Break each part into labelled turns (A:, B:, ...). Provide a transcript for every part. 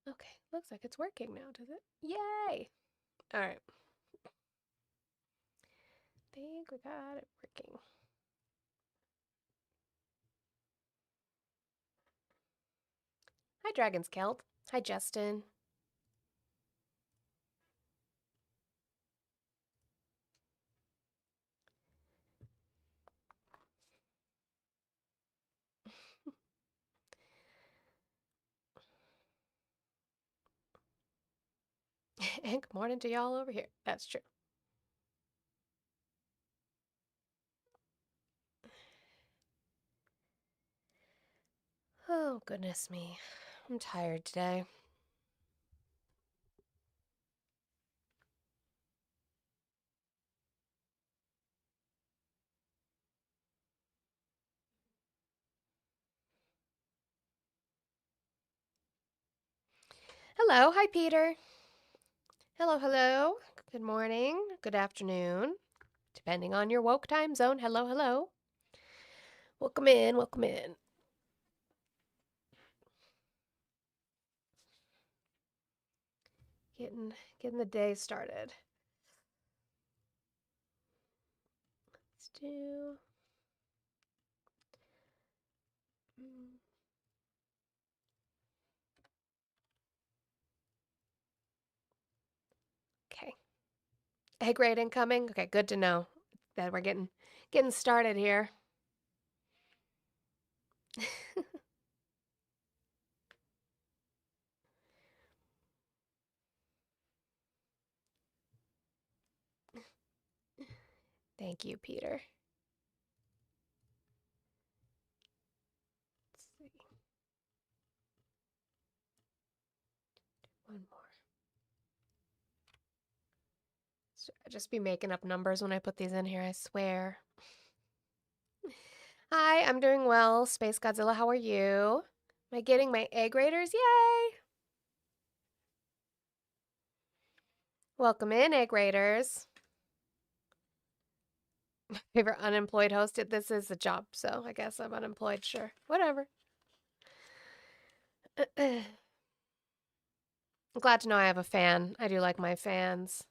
A: Okay, looks like it's working now, does it? Yay! All right. Think we got it working. Hi, Dragon's Kelp. Hi, Justin. And good morning to y'all over here. That's true. Oh, goodness me. I'm tired today. Hello. Hi, Peter. Hello, hello. Good morning. Good afternoon. Depending on your woke time zone. Hello, hello. Welcome in. Welcome in. Getting the day started. Let's do. Okay. Egg raid incoming. Okay, good to know that we're getting started here. Thank you, Peter. Let's see. One more. I just be making up numbers when I put these in here, I swear. Hi, I'm doing well. Space Godzilla, how are you? Am I getting my egg raiders? Yay! Welcome in, egg raiders. My favorite unemployed host. This is a job, so I guess I'm unemployed, sure. Whatever. I'm glad to know I have a fan. I do like my fans.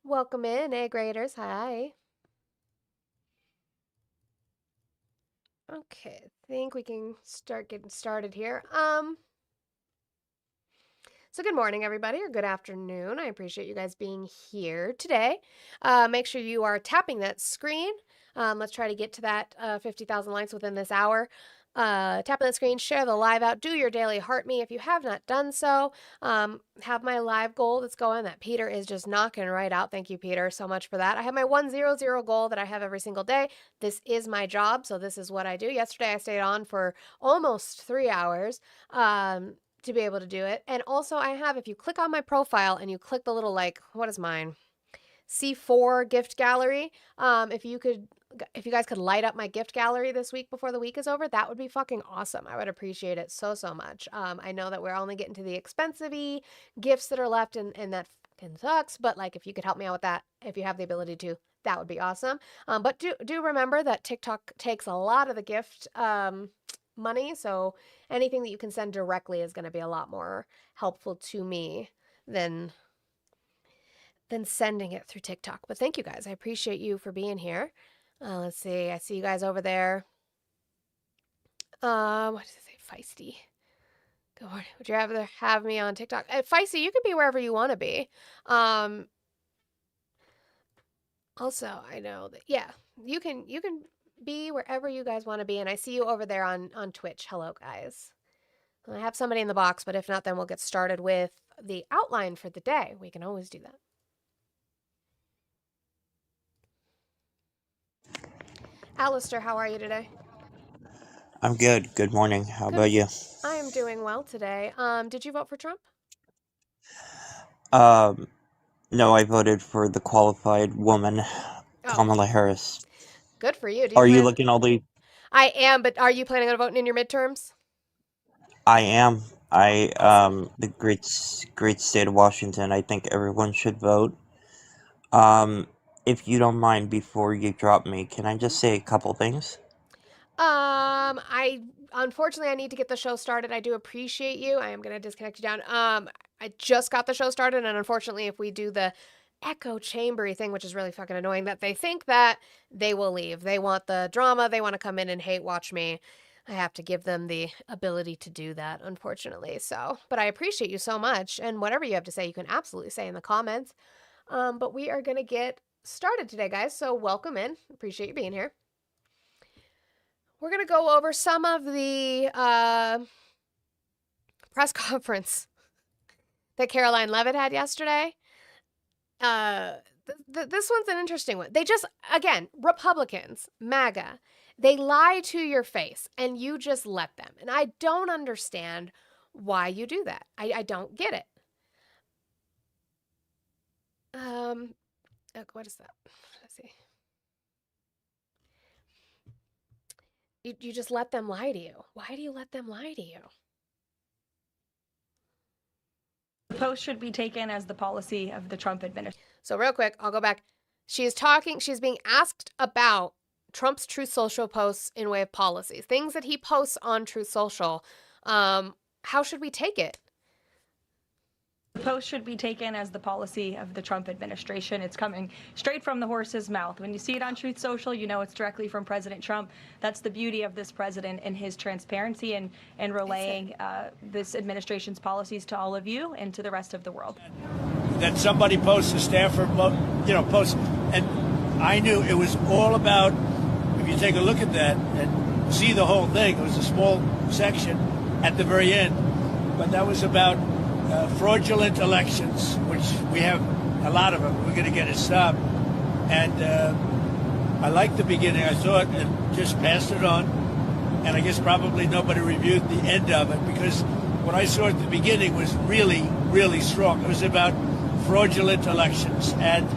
A: Welcome in, egg raiders. Hi. Okay, I think we can start getting started here. So good morning, everybody, or good afternoon. I appreciate you guys being here today. Make sure you are tapping that screen. Let's try to get to that 50,000 likes within this hour. Tap on that screen, share the live out, do your daily heart me if you have not done so. Have my live goal that's going that Peter is just knocking right out. Thank you, Peter, so much for that. I have my 100 goal that I have every single day. This is my job, so this is what I do. Yesterday, I stayed on for almost 3 hours. To be able to do it. And also I have, if you click on my profile and you click the little, like, what is mine? C4 gift gallery. If you guys could light up my gift gallery this week before the week is over, that would be fucking awesome. I would appreciate it so much. I know that we're only getting to the expensive-y gifts that are left and that fucking sucks, but like if you could help me out with that, if you have the ability to, that would be awesome. But do remember that TikTok takes a lot of the gift money, so anything that you can send directly is going to be a lot more helpful to me than sending it through TikTok. But thank you guys. I appreciate you for being here. Let's see. I see you guys over there. What does it say? Feisty. Good morning. Would you rather have me on TikTok? Feisty, you can be wherever you want to be. Also, I know that you can be wherever you guys want to be, and I see you over there on Twitch. Hello, guys. I have somebody in the box, but if not, then we'll get started with the outline for the day. We can always do that. Alistair, how are you today?
B: I'm good. Good morning. How about you?
A: I am doing well today. Did you vote for Trump?
B: No, I voted for the qualified woman,
A: Oh,
B: Kamala Harris.
A: good for you.
B: Are you looking all the?
A: I am, but are you planning on voting in your midterms?
B: I am.
A: Awesome.
B: The great state of Washington. I think everyone should vote. Um, if you don't mind, before you drop me, can I just say a couple things?
A: I unfortunately I need to get the show started. I do appreciate you. I am gonna disconnect you down. I just got the show started, and unfortunately, if we do the echo chambery thing, which is really fucking annoying, that they think that they will leave. They want the drama. They want to come in and hate watch me. I have to give them the ability to do that, unfortunately. So, but I appreciate you so much, and whatever you have to say, you can absolutely say in the comments. But we are gonna get started today, guys. So welcome in. Appreciate you being here. We're going to go over some of the press conference that Caroline Leavitt had yesterday. This one's an interesting one. They just, again, Republicans, MAGA, they lie to your face and you just let them. And I don't understand why you do that. I don't get it. What is that? Let's see. You just let them lie to you. Why do you let them lie to you?
C: The post should be taken as the policy of the Trump administration.
A: So real quick, I'll go back. She's being asked about Trump's Truth Social posts in way of policies, things that he posts on Truth Social. How should we take it?
C: The post should be taken as the policy of the Trump administration. It's coming straight from the horse's mouth. When you see it on Truth Social, you know it's directly from President Trump. That's the beauty of this president and his transparency and relaying this administration's policies to all of you and to the rest of the world.
D: That somebody posts a Stanford, post, and I knew it was all about. If you take a look at that and see the whole thing, it was a small section at the very end, but that was about fraudulent elections, which we have a lot of them. We're going to get it stopped. And I liked the beginning, I thought, and just passed it on. And I guess probably nobody reviewed the end of it, because what I saw at the beginning was really, really strong. It was about fraudulent elections. And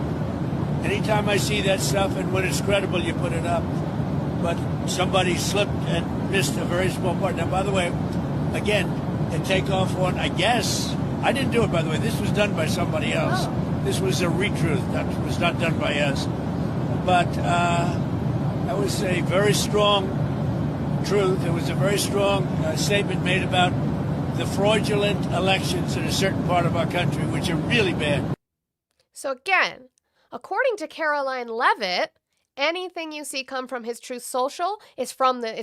D: anytime I see that stuff, and when it's credible, you put it up. But somebody slipped and missed a very small part. Now, by the way, again, a takeoff one, I guess. I didn't do it, by the way. This was done by somebody else.
A: Oh.
D: This was a retruth. That was not done by us. But that was a very strong truth. It was a very strong statement made about the fraudulent elections in a certain part of our country, which are really bad.
A: So again, according to Caroline Leavitt, anything you see come from his Truth Social is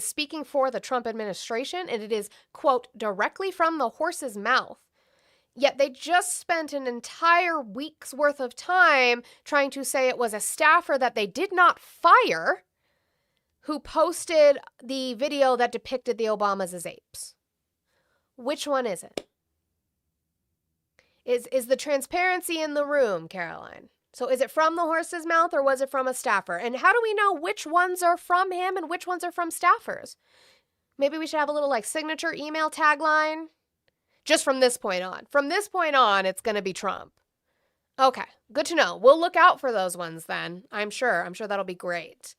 A: speaking for the Trump administration, and it is, quote, directly from the horse's mouth. Yet they just spent an entire week's worth of time trying to say it was a staffer that they did not fire who posted the video that depicted the Obamas as apes. Which one is it? Is the transparency in the room, Caroline? So is it from the horse's mouth or was it from a staffer? And how do we know which ones are from him and which ones are from staffers? Maybe we should have a little signature email tagline. Just from this point on. From this point on, it's going to be Trump. Okay, good to know. We'll look out for those ones then. I'm sure that'll be great.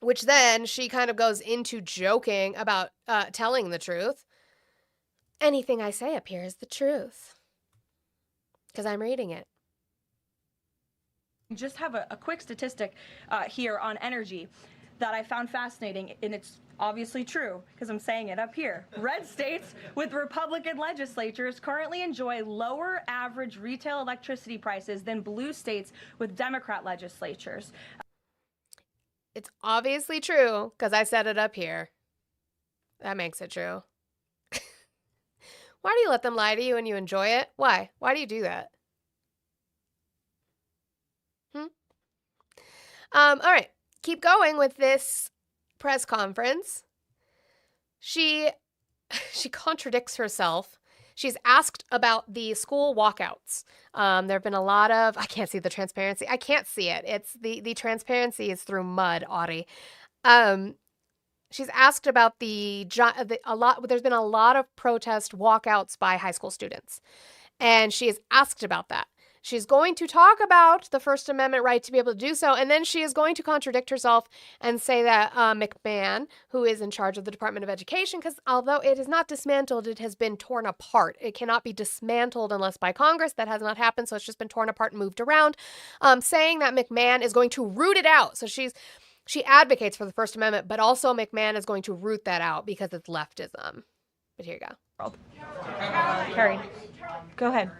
A: Which then she kind of goes into joking about telling the truth. Anything I say up here is the truth. Because I'm reading it.
C: Just have a quick statistic here on energy that I found fascinating, and it's obviously true because I'm saying it up here. Red states with Republican legislatures currently enjoy lower average retail electricity prices than blue states with Democrat legislatures.
A: It's obviously true because I said it up here. That makes it true. Why do you let them lie to you and you enjoy it? Why? Why do you do that? All right. Keep going with this press conference. She contradicts herself. She's asked about the school walkouts. There have been a lot of, I can't see the transparency. I can't see it. It's the transparency is through mud, Audie. She's asked about there's been a lot of protest walkouts by high school students. And she is asked about that. She's going to talk about the First Amendment right to be able to do so, and then she is going to contradict herself and say that McMahon, who is in charge of the Department of Education, because although it is not dismantled, it has been torn apart. It cannot be dismantled unless by Congress. That has not happened, so it's just been torn apart and moved around, saying that McMahon is going to root it out. So she advocates for the First Amendment, but also McMahon is going to root that out because it's leftism. But here you go.
C: Carrie, go ahead.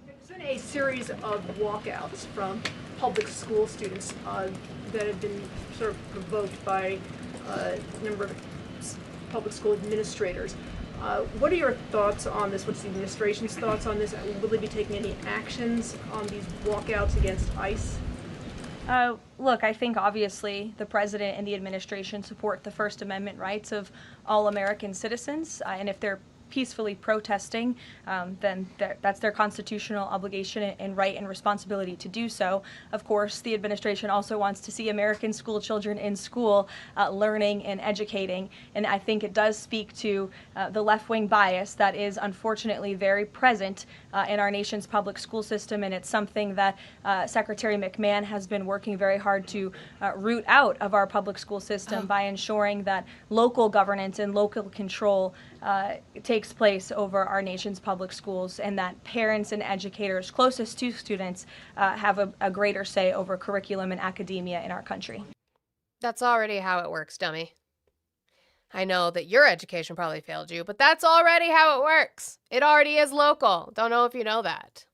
E: There's been a series of walkouts from public school students that have been sort of provoked by a number of public school administrators. What are your thoughts on this? What's the administration's thoughts on this? Will they be taking any actions on these walkouts against ICE?
C: Look, I think obviously the president and the administration support the First Amendment rights of all American citizens, and if they're peacefully protesting, then that's their constitutional obligation and right and responsibility to do so. Of course, the administration also wants to see American school children in school learning and educating, and I think it does speak to the left-wing bias that is unfortunately very present in our nation's public school system, and it's something that Secretary McMahon has been working very hard to root out of our public school system by ensuring that local governance and local control takes place over our nation's public schools, and that parents and educators closest to students have a greater say over curriculum and academia in our country.
A: That's already how it works, dummy. I know that your education probably failed you, but that's already how it works. It already is local. Don't know if you know that.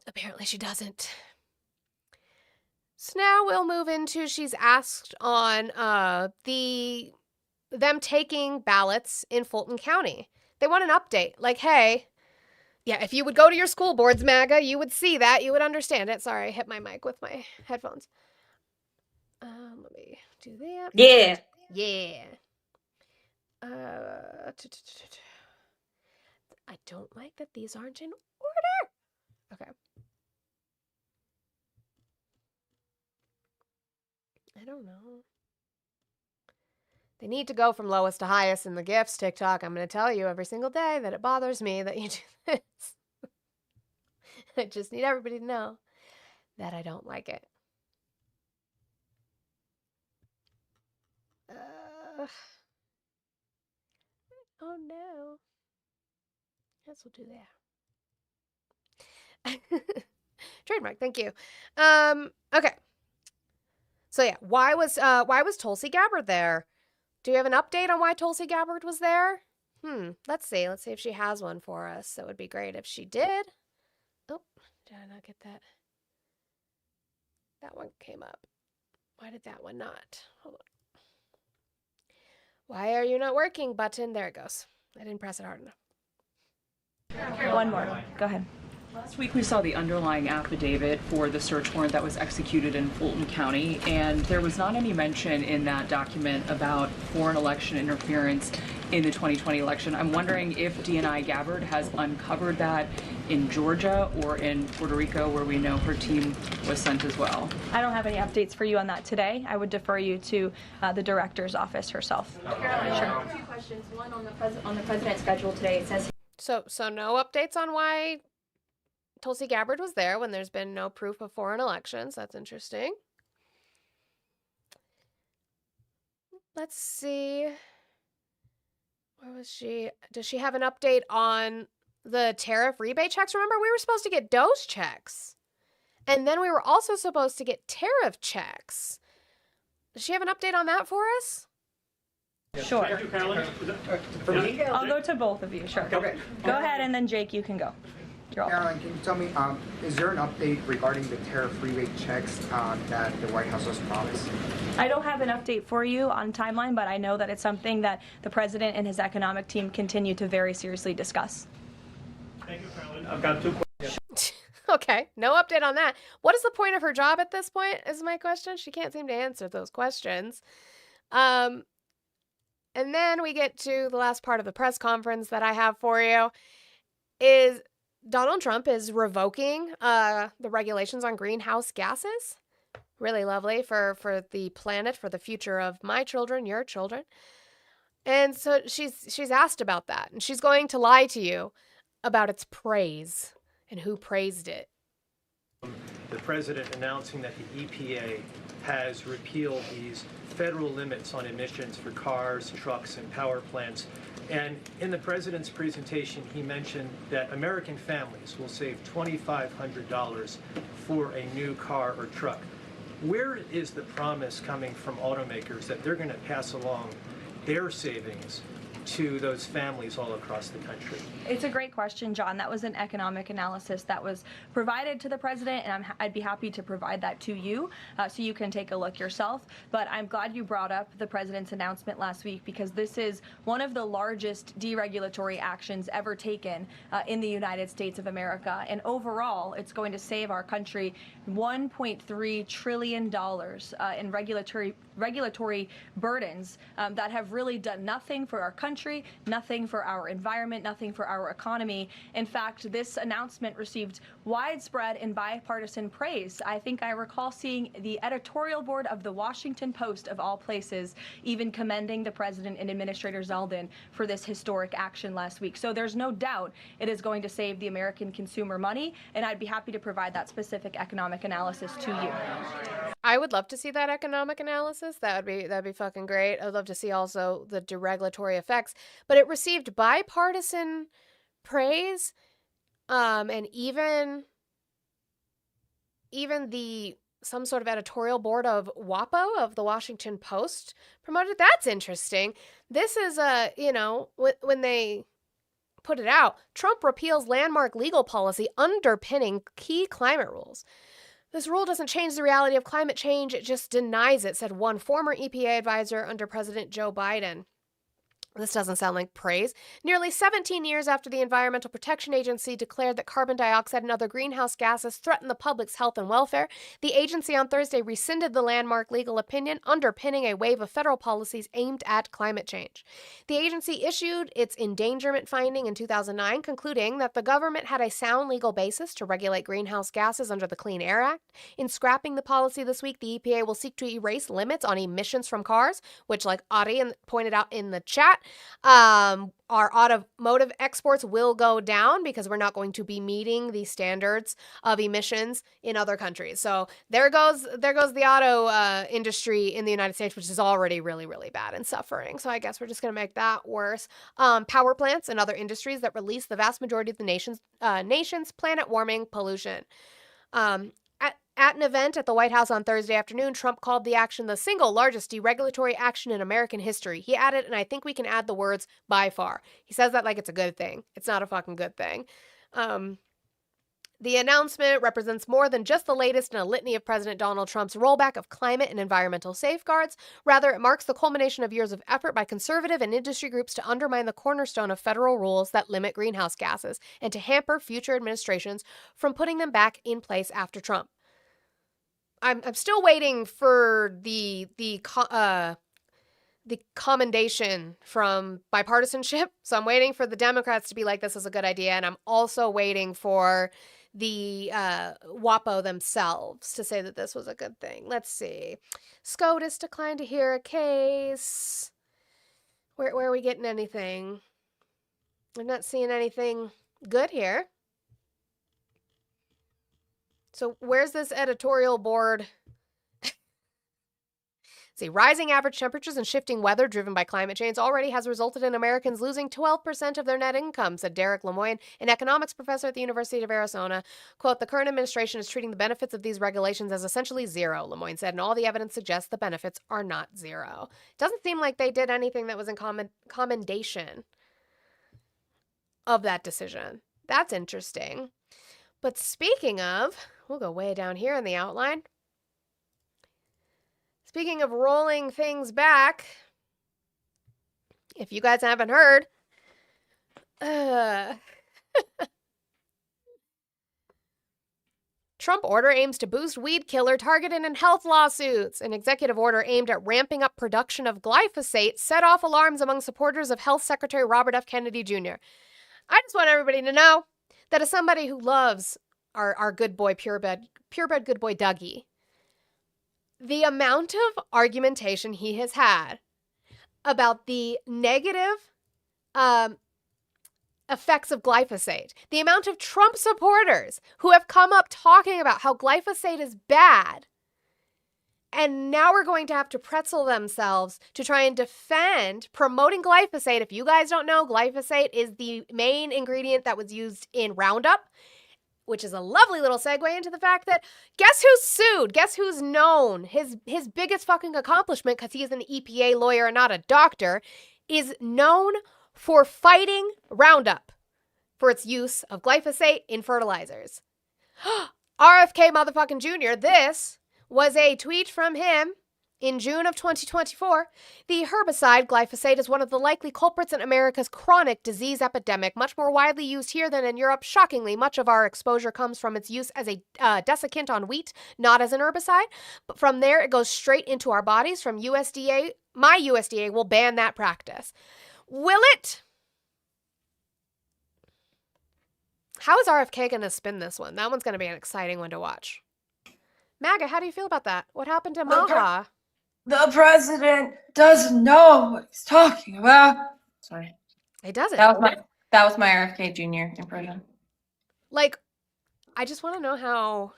A: Apparently she doesn't. So now we'll move into, she's asked on them taking ballots in Fulton County. They want an update. Like, hey, yeah, if you would go to your school boards, MAGA, you would see that. You would understand it. Sorry, I hit my mic with my headphones. Let me do that.
F: Yeah.
A: Yeah. I don't like that these aren't in order. Okay. I don't know. They need to go from lowest to highest in the gifts, TikTok. I'm going to tell you every single day that it bothers me that you do this. I just need everybody to know that I don't like it. Oh no. Guess we'll do that. Trademark, thank you. Okay. So yeah, why was Tulsi Gabbard there? Do you have an update on why Tulsi Gabbard was there? Let's see. Let's see if she has one for us. That would be great if she did. Oh, did I not get that? That one came up. Why did that one not? Hold on. Why are you not working, button? There it goes. I didn't press it hard enough.
C: One more. Go ahead.
G: Last week we saw the underlying affidavit for the search warrant that was executed in Fulton County, and there was not any mention in that document about foreign election interference in the 2020 election. I'm wondering if DNI Gabbard has uncovered that in Georgia or in Puerto Rico, where we know her team was sent as well.
C: I don't have any updates for you on that today. I would defer you to the director's office herself.
F: Sure. Two questions. One on the president's schedule today. It says
A: So no updates on why Tulsi Gabbard was there when there's been no proof of foreign elections. That's interesting. Let's see. Where was she? Does she have an update on the tariff rebate checks? Remember, we were supposed to get those checks. And then we were also supposed to get tariff checks. Does she have an update on that for us?
C: Sure. I'll go to both of you, sure.
H: Okay.
C: Go ahead, and then Jake, you can go. You're welcome.
H: Caroline, can you tell me, is there an update regarding the tariff rebate checks that the White House has promised?
C: I don't have an update for you on timeline, but I know that it's something that the president and his economic team continue to very seriously discuss.
D: Thank you, Caroline. I've got two questions.
A: Okay, no update on that. What is the point of her job at this point, is my question. She can't seem to answer those questions. And then we get to the last part of the press conference that I have for you, is Donald Trump is revoking the regulations on greenhouse gases. Really lovely for the planet, for the future of my children, your children. And so she's asked about that, and she's going to lie to you about its praise. and who praised it.
I: The president announcing that the EPA has repealed these federal limits on emissions for cars, trucks, and power plants. And in the president's presentation, he mentioned that American families will save $2,500 for a new car or truck. Where is the promise coming from automakers that they're going to pass along their savings to those families all across the country?
C: It's a great question, John. That was an economic analysis that was provided to the president, and I'd be happy to provide that to you so you can take a look yourself. But I'm glad you brought up the president's announcement last week, because this is one of the largest deregulatory actions ever taken in the United States of America. And overall, it's going to save our country $1.3 trillion in regulatory burdens that have really done nothing for our country, nothing for our environment, nothing for our economy. In fact, this announcement received widespread and bipartisan praise. I think I recall seeing the editorial board of the Washington Post, of all places, even commending the president and Administrator Zeldin for this historic action last week. So there's no doubt it is going to save the American consumer money, and I'd be happy to provide that specific economic analysis to you.
A: I would love to see that economic analysis. That'd be fucking great. I'd love to see also the deregulatory effects. But it received bipartisan praise, and even some sort of editorial board of WAPO, of the Washington Post, promoted. That's interesting. This is when they put it out, Trump repeals landmark legal policy underpinning key climate rules. This rule doesn't change the reality of climate change, it just denies it, said one former EPA advisor under President Joe Biden. This doesn't sound like praise. Nearly 17 years after the Environmental Protection Agency declared that carbon dioxide and other greenhouse gases threaten the public's health and welfare, the agency on Thursday rescinded the landmark legal opinion underpinning a wave of federal policies aimed at climate change. The agency issued its endangerment finding in 2009, concluding that the government had a sound legal basis to regulate greenhouse gases under the Clean Air Act. In scrapping the policy this week, the EPA will seek to erase limits on emissions from cars, which, like Audie pointed out in the chat, our automotive exports will go down because we're not going to be meeting the standards of emissions in other countries. So there goes the auto industry in the United States, which is already really, really bad and suffering. So I guess we're just going to make that worse. Power plants and other industries that release the vast majority of the nation's planet warming pollution. At an event at the White House on Thursday afternoon, Trump called the action the single largest deregulatory action in American history. He added, and I think we can add the words, by far. He says that like it's a good thing. It's not a fucking good thing. The announcement represents more than just the latest in a litany of President Donald Trump's rollback of climate and environmental safeguards. Rather, it marks the culmination of years of effort by conservative and industry groups to undermine the cornerstone of federal rules that limit greenhouse gases and to hamper future administrations from putting them back in place after Trump. I'm still waiting for the commendation from bipartisanship. So I'm waiting for the Democrats to be like, this is a good idea. And I'm also waiting for the WAPO themselves to say that this was a good thing. Let's see. SCOTUS declined to hear a case. Where are we getting anything? I'm not seeing anything good here. So where's this editorial board? See, rising average temperatures and shifting weather driven by climate change already has resulted in Americans losing 12% of their net income, said Derek Lemoyne, an economics professor at the University of Arizona. Quote, the current administration is treating the benefits of these regulations as essentially zero, Lemoyne said, and all the evidence suggests the benefits are not zero. It doesn't seem like they did anything that was in commendation of that decision. That's interesting. But speaking of, we'll go way down here in the outline. Speaking of rolling things back, if you guys haven't heard, Trump order aims to boost weed killer targeted in health lawsuits. An executive order aimed at ramping up production of glyphosate set off alarms among supporters of Health Secretary Robert F. Kennedy Jr. I just want everybody to know that as somebody who loves our good boy, purebred good boy Dougie, the amount of argumentation he has had about the negative effects of glyphosate, the amount of Trump supporters who have come up talking about how glyphosate is bad, and now we're going to have to pretzel themselves to try and defend promoting glyphosate. If you guys don't know, glyphosate is the main ingredient that was used in Roundup, which is a lovely little segue into the fact that guess who's sued? Guess who's known? His biggest fucking accomplishment, because he is an EPA lawyer and not a doctor, is known for fighting Roundup for its use of glyphosate in fertilizers. RFK motherfucking Jr., this was a tweet from him in June of 2024. The herbicide glyphosate is one of the likely culprits in America's chronic disease epidemic, much more widely used here than in Europe. Shockingly, much of our exposure comes from its use as a desiccant on wheat, not as an herbicide. But from there, it goes straight into our bodies. From USDA, my USDA will ban that practice. Will it? How is RFK going to spin this one? That one's going to be an exciting one to watch. MAGA, how do you feel about that? What happened to Maha?
J: The president doesn't know what he's talking about. Sorry.
A: He doesn't.
J: That was my RFK Jr. impression.
A: Like, I just want to know how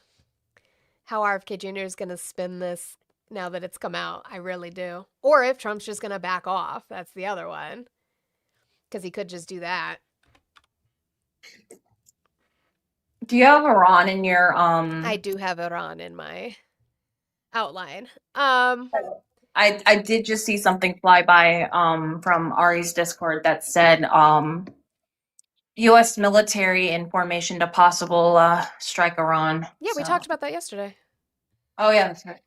A: RFK Jr. is going to spin this now that it's come out. I really do. Or if Trump's just going to back off. That's the other one. Because he could just do that.
J: Do you have Iran in your
A: I do have Iran in my outline.
J: I did just see something fly by from Ari's Discord that said U.S. military in formation to possible strike Iran.
A: Yeah, we talked about that yesterday.
J: Oh yeah, that's right.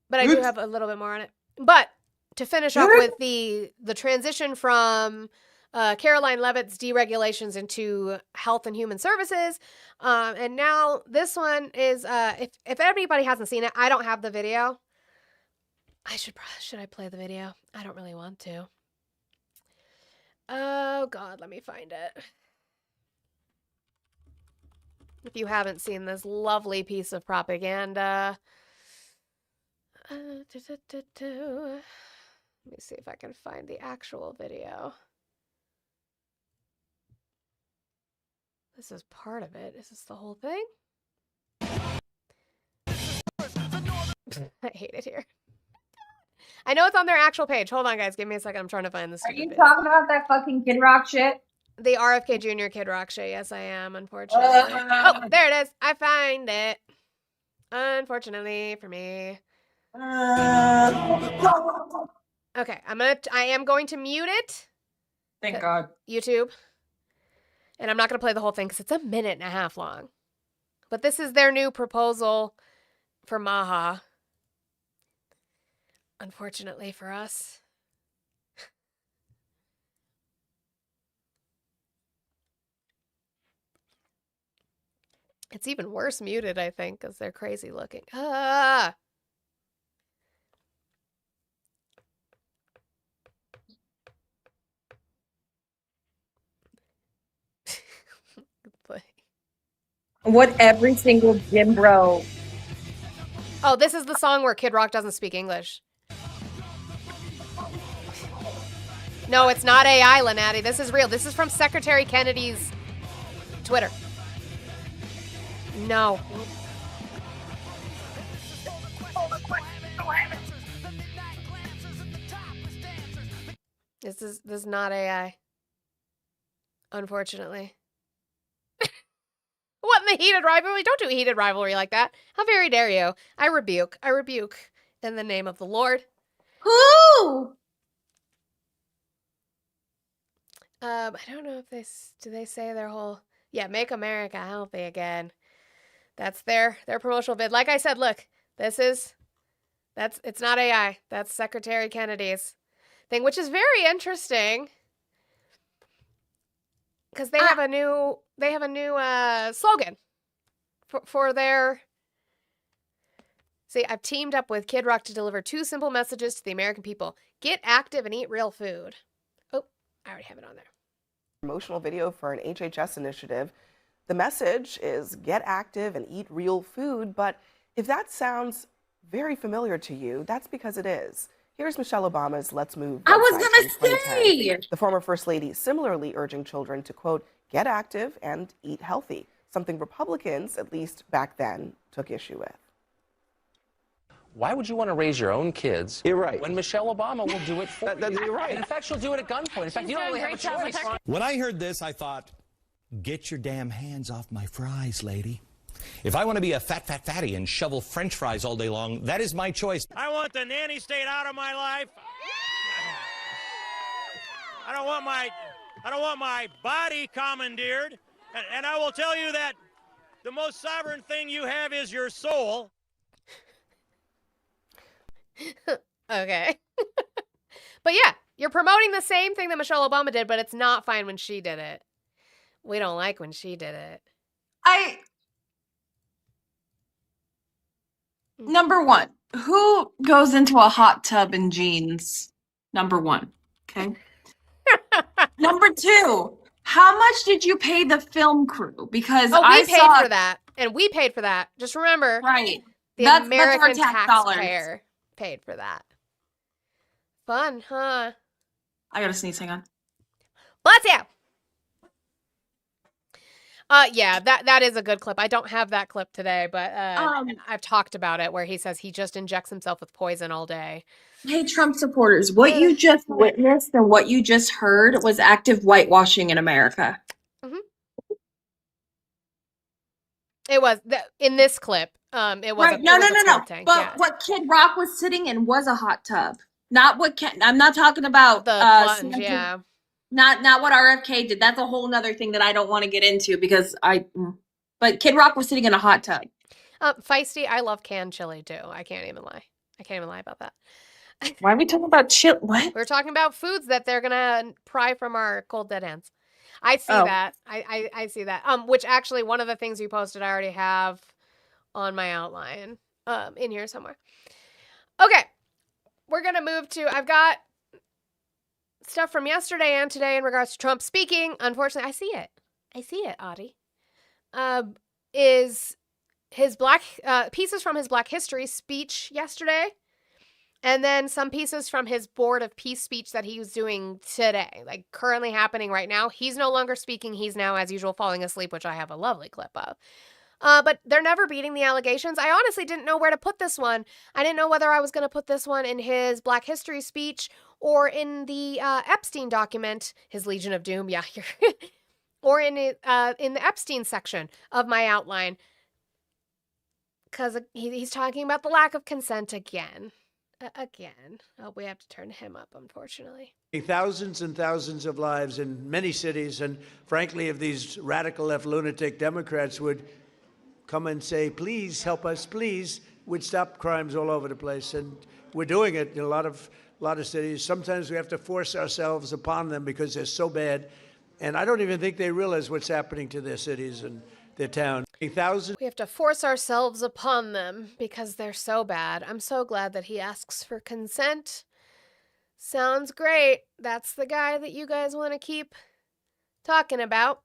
A: But I do have a little bit more on it. But to finish off with the transition from Caroline Leavitt's deregulations into health and human services. And now this one is, if anybody hasn't seen it, I don't have the video. Should I play the video? I don't really want to. Oh God, let me find it. If you haven't seen this lovely piece of propaganda. Let me see if I can find the actual video. This is part of it. Is this the whole thing? I hate it here. I know it's on their actual page. Hold on, guys. Give me a second. I'm trying to find this.
J: Are you talking about that fucking Kid Rock shit?
A: The RFK Jr. Kid Rock shit. Yes, I am, unfortunately. Oh, there it is. I find it. Unfortunately for me. Okay, I am going to mute it.
J: Thank God.
A: YouTube. And I'm not going to play the whole thing because it's a minute and a half long. But this is their new proposal for Maha. Unfortunately for us. It's even worse muted, I think, because they're crazy looking. Ah!
J: What every single gym bro.
A: Oh, this is the song where Kid Rock doesn't speak English. No, it's not AI, Lenati. This is real. This is from Secretary Kennedy's Twitter. No. This is not AI. Unfortunately. What in the heated rivalry? Don't do a heated rivalry like that. How very dare you? I rebuke in the name of the Lord.
J: Who?
A: I don't know if do they say their whole, make America healthy again. That's their promotional vid. Like I said, look, it's not AI. That's Secretary Kennedy's thing, which is very interesting. Because they have a new slogan for their. See, I've teamed up with Kid Rock to deliver 2 simple messages to the American people: get active and eat real food. Oh, I already have it on there.
K: Promotional video for an HHS initiative. The message is get active and eat real food, but if that sounds very familiar to you, that's because it is. Here's Michelle Obama's Let's Move
J: I was
K: website
J: gonna
K: from 2010.
J: say.
K: The former First Lady similarly urging children to, quote, get active and eat healthy, something Republicans, at least back then, took issue with.
L: Why would you want to raise your own kids?
M: You're right.
L: When Michelle Obama will do it for you?
M: You're right.
L: And in fact, she'll do it at gunpoint. In fact, you don't really have a choice.
N: When I heard this, I thought, get your damn hands off my fries, lady. If I want to be a fatty and shovel French fries all day long, that is my choice.
D: I want the nanny state out of my life. I don't want my body commandeered. And I will tell you that the most sovereign thing you have is your soul.
A: Okay. But yeah, you're promoting the same thing that Michelle Obama did, but it's not fine when she did it. We don't like when she did it.
J: Number one, who goes into a hot tub in jeans? Number one, okay? Number two, how much did you pay the film crew? Because
A: we paid for that, and we paid for that. Just remember,
J: right?
A: The
J: That's
A: American
J: our tax dollars.
A: taxpayer paid for that. Fun, huh?
J: I gotta sneeze. Hang on.
A: Bless you. Yeah, that is a good clip. I don't have that clip today, but I've talked about it where he says he just injects himself with poison all day.
J: Hey, Trump supporters, what you just witnessed and what you just heard was active whitewashing in America.
A: Mm-hmm. It was in this clip. It was
J: right. No.
A: Tank,
J: but
A: yeah.
J: what Kid Rock was sitting in was a hot tub. Not what I'm not talking about
A: the plunge, yeah.
J: Not what RFK did. That's a whole nother thing that I don't want to get into because but Kid Rock was sitting in a hot tub.
A: Feisty, I love canned chili too. I can't even lie about that.
J: Why are we talking about chili? What?
A: We're talking about foods that they're gonna pry from our cold dead hands. I see that. I see that. Which actually one of the things you posted I already have on my outline. In here somewhere. Okay. We're gonna move to I've got stuff from yesterday and today in regards to Trump speaking. Unfortunately, I see it, Audie. Is his pieces from his Black History speech yesterday, and then some pieces from his Board of Peace speech that he was doing today, like currently happening right now. He's no longer speaking. He's now, as usual, falling asleep, which I have a lovely clip of. But they're never beating the allegations. I honestly didn't know where to put this one. I didn't know whether I was going to put this one in his Black History speech or in the Epstein document, his Legion of Doom, yeah, or in the Epstein section of my outline, because he's talking about the lack of consent again. Oh, we have to turn him up, unfortunately.
D: Thousands and thousands of lives in many cities, and frankly, if these radical left lunatic Democrats would come and say, please help us, please, would stop crimes all over the place. And we're doing it in a lot of cities. Sometimes we have to force ourselves upon them because they're so bad. And I don't even think they realize what's happening to their cities and their towns. We have
A: to force ourselves upon them because they're so bad. I'm so glad that he asks for consent. Sounds great. That's the guy that you guys want to keep talking about.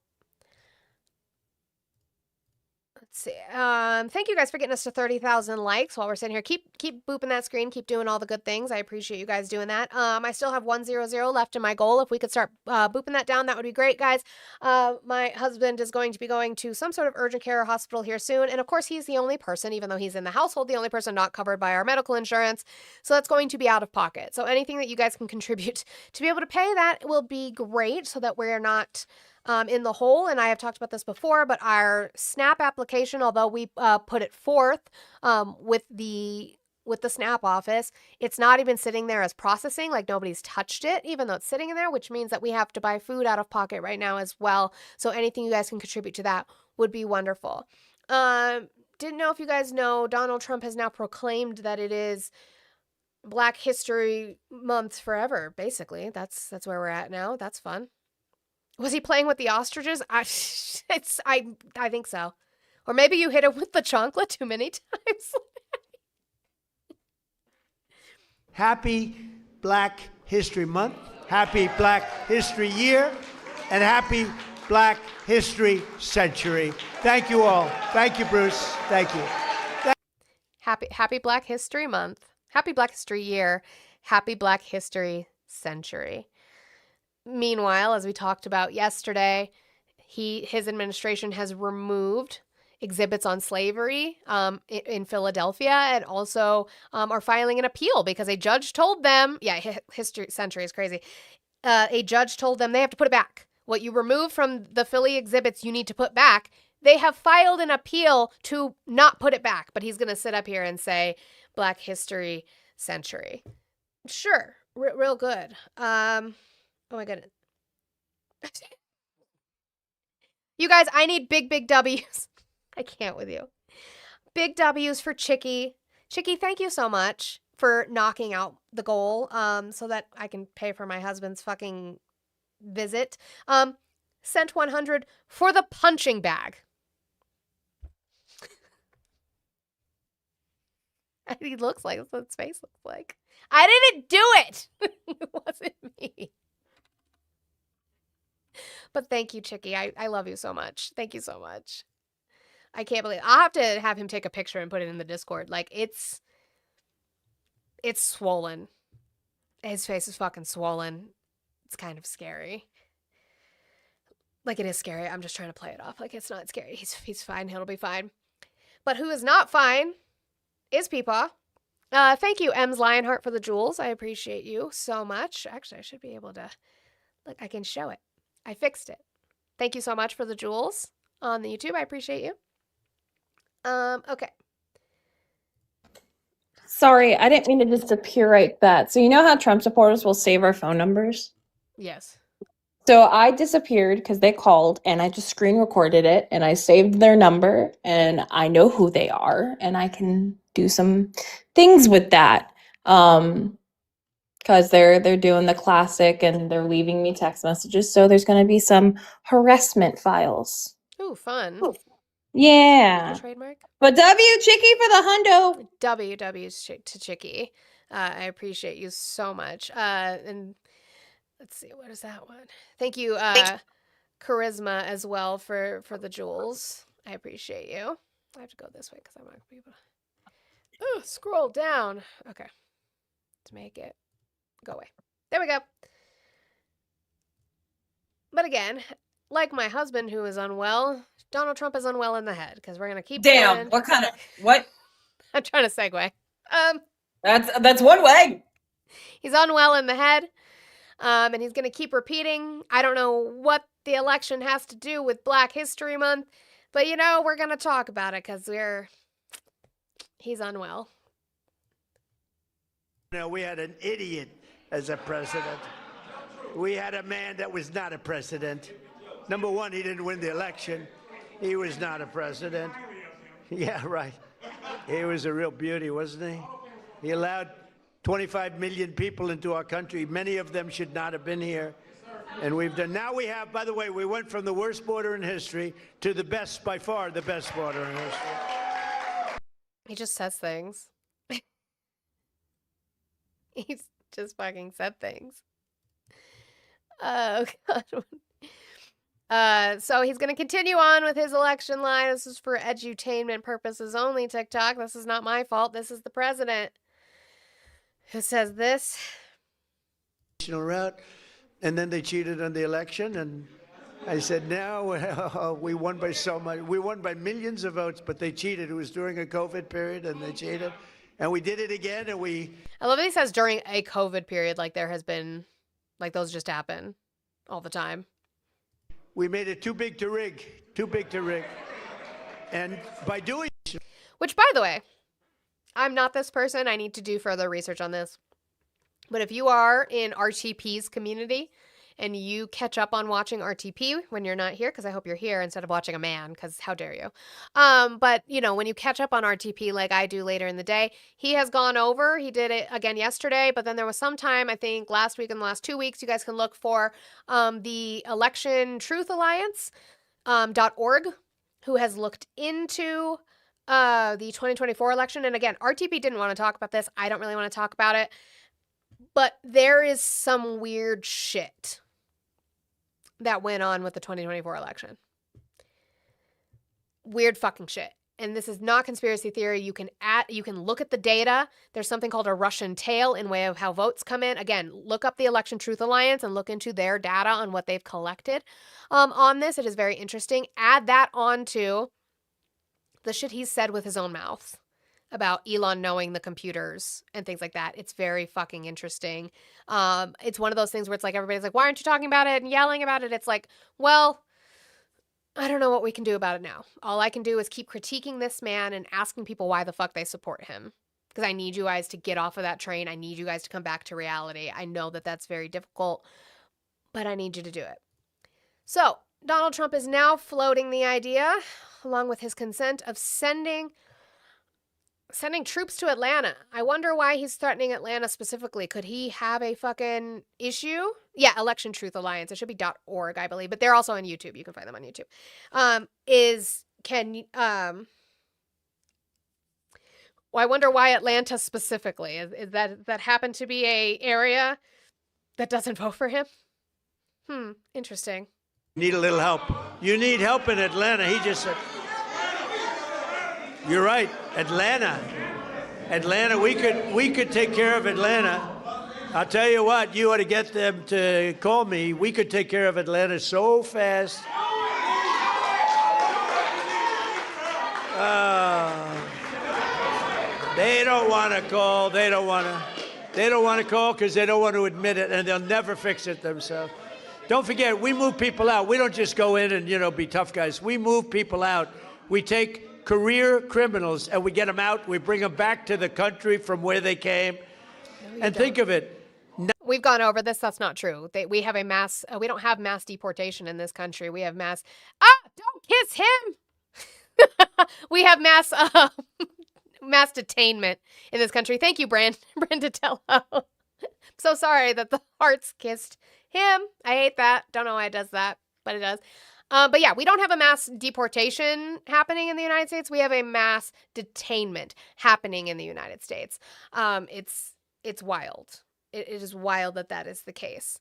A: Let's see. Thank you guys for getting us to 30,000 likes while we're sitting here. Keep booping that screen. Keep doing all the good things. I appreciate you guys doing that. I still have 100 left in my goal. If we could start booping that down, that would be great, guys. My husband is going to be going to some sort of urgent care hospital here soon. And of course, he's the only person, even though he's in the household, the only person not covered by our medical insurance. So that's going to be out of pocket. So anything that you guys can contribute to be able to pay that will be great so that we're not in the hole. And I have talked about this before, but our SNAP application, although we put it forth with the SNAP office, it's not even sitting there as processing, like nobody's touched it, even though it's sitting in there, which means that we have to buy food out of pocket right now as well. So anything you guys can contribute to that would be wonderful. Didn't know if you guys know, Donald Trump has now proclaimed that it is Black History Month forever, basically. That's where we're at now. That's fun. Was he playing with the ostriches? I think so. Or maybe you hit it with the chocolate too many times.
D: Happy Black History Month, happy Black History Year, and happy Black History Century. Thank you all. Thank you, Bruce. Thank you.
A: Happy Black History Month. Happy Black History Year. Happy Black History Century. Meanwhile, as we talked about yesterday, his administration has removed exhibits on slavery in Philadelphia, and also are filing an appeal because a judge told them, History Century is crazy. A judge told them they have to put it back. What you remove from the Philly exhibits, you need to put back. They have filed an appeal to not put it back, but he's going to sit up here and say Black History Century. Sure, real good. Oh my goodness. You guys, I need big W's. I can't with you. Big W's for Chicky. Chicky, thank you so much for knocking out the goal so that I can pay for my husband's fucking visit. Sent 100 for the punching bag. He looks like, that's what his face looks like. I didn't do it. It wasn't me. But thank you, Chicky. I love you so much. Thank you so much. I can't believe I'll have to have him take a picture and put it in the Discord. Like, it's swollen. His face is fucking swollen. It's kind of scary. Like, it is scary. I'm just trying to play it off. Like, it's not scary. He's fine. He'll be fine. But who is not fine is Peepaw. Thank you, M's Lionheart, for the jewels. I appreciate you so much. Actually, I should be able to... Look, I can show it. I fixed it. Thank you so much for the jewels on the YouTube. I appreciate you. Okay.
M: Sorry, I didn't mean to disappear right that. So you know how Trump supporters will save our phone numbers?
A: Yes.
M: So I disappeared because they called and I just screen recorded it and I saved their number and I know who they are and I can do some things with that. Because they're doing the classic and they're leaving me text messages. So there's going to be some harassment files.
A: Ooh, fun.
M: Yeah.
A: Trademark.
M: But W Chicky for the hundo.
A: W's to Chicky. I appreciate you so much. And let's see, what is that one? Thank you, Charisma, as well for the jewels. I appreciate you. I have to go this way because I'm not gonna be able to scroll down. Okay. To make it go away. There we go. But again, like my husband who is unwell, Donald Trump is unwell in the head because we're gonna keep.
M: Damn,
A: going.
M: what kind of what?
A: I'm trying to segue.
M: That's one way.
A: He's unwell in the head, and he's gonna keep repeating. I don't know what the election has to do with Black History Month, but you know we're gonna talk about it because he's unwell.
D: No, we had an idiot as a president. We had a man that was not a president. Number one, he didn't win the election. He was not a president. Yeah, right. He was a real beauty, wasn't he? He allowed 25 million people into our country. Many of them should not have been here. And now we have, by the way, we went from the worst border in history to the best, by far, the best border in history.
A: He just says things. He's just fucking said things. Oh, God. So he's going to continue on with his election line. This is for edutainment purposes only, TikTok. This is not my fault. This is the president who says this.
D: Route, and then they cheated on the election, and I said, now we won by so much. We won by millions of votes, but they cheated. It was during a COVID period, and they cheated. And we did it again, and
A: I love that he says during a COVID period, like there has been, like those just happen all the time.
D: We made it too big to rig. Too big to rig. And by doing...
A: Which, by the way, I'm not this person. I need to do further research on this. But if you are in RTP's community and you catch up on watching RTP when you're not here, because I hope you're here instead of watching a man, because how dare you? But, you know, when you catch up on RTP like I do later in the day, he has gone over. He did it again yesterday, but then there was some time, I think last week and the last 2 weeks, you guys can look for the Election Truth Alliance .org, who has looked into the 2024 election. And again, RTP didn't want to talk about this. I don't really want to talk about it. But there is some weird shit that went on with the 2024 election. Weird fucking shit. and this is not conspiracy theory. You can look at the data. There's something called a Russian tail in way of how votes come in. Again, look up the Election Truth Alliance and look into their data on what they've collected on this. It is very interesting. Add that on to the shit he's said with his own mouth about Elon knowing the computers and things like that. It's very fucking interesting. It's one of those things where it's like everybody's like, why aren't you talking about it and yelling about it? It's like, well, I don't know what we can do about it now. All I can do is keep critiquing this man and asking people why the fuck they support him. Because I need you guys to get off of that train. I need you guys to come back to reality. I know that that's very difficult, but I need you to do it. So, Donald Trump is now floating the idea, along with his consent, of sending troops to Atlanta. I wonder why he's threatening Atlanta specifically. Could he have a fucking issue? Yeah, Election Truth Alliance. It should be .org, I believe, but they're also on YouTube. You can find them on YouTube. Well, I wonder why Atlanta specifically. Is that happen to be a area that doesn't vote for him? Interesting.
D: Need a little help. You need help in Atlanta. He just said, you're right, Atlanta, we could take care of Atlanta. I'll tell you what, you ought to get them to call me. We could take care of Atlanta so fast. They don't want to call. They don't want to call because they don't want to admit it, and they'll never fix it themselves. Don't forget, we move people out. We don't just go in and, be tough guys. We move people out. We take career criminals and we get them out. We bring them back to the country from where they came. And think of it.
A: We've gone over this. That's not true. We have a mass. We don't have mass deportation in this country. We have mass. Don't kiss him. We have mass detainment in this country. Thank you, Brandatello. So sorry that the hearts kissed him. I hate that. Don't know why it does that, but it does. But yeah, we don't have a mass deportation happening in the United States. We have a mass detainment happening in the United States. It's wild. It is wild that is the case.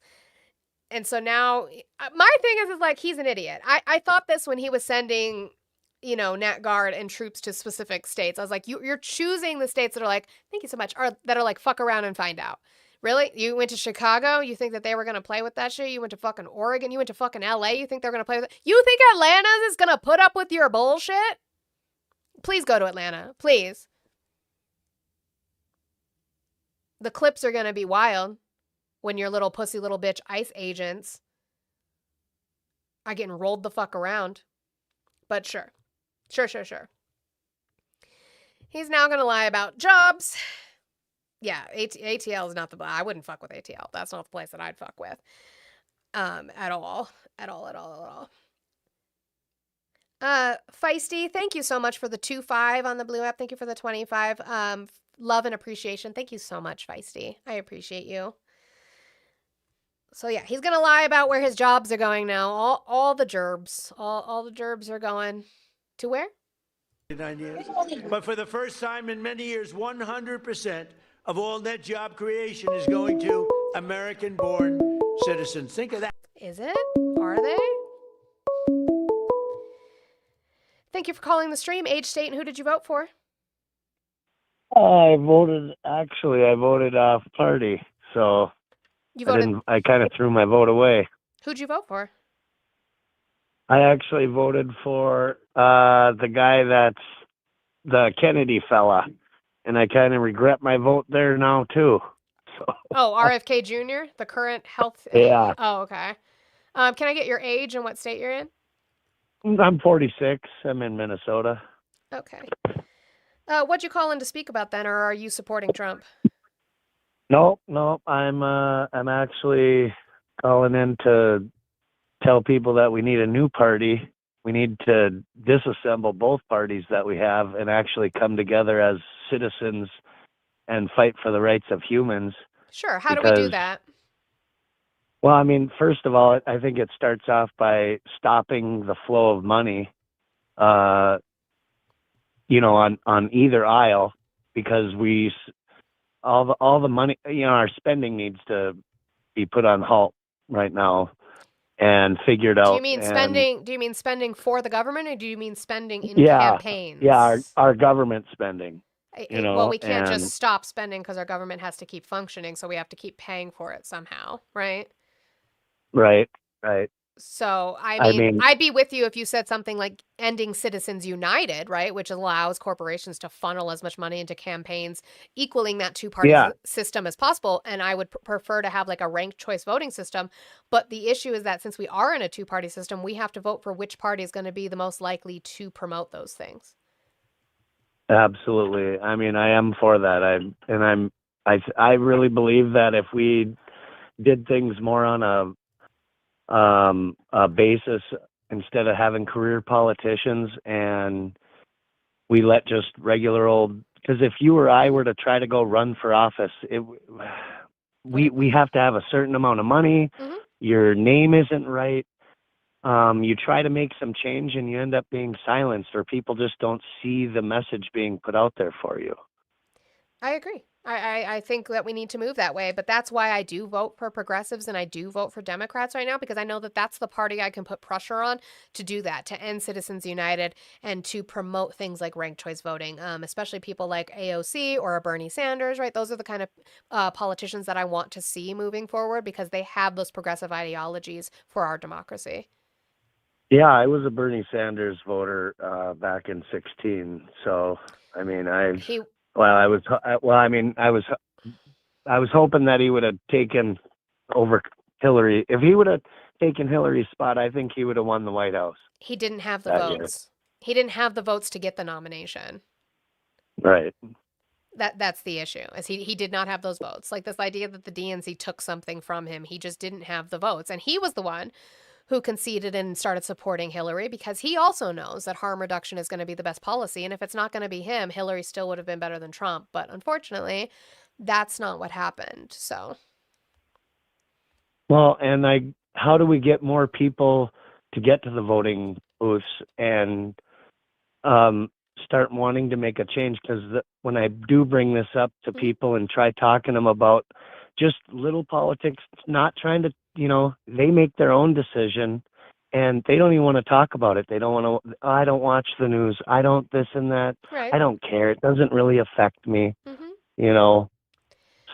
A: And so now, my thing is like, he's an idiot. I thought this when he was sending, Nat Guard and troops to specific states. I was like, you're choosing the states that are like, thank you so much, that are like, fuck around and find out. Really? You went to Chicago? You think that they were going to play with that shit? You went to fucking Oregon? You went to fucking LA? You think they're going to play with it? You think Atlanta is going to put up with your bullshit? Please go to Atlanta. Please. The clips are going to be wild when your little pussy little bitch ICE agents are getting rolled the fuck around. But sure. Sure. He's now going to lie about jobs. Yeah, ATL is not I wouldn't fuck with ATL. That's not the place that I'd fuck with. At all. Feisty, thank you so much for the 2.5 on the Blue app. Thank you for the 25. Love and appreciation. Thank you so much, Feisty. I appreciate you. So yeah, he's gonna lie about where his jobs are going now. All the gerbs. All the gerbs are going to where?
D: 9 years. But for the first time in many years, 100% of all net job creation is going to American-born citizens. Think of that.
A: Is it? Are they? Thank you for calling the stream. Age, state, and who did you vote for?
O: I voted off party, so
A: you voted.
O: I kind of threw my vote away.
A: Who'd you vote for?
O: I actually voted for the guy that's the Kennedy fella. And I kind of regret my vote there now, too. So.
A: Oh, RFK Jr., the current health...
O: Yeah.
A: Oh, okay. Can I get your age and what state you're in?
O: I'm 46. I'm in Minnesota.
A: Okay. What'd you call in to speak about then, or are you supporting Trump?
O: No. I'm actually calling in to tell people that we need a new party. We need to disassemble both parties that we have and actually come together as citizens and fight for the rights of humans.
A: Sure. How do we do that?
O: Well, I mean, first of all, I think it starts off by stopping the flow of money, on either aisle, because all the money, our spending needs to be put on halt right now. and figured
A: Do you
O: out.
A: mean
O: And
A: spending? Do you mean spending for the government, or do you mean spending in
O: yeah,
A: campaigns?
O: our government spending,
A: Well, we can't
O: and
A: just stop spending because our government has to keep functioning, so we have to keep paying for it somehow, right?
O: right.
A: So, I
O: I
A: mean,
O: mean,
A: I'd be with you if you said something like ending Citizens United, right? Which allows corporations to funnel as much money into campaigns, equaling that two-party
O: yeah,
A: system as possible. And I would prefer to have like a ranked choice voting system. But the issue is that since we are in a two-party system, we have to vote for which party is going to be the most likely to promote those things.
O: absolutely. I mean, I am for that. I really believe that if we did things more on a basis instead of having career politicians, and we let just regular old, because if you or I were to try to go run for office, we have to have a certain amount of money.
A: Mhm.
O: Your name isn't right. You try to make some change and you end up being silenced, or people just don't see the message being put out there for you.
A: I agree. I think that we need to move that way, but that's why I do vote for progressives and I do vote for Democrats right now, because I know that that's the party I can put pressure on to do that, to end Citizens United and to promote things like ranked choice voting, especially people like AOC or a Bernie Sanders, right? Those are the kind of politicians that I want to see moving forward because they have those progressive ideologies for our democracy.
O: Yeah, I was a Bernie Sanders voter back in 16. So, I mean,
A: He
O: I was hoping that he would have taken over Hillary. If he would have taken Hillary's spot, I think he would have won the White House
A: he didn't have the
O: that year.
A: votes. He didn't have the votes to get the nomination.
O: Right.
A: That's the issue. Is he did not have those votes. Like this idea that the DNC took something from him, he just didn't have the votes. And he was the one who conceded and started supporting Hillary because he also knows that harm reduction is going to be the best policy. And if it's not going to be him, Hillary still would have been better than Trump. But unfortunately, that's not what happened. So,
O: Well, and how do we get more people to get to the voting booths and start wanting to make a change? Because when I do bring this up to people and try talking to them about just little politics, not trying to, they make their own decision and they don't even want to talk about it. They don't want to, I don't watch the news. I don't this and that.
A: right.
O: I don't care. It doesn't really affect me,
A: Mm-hmm.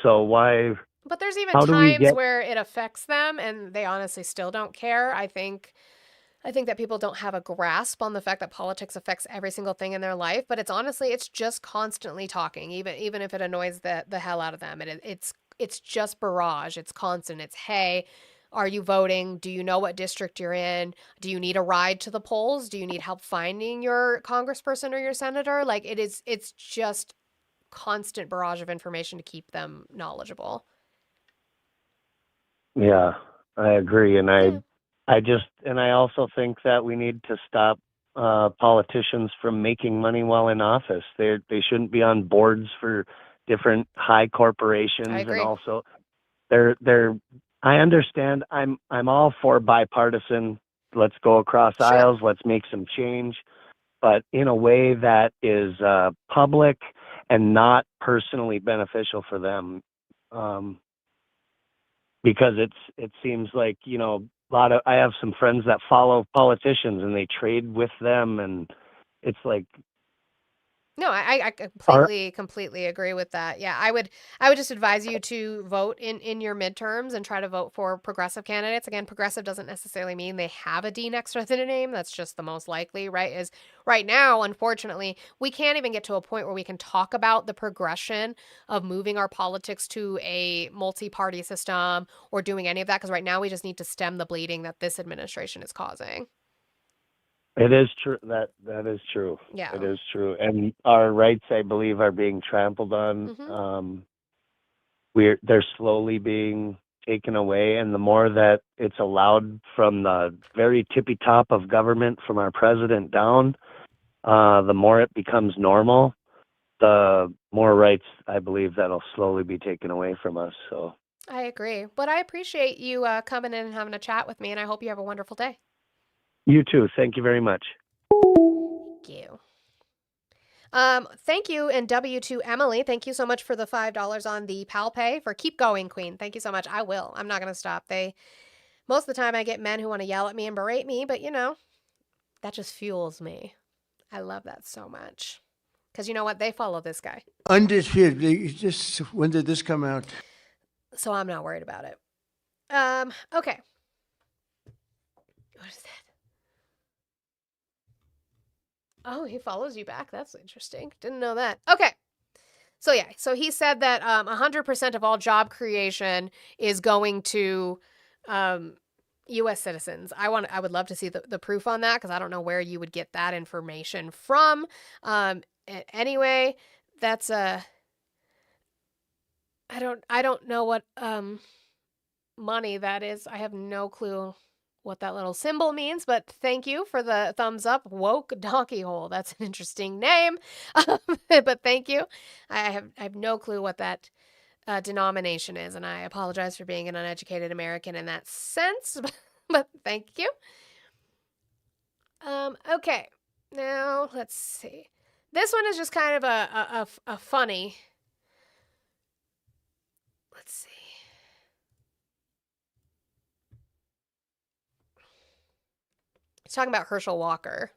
O: So why,
A: But there's even
O: how do we
A: times
O: get,
A: where it affects them and they honestly still don't care. I think that people don't have a grasp on the fact that politics affects every single thing in their life, but it's just constantly talking, even if it annoys the hell out of them. It's just barrage. It's constant. It's, hey, are you voting? Do you know what district you're in? Do you need a ride to the polls? Do you need help finding your congressperson or your senator? Like it's just constant barrage of information to keep them knowledgeable.
O: yeah, I agree. And
A: Yeah.
O: I also think that we need to stop politicians from making money while in office. They shouldn't be on boards for different high
A: I
O: corporations, and
A: agree.
O: also they're. I understand. I'm all for bipartisan. Let's go across
A: Sure.
O: aisles. Let's make some change, but in a way that is public and not personally beneficial for them. Because it seems like I have some friends that follow politicians and they trade with them, and it's like
A: No, I
O: are
A: completely agree with that. Yeah, I would just advise you to vote in your midterms and try to vote for progressive candidates. Again, progressive doesn't necessarily mean they have a D next to their name. That's just the most likely, right? Is right now, unfortunately, we can't even get to a point where we can talk about the progression of moving our politics to a multi-party system or doing any of that, because right now we just need to stem the bleeding that this administration is causing.
O: it is true that is true.
A: Yeah.
O: It is true, and our rights, I believe, are being trampled on.
A: Mm-hmm.
O: They're slowly being taken away, and the more that it's allowed from the very tippy top of government, from our president down, the more it becomes normal, the more rights I believe that'll slowly be taken away from us. So
A: I agree. But I appreciate you coming in and having a chat with me, and I hope you have a wonderful day.
O: you too. Thank you very much.
A: Thank you. Thank you, and W to Emily. Thank you so much for the $5 on the Pal Pay for Keep Going, Queen. Thank you so much. I will. I'm not going to stop. Most of the time I get men who want to yell at me and berate me, but you know, that just fuels me. I love that so much. Because you know what? They follow this guy.
D: Undisputed. Just when did this come out?
A: So I'm not worried about it. Okay. What is that? Oh, he follows you back. That's interesting. Didn't know that. Okay. So yeah, so he said that 100% of all job creation is going to U.S. citizens. I would love to see the proof on that because I don't know where you would get that information from. Anyway, that's I don't know what money that is. I have no clue what that little symbol means, but thank you for the thumbs up. Woke donkey hole. That's an interesting name. But thank you. I have no clue what that denomination is, and I apologize for being an uneducated American in that sense, but thank you. Okay. Now, let's see. This one is just kind of a funny. Let's see. He's talking about Herschel Walker.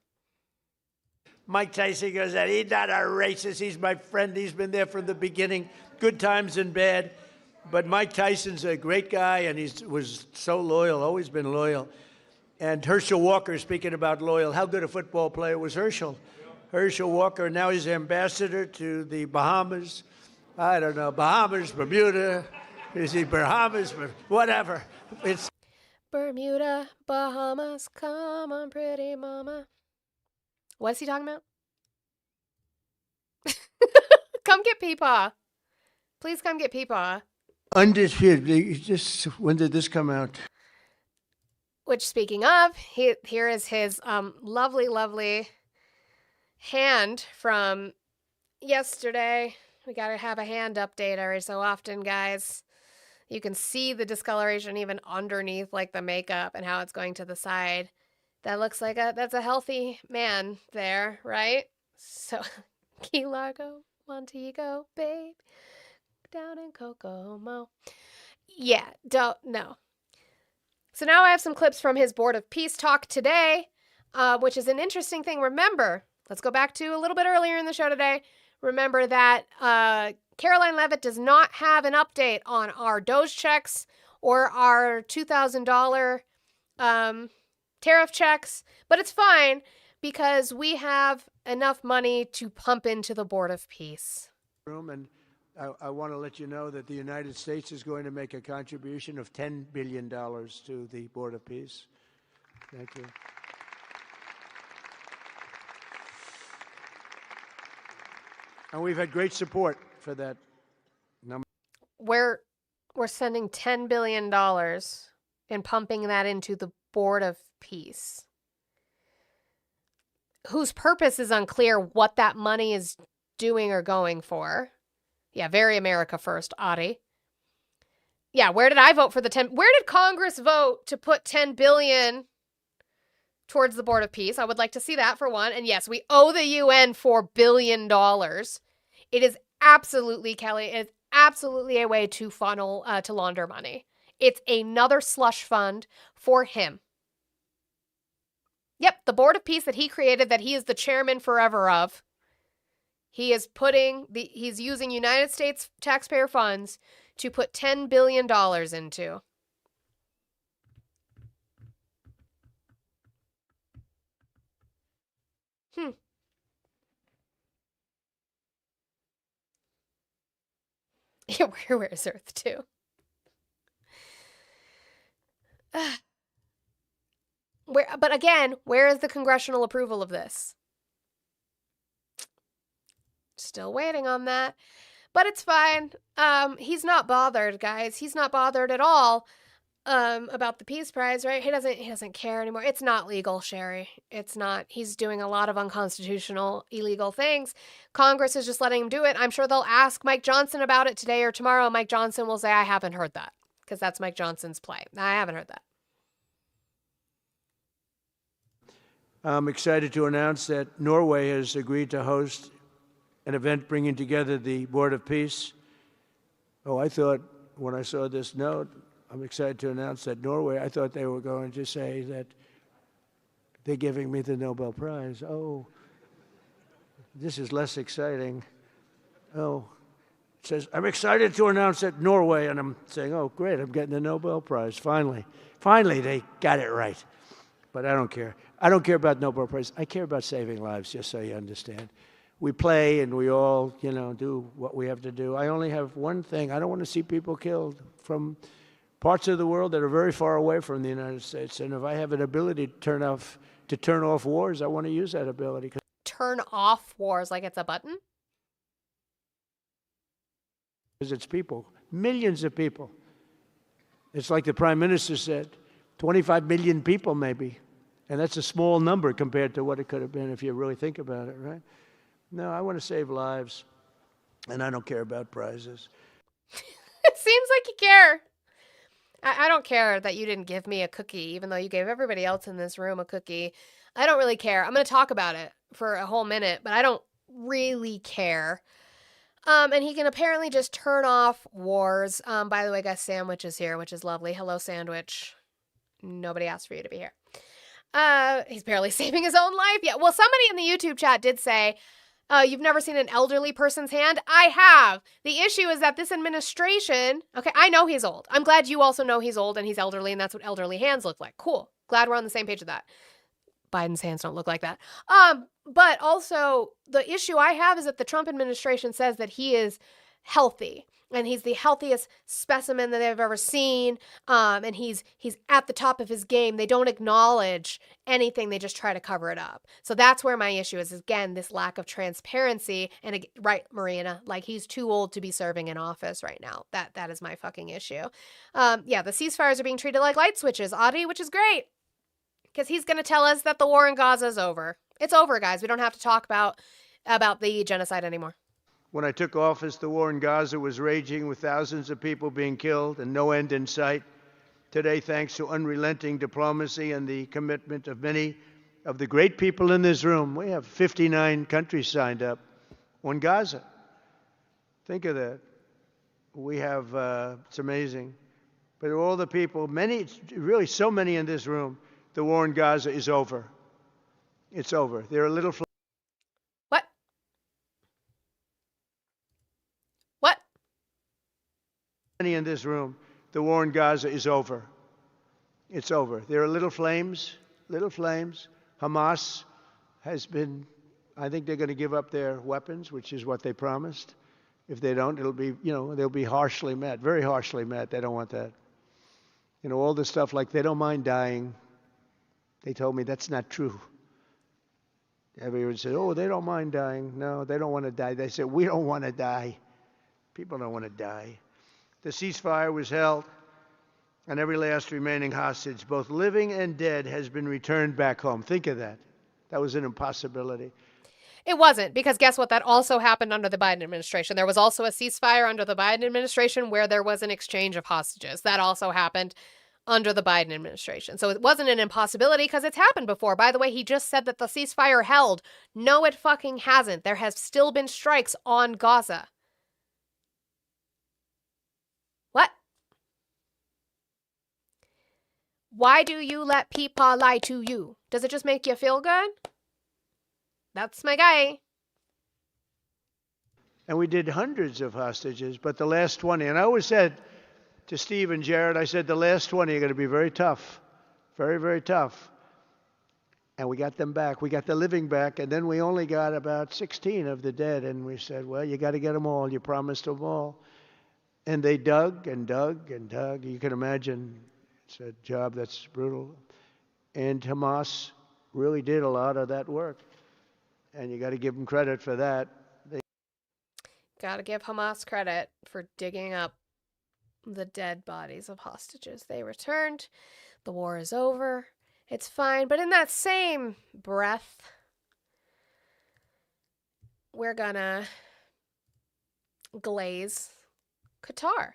D: Mike Tyson goes out. He's not a racist. He's my friend. He's been there from the beginning, good times and bad. But Mike Tyson's a great guy, and he was so loyal, always been loyal. And Herschel Walker, speaking about loyal, how good a football player was Herschel? Herschel Walker, now he's ambassador to the Bahamas. I don't know, Bahamas, Bermuda. Is he Bahamas? Whatever. It's
A: Bermuda, Bahamas, come on, pretty mama. What's he talking about? Come get Peepaw. Please come get Peepaw.
D: undisputed. Just when did this come out?
A: Which, speaking of, here is his lovely, lovely hand from yesterday. We gotta have a hand update every so often, guys. You can see the discoloration even underneath, like the makeup and how it's going to the side. That looks like that's a healthy man there, right? So, Key Largo, Montego, babe, down in Kokomo. Yeah, no. So now I have some clips from his Board of Peace talk today, which is an interesting thing. Remember, let's go back to a little bit earlier in the show today. Remember that Caroline Leavitt does not have an update on our Doge checks or our $2,000 tariff checks, but it's fine because we have enough money to pump into the Board of Peace.
D: And I want to let you know that the United States is going to make a contribution of $10 billion to the Board of Peace. Thank you. And we've had great support for that number.
A: We're sending $10 billion and pumping that into the Board of Peace, whose purpose is unclear what that money is doing or going for. Yeah, very America first, Audie. Yeah, where did I vote for the 10? Where did Congress vote to put 10 billion towards the Board of Peace? I would like to see that for one. And yes, we owe the UN $4 billion. It is absolutely, Kelly, it is absolutely a way to funnel, to launder money. It's another slush fund for him. Yep, the Board of Peace that he created, that he is the chairman forever of. He is he's using United States taxpayer funds to put $10 billion into. Yeah, where's Earth too? But again, where is the congressional approval of this? Still waiting on that. But it's fine. He's not bothered, guys. He's not bothered at all about the Peace Prize, right? He doesn't care anymore. It's not legal, Sherry. It's not. He's doing a lot of unconstitutional, illegal things. Congress is just letting him do it. I'm sure they'll ask Mike Johnson about it today or tomorrow. Mike Johnson will say, I haven't heard that, because that's Mike Johnson's play. I haven't heard that.
D: I'm excited to announce that Norway has agreed to host an event bringing together the Board of Peace. Oh, I thought when I saw this note, I'm excited to announce that Norway, I thought they were going to say that they're giving me the Nobel Prize. Oh, this is less exciting. Oh, it says, I'm excited to announce that Norway, and I'm saying, oh, great, I'm getting the Nobel Prize, finally. Finally, they got it right. But I don't care. I don't care about Nobel Prize. I care about saving lives, just so you understand. We play and we all, do what we have to do. I only have one thing. I don't want to see people killed from parts of the world that are very far away from the United States. And if I have an ability to turn off wars, I want to use that ability.
A: Turn off wars like it's a button?
D: Because it's people, millions of people. It's like the Prime Minister said, 25 million people maybe. And that's a small number compared to what it could have been if you really think about it, right? No, I want to save lives, and I don't care about prizes.
A: It seems like you care. I don't care that you didn't give me a cookie, even though you gave everybody else in this room a cookie. I don't really care. I'm going to talk about it for a whole minute, but I don't really care. And he can apparently just turn off wars. By the way, guys, Sandwich is here, which is lovely. Hello, Sandwich. Nobody asked for you to be here. He's barely saving his own life. Yeah, well, somebody in the YouTube chat did say, you've never seen an elderly person's hand? I have. The issue is that this administration, okay, I know he's old. I'm glad you also know he's old and he's elderly, and that's what elderly hands look like. Cool. Glad we're on the same page with that. Biden's hands don't look like that. But also the issue I have is that the Trump administration says that he is healthy and he's the healthiest specimen that they've ever seen. And he's at the top of his game. They don't acknowledge anything. They just try to cover it up. So that's where my issue is again, this lack of transparency. And right, Marina, like he's too old to be serving in office right now. That is my fucking issue. Yeah, the ceasefires are being treated like light switches, Audie, which is great. Because he's going to tell us that the war in Gaza is over. It's over, guys. We don't have to talk about the genocide anymore.
D: When I took office, the war in Gaza was raging with thousands of people being killed and no end in sight. Today, thanks to unrelenting diplomacy and the commitment of many of the great people in this room, we have 59 countries signed up on Gaza. Think of that. We have, it's amazing. But all the people, many, really so many in this room, the war in Gaza is over. It's over. There are little...
A: What? What?
D: Many in this room, the war in Gaza is over. It's over. There are little flames. Hamas has been, I think they're going to give up their weapons, which is what they promised. If they don't, it'll be, they'll be harshly met, very harshly met. They don't want that. All this stuff like they don't mind dying. They told me that's not true. Everyone said, oh, they don't mind dying. No, they don't want to die. They said, we don't want to die. People don't want to die. The ceasefire was held, and every last remaining hostage, both living and dead, has been returned back home. Think of that. That was an impossibility.
A: It wasn't, because guess what? That also happened under the Biden administration. There was also a ceasefire under the Biden administration where there was an exchange of hostages. That also happened under the Biden administration. So it wasn't an impossibility because it's happened before. By the way, he just said that the ceasefire held. No, it fucking hasn't. There has still been strikes on Gaza. What? Why do you let people lie to you? Does it just make you feel good? That's my guy.
D: And we did hundreds of hostages, but the last 20, and I always said to Steve and Jared, I said, the last 20 are going to be very tough, very, very tough. And we got them back. We got the living back, and then we only got about 16 of the dead. And we said, well, you got to get them all. You promised them all. And they dug and dug and dug. You can imagine it's a job that's brutal. And Hamas really did a lot of that work. And you got to give them credit for that.
A: Got to give Hamas credit for digging up the dead bodies of hostages. They returned. The war is over. It's fine. But in that same breath, we're gonna glaze Qatar.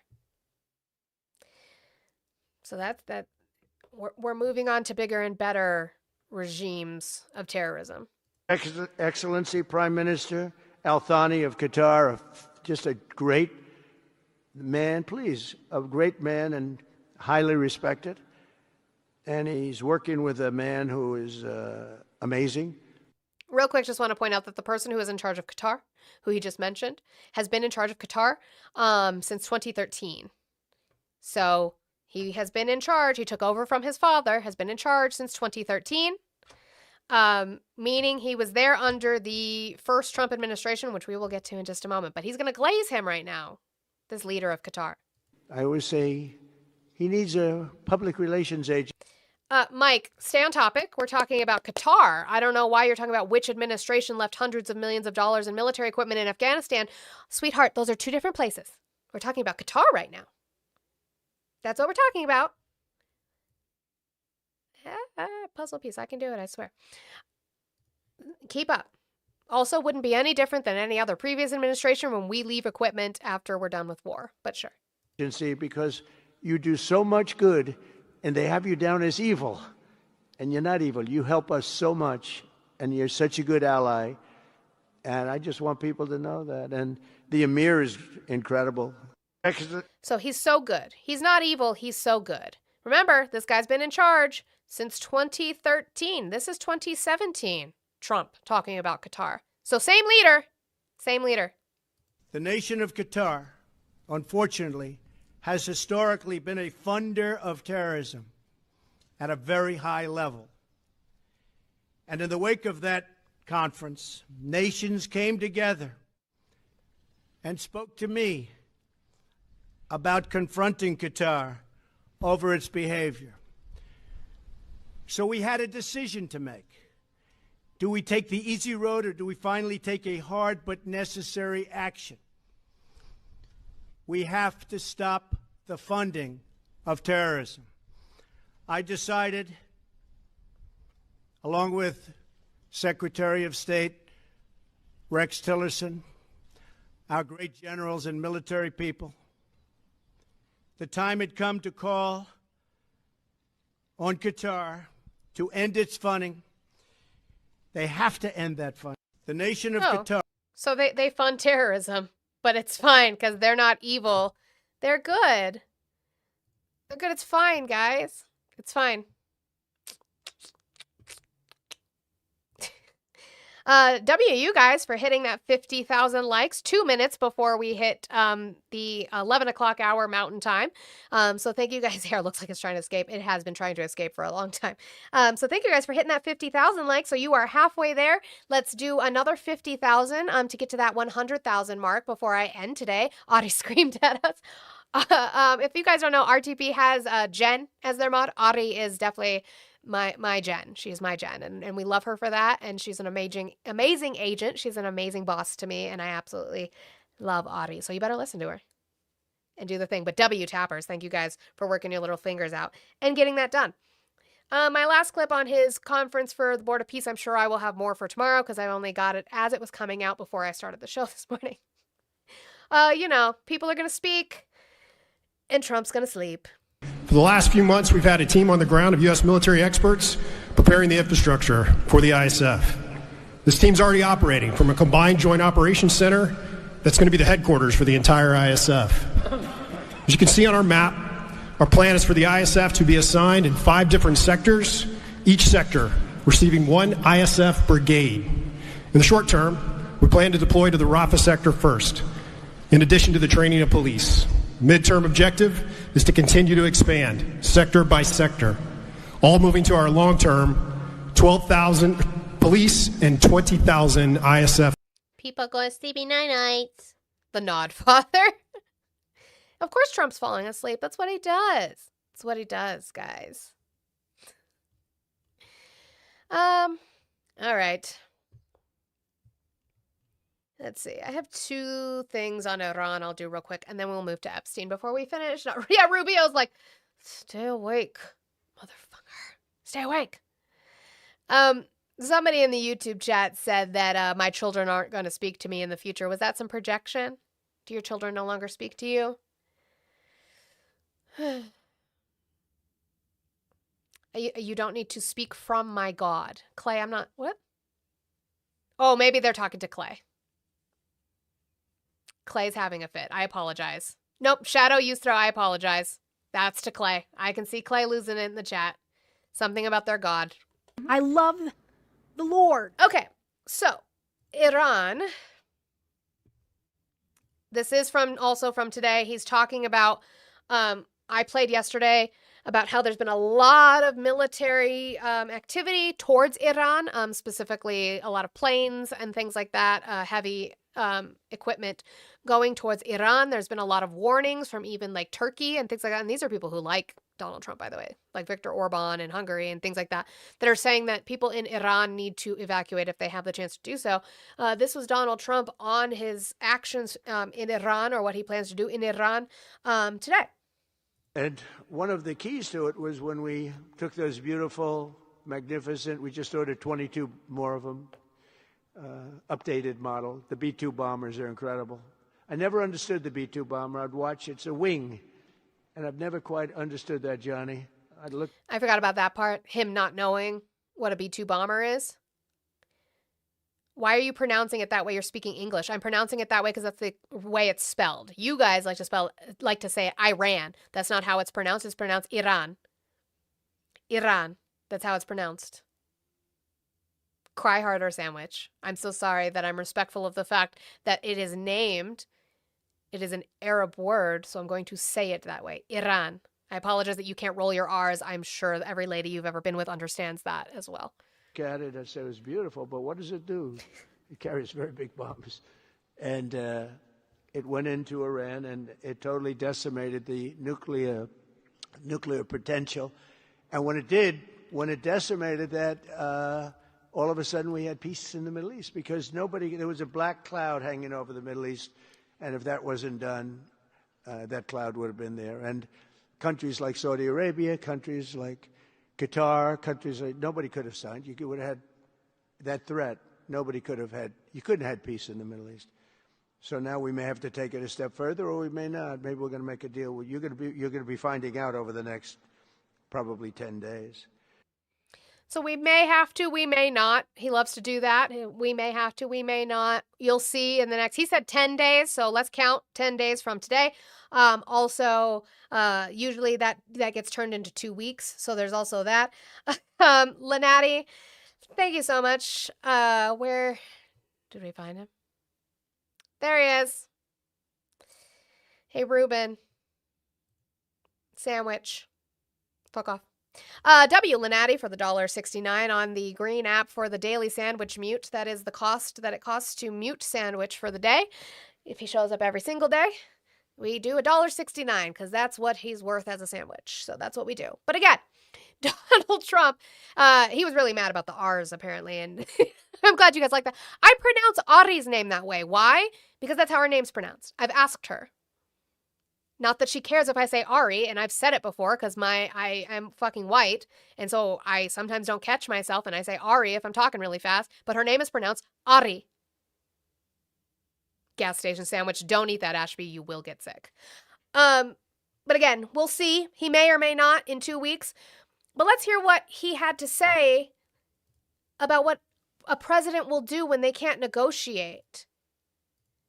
A: So that's that. We're moving on to bigger and better regimes of terrorism.
D: Excellency, Prime Minister Al Thani of Qatar, just a great man, please, a great man, and highly respected, and he's working with a man who is amazing.
A: Real quick, just want to point out that the person who is in charge of Qatar, who he just mentioned, has been in charge of Qatar since 2013. So he has been in charge. He took over from his father, has been in charge since 2013, meaning he was there under the first Trump administration, which we will get to in just a moment. But he's going to glaze him right now, this leader of Qatar.
D: I always say he needs a public relations agent.
A: Mike, stay on topic. We're talking about Qatar. I don't know why you're talking about which administration left hundreds of millions of dollars in military equipment in Afghanistan. Sweetheart, those are two different places. We're talking about Qatar right now. That's what we're talking about. Puzzle piece. I can do it, I swear. Keep up. Also, wouldn't be any different than any other previous administration when we leave equipment after we're done with war. But sure.
D: Because you do so much good, and they have you down as evil, and you're not evil. You help us so much, and you're such a good ally, and I just want people to know that. And the Emir is incredible.
A: So he's so good. He's not evil. He's so good. Remember, this guy's been in charge since 2013. This is 2017. Trump talking about Qatar. So same leader. Same leader.
D: The nation of Qatar, unfortunately, has historically been a funder of terrorism at a very high level. And in the wake of that conference, nations came together and spoke to me about confronting Qatar over its behavior. So we had a decision to make. Do we take the easy road, or do we finally take a hard but necessary action? We have to stop the funding of terrorism. I decided, along with Secretary of State Rex Tillerson, our great generals and military people, the time had come to call on Qatar to end its funding. They have to end that funding. The nation of Qatar.
A: So they fund terrorism, but it's fine because they're not evil. They're good. They're good. It's fine, guys. It's fine. You guys for hitting that 50,000 likes 2 minutes before we hit the 11 o'clock hour Mountain Time. So thank you guys. Here, looks like it's trying to escape. It has been trying to escape for a long time. So thank you guys for hitting that 50,000 likes. So you are halfway there. Let's do another 50,000 to get to that 100,000 mark before I end today. Audie screamed at us. If you guys don't know, RTP has Jen as their mod. Audie is definitely my Jen. She's my Jen, and we love her for that. And she's an amazing agent. She's an amazing boss to me, and I absolutely love Audie. So you better listen to her and do the thing. But tappers, thank you guys for working your little fingers out and getting that done. My last clip on his conference for the Board of Peace. I'm sure I will have more for tomorrow because I only got it as it was coming out before I started the show this morning. People are going to speak, and Trump's going to sleep.
P: For the last few months, we've had a team on the ground of U.S. military experts preparing the infrastructure for the ISF. This team's already operating from a combined joint operations center that's going to be the headquarters for the entire ISF. As you can see on our map, our plan is for the ISF to be assigned in 5 different sectors, each sector receiving 1 ISF brigade. In the short term, we plan to deploy to the Rafah sector first, in addition to the training of police. Midterm objective is to continue to expand sector by sector, all moving to our long-term 12,000 police and 20,000 ISF.
A: People go sleepy night-night. The nod, father. Of course Trump's falling asleep. That's what he does. That's what he does, guys. All right. Let's see. I have 2 things on Iran I'll do real quick, and then we'll move to Epstein before we finish. Yeah, Rubio's like, stay awake, motherfucker. Stay awake. Somebody in the YouTube chat said that my children aren't going to speak to me in the future. Was that some projection? Do your children no longer speak to you? You don't need to speak from my God. Clay, I'm not... What? Oh, maybe they're talking to Clay. Clay's having a fit. I apologize. Nope, Shadow Yustra, I apologize. That's to Clay. I can see Clay losing it in the chat. Something about their God.
E: I love the Lord.
A: Okay, so Iran. This is also from today. He's talking about, I played yesterday about how there's been a lot of military activity towards Iran, specifically a lot of planes and things like that, heavy equipment going towards Iran. There's been a lot of warnings from even like Turkey and things like that. And these are people who like Donald Trump, by the way, like Viktor Orban in Hungary and things like that, that are saying that people in Iran need to evacuate if they have the chance to do so. This was Donald Trump on his actions in Iran, or what he plans to do in Iran today.
D: And one of the keys to it was when we took those beautiful, magnificent, we just ordered 22 more of them, updated model. The B-2 bombers are incredible. I never understood the B-2 bomber. I'd watch, it's a wing. And I've never quite understood that, Johnny.
A: I forgot about that part, him not knowing what a B-2 bomber is. Why are you pronouncing it that way? You're speaking English. I'm pronouncing it that way because that's the way it's spelled. You guys like to say Iran. That's not how it's pronounced. It's pronounced Iran. Iran. That's how it's pronounced. Cry harder sandwich. I'm so sorry that I'm respectful of the fact that it is named. It is an Arab word, so I'm going to say it that way. Iran. I apologize that you can't roll your R's. I'm sure every lady you've ever been with understands that as well.
D: At it, I said it was beautiful, but what does it do? It carries very big bombs. And it went into Iran, and it totally decimated the nuclear potential. And when it decimated that, all of a sudden we had peace in the Middle East, because there was a black cloud hanging over the Middle East, and if that wasn't done, that cloud would have been there. And countries like Saudi Arabia, countries like Qatar, countries like, nobody could have signed. You would have had that threat. You couldn't have had peace in the Middle East. So now we may have to take it a step further, or we may not. Maybe we're going to make a deal. You're going to be finding out over the next probably 10 days.
A: So we may have to, we may not. He loves to do that. We may have to, we may not. You'll see in the next, he said 10 days. So let's count 10 days from today. Usually that gets turned into 2 weeks. So there's also that. Lenati, thank you so much. Where did we find him? There he is. Hey, Ruben. Sandwich. Fuck off. W. Lenati for the $1.69 on the green app for the daily sandwich mute. That is the cost that it costs to mute sandwich for the day. If he shows up every single day, we do $1.69 because that's what he's worth as a sandwich. So that's what we do. But again, Donald Trump, he was really mad about the R's apparently. And I'm glad you guys like that. I pronounce Ari's name that way. Why? Because that's how her name's pronounced. I've asked her. Not that she cares if I say Ari, and I've said it before because I am fucking white, and so I sometimes don't catch myself and I say Ari if I'm talking really fast, but her name is pronounced Ari. Gas station sandwich, don't eat that, Ashby, you will get sick. But again, we'll see. He may or may not in 2 weeks. But let's hear what he had to say about what a president will do when they can't negotiate.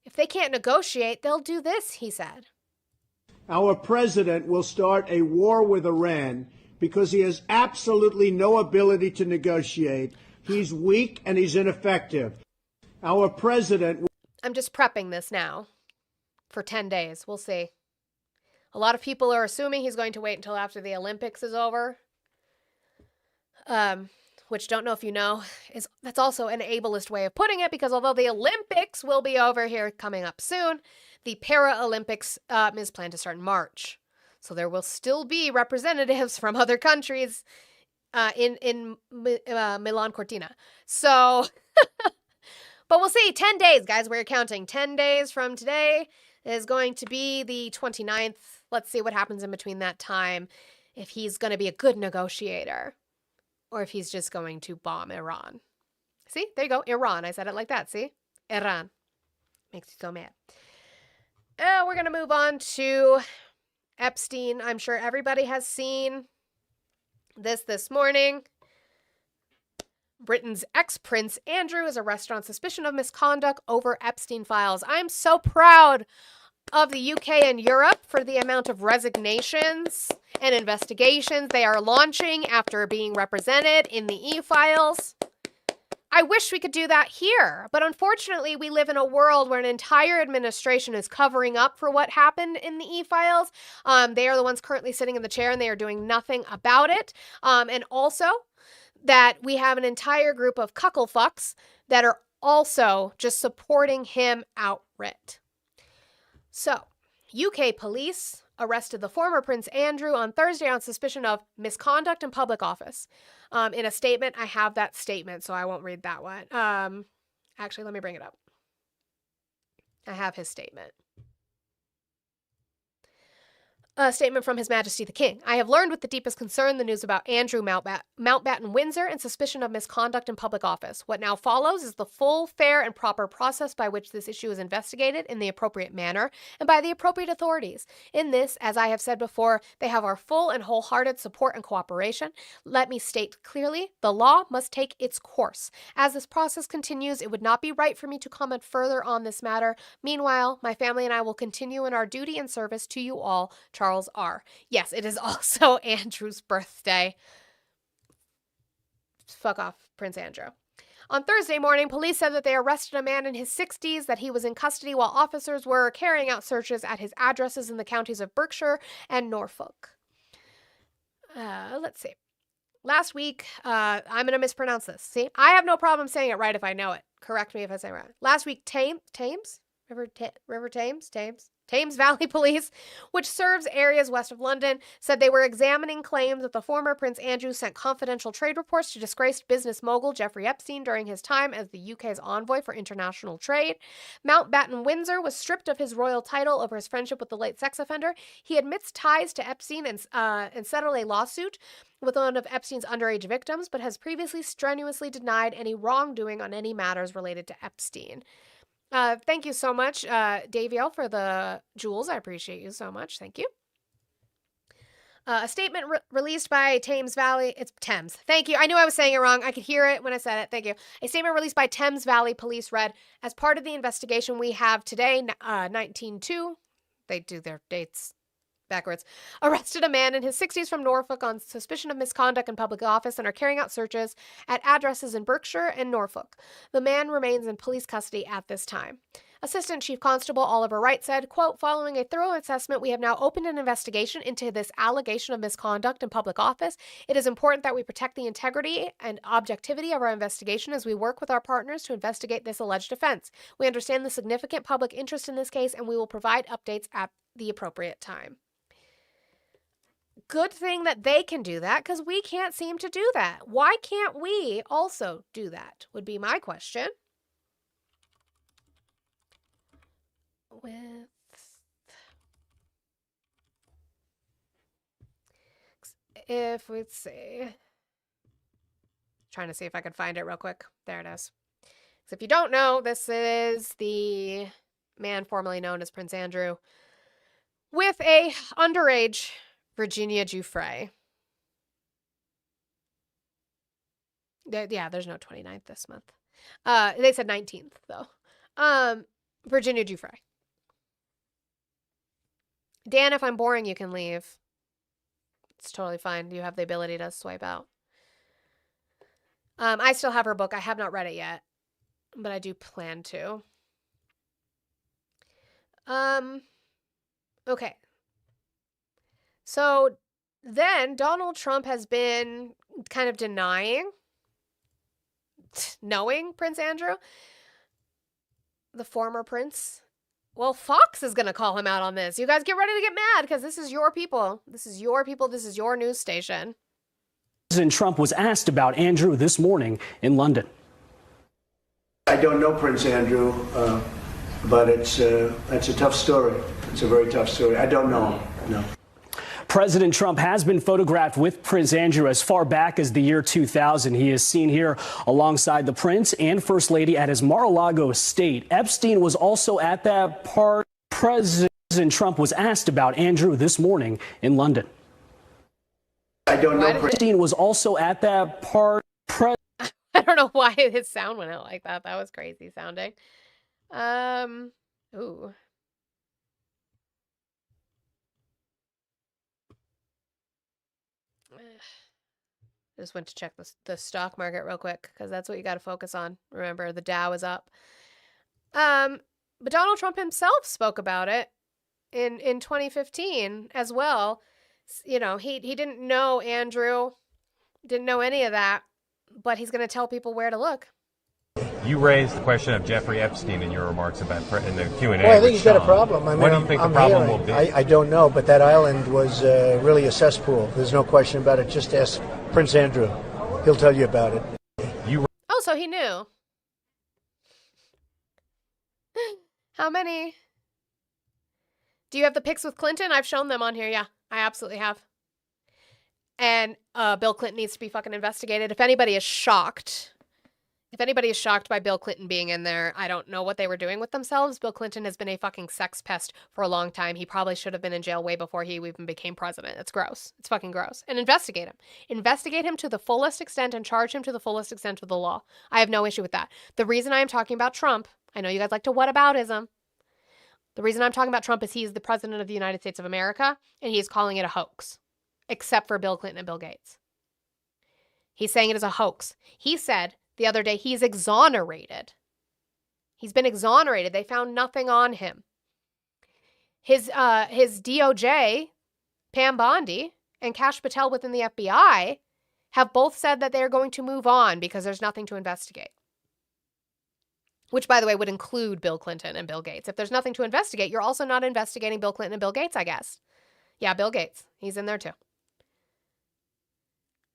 A: If they can't negotiate, they'll do this, he said.
Q: Our president will start a war with Iran because he has absolutely no ability to negotiate. He's weak and he's ineffective. Our president...
A: I'm just prepping this now for 10 days. We'll see. A lot of people are assuming he's going to wait until after the Olympics is over. Which, don't know if you know, that's also an ableist way of putting it, because although the Olympics will be over here coming up soon, the Paralympics is planned to start in March. So there will still be representatives from other countries in Milan Cortina. So, but we'll see. 10 days, guys. We're counting. 10 days from today is going to be the 29th. Let's see what happens in between that time. If he's going to be a good negotiator or if he's just going to bomb Iran. See? There you go. Iran. I said it like that. See? Iran. Makes you so mad. We're going to move on to Epstein. I'm sure everybody has seen this morning. Britain's ex-Prince Andrew is arrested on suspicion of misconduct over Epstein files. I'm so proud of the UK and Europe for the amount of resignations and investigations they are launching after being represented in the e-files. I wish we could do that here, but unfortunately we live in a world where an entire administration is covering up for what happened in the e-files. They are the ones currently sitting in the chair and they are doing nothing about it. And also that we have an entire group of cuckle fucks that are also just supporting him outright. So, UK police arrested the former Prince Andrew on Thursday on suspicion of misconduct in public office. In a statement, I have that statement, so I won't read that one. Actually, let me bring it up. I have his statement. A statement from His Majesty the King. I have learned with the deepest concern the news about Andrew Mountbatten Windsor and suspicion of misconduct in public office. What now follows is the full, fair, and proper process by which this issue is investigated in the appropriate manner and by the appropriate authorities. In this, as I have said before, they have our full and wholehearted support and cooperation. Let me state clearly, the law must take its course. As this process continues, it would not be right for me to comment further on this matter. Meanwhile, my family and I will continue in our duty and service to you all, Charles R. Yes, it is also Andrew's birthday. Fuck off, Prince Andrew. On Thursday morning, police said that they arrested a man in his 60s, that he was in custody while officers were carrying out searches at his addresses in the counties of Berkshire and Norfolk. Let's see. Last week, I'm going to mispronounce this. See, I have no problem saying it right if I know it. Correct me if I say it wrong. Last week, Thames Valley Police, which serves areas west of London, said they were examining claims that the former Prince Andrew sent confidential trade reports to disgraced business mogul Jeffrey Epstein during his time as the UK's envoy for international trade. Mountbatten Windsor was stripped of his royal title over his friendship with the late sex offender. He admits ties to Epstein and settled a lawsuit with one of Epstein's underage victims, but has previously strenuously denied any wrongdoing on any matters related to Epstein. Thank you so much, Daviel, for the jewels. I appreciate you so much. Thank you. A statement released by Thames Valley. It's Thames. Thank you. I knew I was saying it wrong. I could hear it when I said it. Thank you. A statement released by Thames Valley Police read, as part of the investigation we have today, 19-2. They do their dates backwards, arrested a man in his 60s from Norfolk on suspicion of misconduct in public office and are carrying out searches at addresses in Berkshire and Norfolk. The man remains in police custody at this time. Assistant Chief Constable Oliver Wright said, quote, following a thorough assessment, we have now opened an investigation into this allegation of misconduct in public office. It is important that we protect the integrity and objectivity of our investigation as we work with our partners to investigate this alleged offense. We understand the significant public interest in this case, and we will provide updates at the appropriate time. Good thing that they can do that, because we can't seem to do that. Why can't we also do that, would be my question. If we see, trying to see if I can find it real quick. There it is. So if you don't know, this is the man formerly known as Prince Andrew with a underage Virginia Giuffre. Yeah, there's no 29th this month. They said 19th, though. Virginia Giuffre. Dan, if I'm boring, you can leave. It's totally fine. You have the ability to swipe out. I still have her book. I have not read it yet, but I do plan to. Okay. So then Donald Trump has been kind of denying knowing Prince Andrew, the former prince. Well, Fox is going to call him out on this. You guys get ready to get mad because this is your people. This is your people. This is your news station.
R: President Trump was asked about Andrew this morning in London.
Q: I don't know Prince Andrew, but it's a tough story. It's a very tough story. I don't know him, no.
R: President Trump has been photographed with Prince Andrew as far back as the year 2000. He is seen here alongside the Prince and First Lady at his Mar-a-Lago estate. Epstein was also at that part. President Trump was asked about Andrew this morning in London.
Q: I don't know.
R: Epstein was also at that part.
A: I don't know why his sound went out like that. That was crazy sounding. Ooh. I just went to check the stock market real quick because that's what you got to focus on. Remember, the Dow is up. But Donald Trump himself spoke about it in 2015 as well. You know, he didn't know Andrew, didn't know any of that, but he's going to tell people where to look.
S: You raised the question of Jeffrey Epstein in your remarks about in the Q&A.
T: Well, I think he's got a problem. I mean,
S: what do you think the problem will be?
T: I don't know, but that island was really a cesspool. There's no question about it. Just ask Prince Andrew. He'll tell you about it.
A: Oh, so he knew. How many? Do you have the pics with Clinton? I've shown them on here. Yeah, I absolutely have. And Bill Clinton needs to be fucking investigated. If anybody is shocked by Bill Clinton being in there, I don't know what they were doing with themselves. Bill Clinton has been a fucking sex pest for a long time. He probably should have been in jail way before he even became president. It's gross. It's fucking gross. And investigate him. Investigate him to the fullest extent and charge him to the fullest extent of the law. I have no issue with that. The reason I am talking about Trump, I know you guys like to whataboutism. The reason I'm talking about Trump is he is the president of the United States of America, and he is calling it a hoax, except for Bill Clinton and Bill Gates. He's saying it is a hoax. He said the other day he's exonerated. He's been exonerated. They found nothing on him. His DOJ, Pam Bondi, and Kash Patel within the FBI have both said that they're going to move on because there's nothing to investigate. Which, by the way, would include Bill Clinton and Bill Gates. If there's nothing to investigate, you're also not investigating Bill Clinton and Bill Gates, I guess. Yeah, Bill Gates. He's in there too.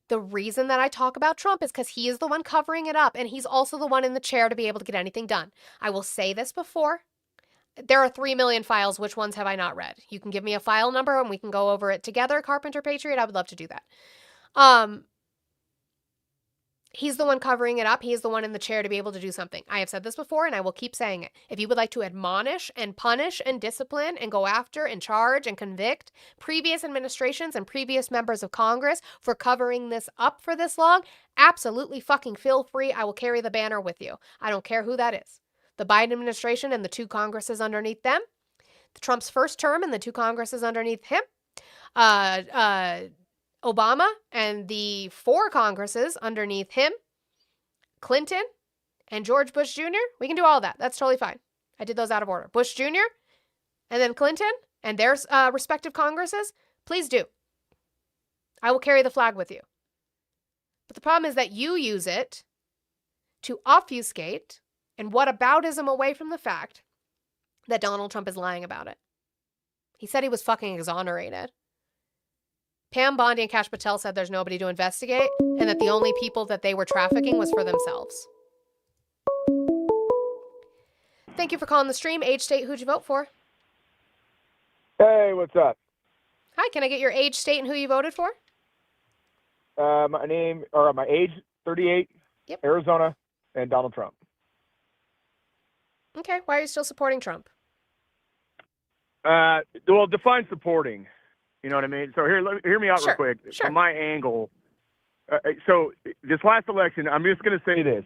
A: The reason that I talk about Trump is because he is the one covering it up, and he's also the one in the chair to be able to get anything done. I will say this before. There are 3 million files. Which ones have I not read? You can give me a file number and we can go over it together, Carpenter Patriot. I would love to do that. He's the one covering it up. He is the one in the chair to be able to do something. I have said this before, and I will keep saying it. If you would like to admonish and punish and discipline and go after and charge and convict previous administrations and previous members of Congress for covering this up for this long, absolutely fucking feel free. I will carry the banner with you. I don't care who that is. The Biden administration and the 2 Congresses underneath them, the Trump's first term and the 2 Congresses underneath him, Obama and the 4 Congresses underneath him, Clinton and George Bush Jr. We can do all that. That's totally fine. I did those out of order. Bush Jr. and then Clinton and their respective Congresses. Please do. I will carry the flag with you. But the problem is that you use it to obfuscate and whataboutism away from the fact that Donald Trump is lying about it. He said he was fucking exonerated. Pam Bondi and Kash Patel said there's nobody to investigate and that the only people that they were trafficking was for themselves. Thank you for calling the stream. Age, state, who'd you vote for?
U: Hey, what's up?
A: Hi, can I get your age, state, and who you voted for?
U: My age, 38,
A: yep.
U: Arizona, and Donald Trump.
A: Okay, why are you still supporting Trump?
U: Well, define supporting. You know what I mean? So hear me out real quick.
A: Sure.
U: From my angle, so this last election, I'm just going to say this.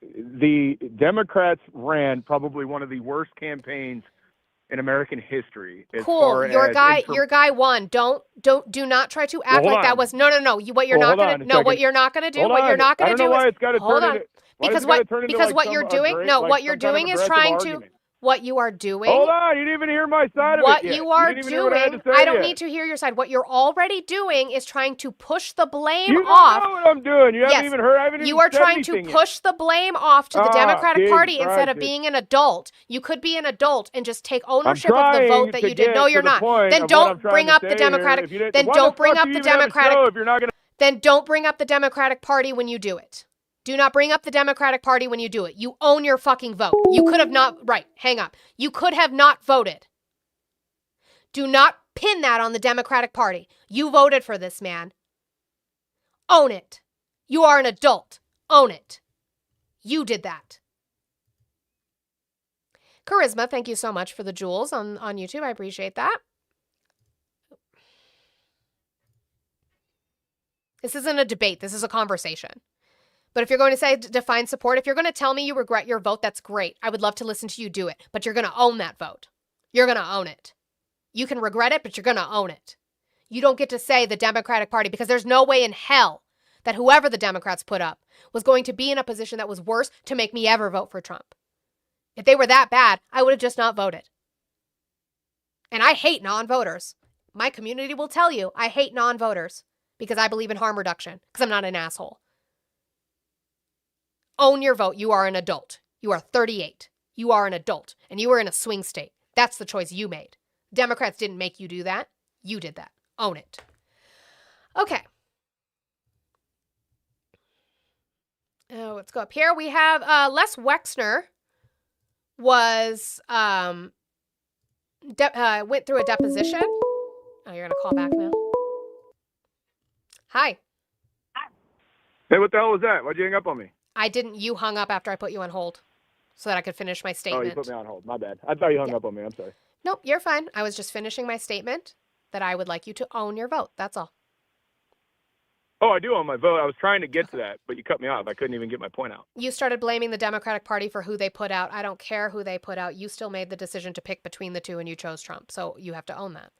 U: The Democrats ran probably one of the worst campaigns in American history.
A: Cool. Your guy won. Do not try to act like that was no. What you're not going to do. What you're not going to do is because what you're doing. No, what you're doing is trying to. What you are doing.
U: Hold on, you didn't even hear my side of it yet.
A: What you are doing, I don't need to hear your side. What you're already doing is trying to push the blame off.
U: You know what I'm doing. You haven't even heard. I haven't even
A: You are
U: said
A: trying to push the blame off to the Democratic Party instead of
U: dude.
A: being an adult. You could be an adult and just take ownership of the vote that you did. No, you're not. Then don't bring up the Democratic. Then don't bring up the Democratic. Then don't bring up the Democratic Party when you do it. Do not bring up the Democratic Party when you do it. You own your fucking vote. You could have not, right, hang up. You could have not voted. Do not pin that on the Democratic Party. You voted for this man. Own it. You are an adult. Own it. You did that. Charisma, thank you so much for the jewels on YouTube. I appreciate that. This isn't a debate. This is a conversation. But if you're going to say define support, if you're going to tell me you regret your vote, that's great. I would love to listen to you do it. But you're going to own that vote. You're going to own it. You can regret it, but you're going to own it. You don't get to say the Democratic Party, because there's no way in hell that whoever the Democrats put up was going to be in a position that was worse to make me ever vote for Trump. If they were that bad, I would have just not voted. And I hate non-voters. My community will tell you I hate non-voters because I believe in harm reduction, because I'm not an asshole. Own your vote. You are an adult. You are 38. You are an adult, and you are in a swing state. That's the choice you made. Democrats didn't make you do that. You did that. Own it. Okay. Let's go up here. We have Les Wexner was went through a deposition. Oh, you're gonna call back now. Hi.
U: Hey, what the hell was that? Why'd you hang up on me?
A: I didn't. You hung up after I put you on hold so that I could finish my
U: Oh,
A: statement.
U: you put me on hold. My bad. I thought you hung up on me. I'm sorry.
A: Nope, you're fine. I was just finishing my statement that I would like you to own your vote. That's all.
U: Oh, I do own my vote. I was trying to get to that, but you cut me off. I couldn't even get my point out.
A: You started blaming the Democratic Party for who they put out. I don't care who they put out. You still made the decision to pick between the two, and you chose Trump. So you have to own that.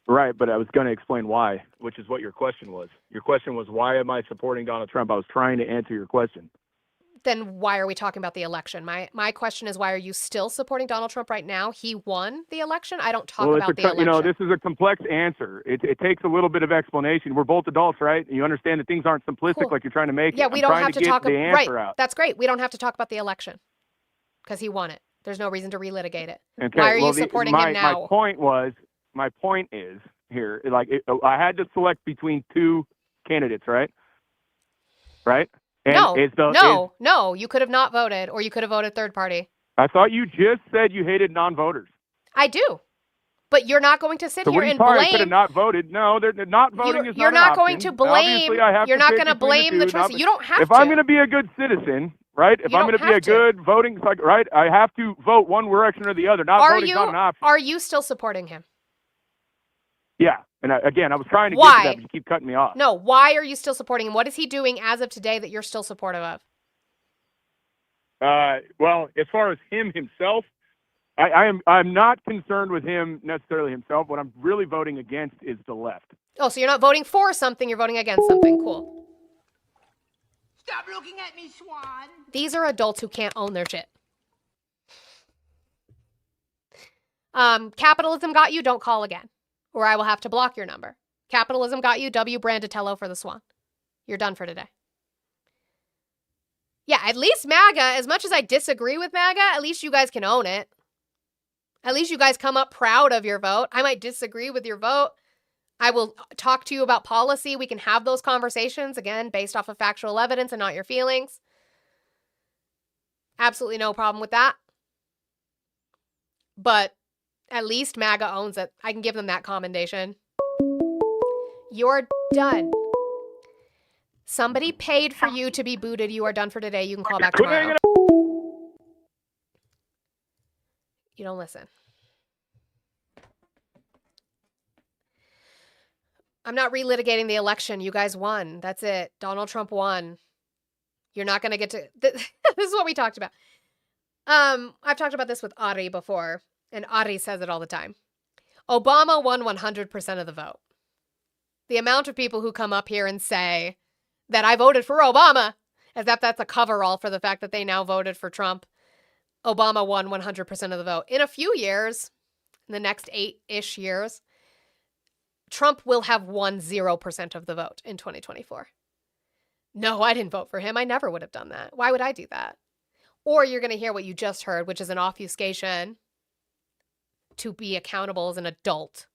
U: Right, but I was going to explain why, which is what your question was. Your question was, why am I supporting Donald Trump? I was trying to answer your question.
A: Then why are we talking about the election? My question is, why are you still supporting Donald Trump right now? He won the election. I don't talk about the election.
U: You know, this is a complex answer. It takes a little bit of explanation. We're both adults, right? You understand that things aren't simplistic like you're trying to make it.
A: Yeah, we don't have to talk
U: about the answer
A: right.
U: out.
A: That's great. We don't have to talk about the election because he won it. There's no reason to relitigate it.
U: Okay,
A: Why are you supporting him now?
U: My point is here, I had to select between two candidates, right? Right? And
A: no, you could have not voted, or you could have voted third party.
U: I thought you just said you hated non-voters.
A: I do, but you're not going to sit here and blame.
U: I could have not voted. No, they're not voting.
A: You're not going to blame. You're not going to blame the choice. You don't have to.
U: If I'm going to be a good citizen, right? If I'm going to be a good voting, right? I have to vote one direction or the other. Voting's not an option.
A: Are you still supporting him?
U: Yeah. And again, I was trying to get to that, but you keep cutting me off.
A: No, why are you still supporting him? What is he doing as of today that you're still supportive of?
U: Well, as far as him himself, I'm not concerned with him necessarily himself. What I'm really voting against is the left.
A: Oh, so you're not voting for something, you're voting against something. Cool.
B: Stop looking at me, Swan.
A: These are adults who can't own their shit. Capitalism got you, don't call again, or I will have to block your number. Capitalism got you, W. Brandatello for the Swan. You're done for today. Yeah, at least MAGA, as much as I disagree with MAGA, at least you guys can own it. At least you guys come up proud of your vote. I might disagree with your vote. I will talk to you about policy. We can have those conversations, again, based off of factual evidence and not your feelings. Absolutely no problem with that. But at least MAGA owns it. I can give them that commendation. You're done. Somebody paid for you to be booted. You are done for today. You can call back tomorrow. You don't listen. I'm not relitigating the election. You guys won. That's it. Donald Trump won. You're not going to get to... This is what we talked about. I've talked about this with Audrey before, and Audrey says it all the time. Obama won 100% of the vote. The amount of people who come up here and say that I voted for Obama, as if that's a coverall for the fact that they now voted for Trump. Obama won 100% of the vote. In a few years, in the next 8-ish years, Trump will have won 0% of the vote in 2024. No, I didn't vote for him. I never would have done that. Why would I do that? Or you're going to hear what you just heard, which is an obfuscation to be accountable as an adult.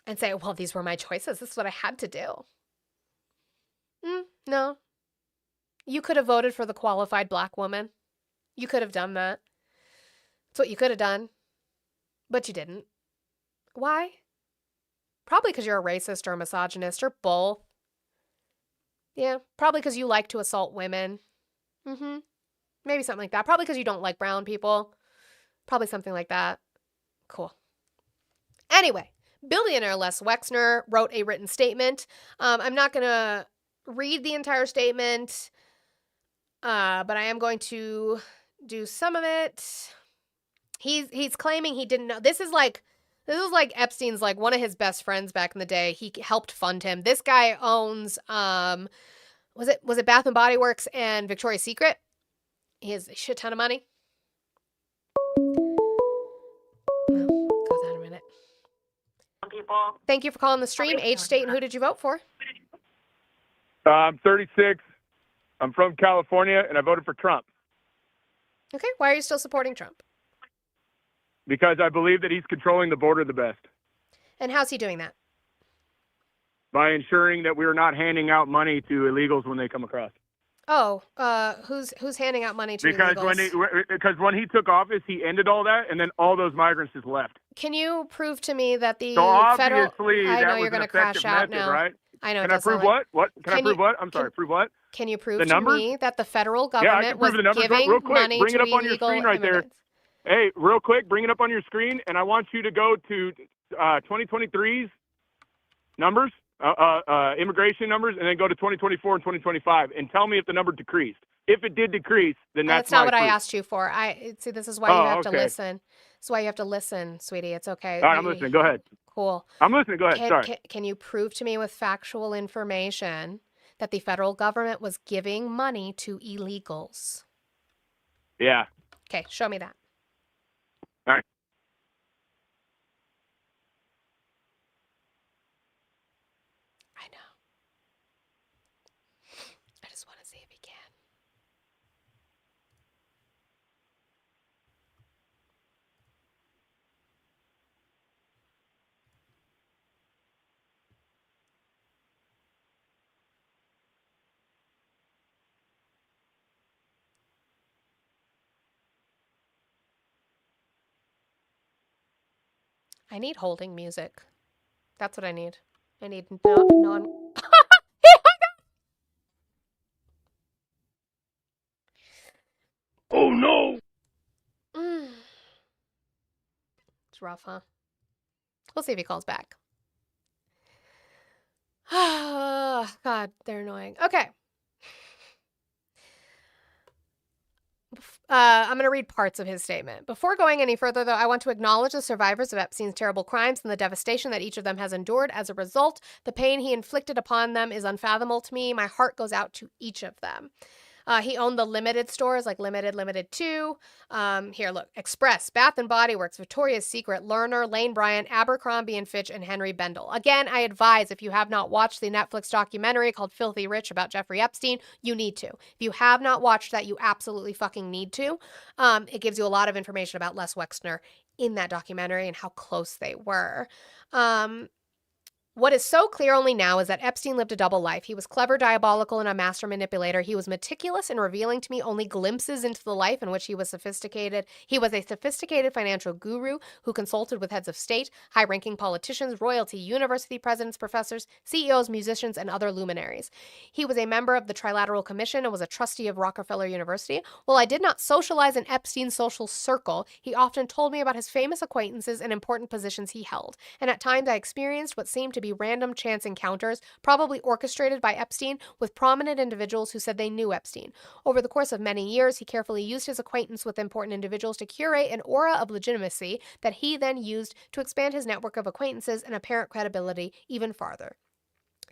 A: And say, well, these were my choices. This is what I had to do. No. You could have voted for the qualified black woman. You could have done that. That's what you could have done. But you didn't. Why? Probably because you're a racist or a misogynist or both. Yeah, probably because you like to assault women. Maybe something like that. Probably because you don't like brown people. Probably something like that. Cool. Anyway, billionaire Les Wexner wrote a written statement. I'm not going to read the entire statement, but I am going to do some of it. He's claiming he didn't know. This This is like Epstein's like one of his best friends back in the day. He helped fund him. This guy owns was it Bath and Body Works and Victoria's Secret? He has a shit ton of money. Well, go that in a minute. Thank you for calling the stream. Age, state, and who did you vote for?
U: I'm 36. I'm from California, and I voted for Trump
A: Okay, why are you still supporting Trump?
U: because I believe that he's controlling the border the best
A: And how's he doing that?
U: by ensuring that we are not handing out money to illegals when they come across.
A: Oh, who's handing out money to
U: Because
A: illegals?
U: when he took office, he ended all that, and then all those migrants just left.
A: Can you prove to me that the
U: So
A: federal?
U: obviously
A: I
U: that
A: know
U: was
A: you're
U: an
A: going to crash
U: effective
A: out
U: method,
A: now.
U: right?
A: I know.
U: Can
A: it
U: I
A: does
U: prove
A: sound like-
U: what? What? Can I
A: Can
U: prove
A: you-
U: what? I'm sorry. Prove what?
A: Can you prove
U: The
A: to
U: numbers?
A: me that the federal
U: Yeah, I
A: government
U: can prove
A: was
U: the numbers
A: giving
U: real quick.
A: money
U: Bring
A: to
U: it up on your
A: illegal
U: screen right there.
A: immigrants?
U: Hey, real quick, bring it up on your screen, and I want you to go to 2023's numbers, immigration numbers, and then go to 2024 and 2025, and tell me if the number decreased. If it did decrease, then that's
A: not
U: my
A: what I
U: proof.
A: asked you for. I see. This is why you have to
U: okay.
A: listen. That's why you have to listen, sweetie. It's okay.
U: All right, I'm listening. Go ahead.
A: Cool.
U: I'm listening. Go ahead. Sorry.
A: Can you prove to me with factual information that the federal government was giving money to illegals?
U: Yeah.
A: Okay, show me that.
U: All right.
A: I know. I just want to see if he can. I need holding music. That's what I need. I need non.
U: Oh no!
A: It's rough, huh? We'll see if he calls back. God, they're annoying. Okay. I'm going to read parts of his statement. Before going any further, though, I want to acknowledge the survivors of Epstein's terrible crimes and the devastation that each of them has endured as a result. The pain he inflicted upon them is unfathomable to me. My heart goes out to each of them. He owned the limited stores like Limited, Limited 2. Here, look. Express, Bath and Body Works, Victoria's Secret, Lerner, Lane Bryant, Abercrombie & Fitch, and Henry Bendel. Again, I advise if you have not watched the Netflix documentary called Filthy Rich about Jeffrey Epstein, you need to. If you have not watched that, you absolutely fucking need to. It gives you a lot of information about Les Wexner in that documentary and how close they were. What is so clear only now is that Epstein lived a double life. He was clever, diabolical, and a master manipulator. He was meticulous in revealing to me only glimpses into the life in which he was sophisticated. He was a sophisticated financial guru who consulted with heads of state, high-ranking politicians, royalty, university presidents, professors, CEOs, musicians, and other luminaries. He was a member of the Trilateral Commission and was a trustee of Rockefeller University. While I did not socialize in Epstein's social circle, he often told me about his famous acquaintances and important positions he held. And at times I experienced what seemed to be random chance encounters, probably orchestrated by Epstein, with prominent individuals who said they knew Epstein. Over the course of many years, he carefully used his acquaintance with important individuals to curate an aura of legitimacy that he then used to expand his network of acquaintances and apparent credibility even farther.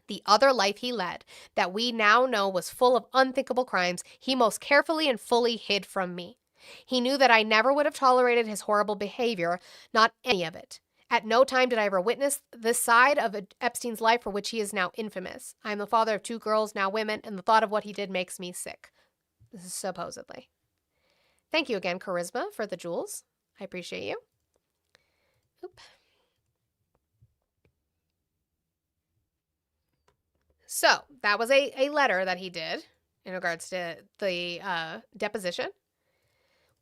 A: The other life he led, that we now know was full of unthinkable crimes, he most carefully and fully hid from me. He knew that I never would have tolerated his horrible behavior, not any of it. At no time did I ever witness this side of Epstein's life for which he is now infamous. I am the father of 2 girls, now women, and the thought of what he did makes me sick. This is supposedly. Thank you again, Charisma, for the jewels. I appreciate you. Oop. So, that was a letter that he did in regards to the deposition.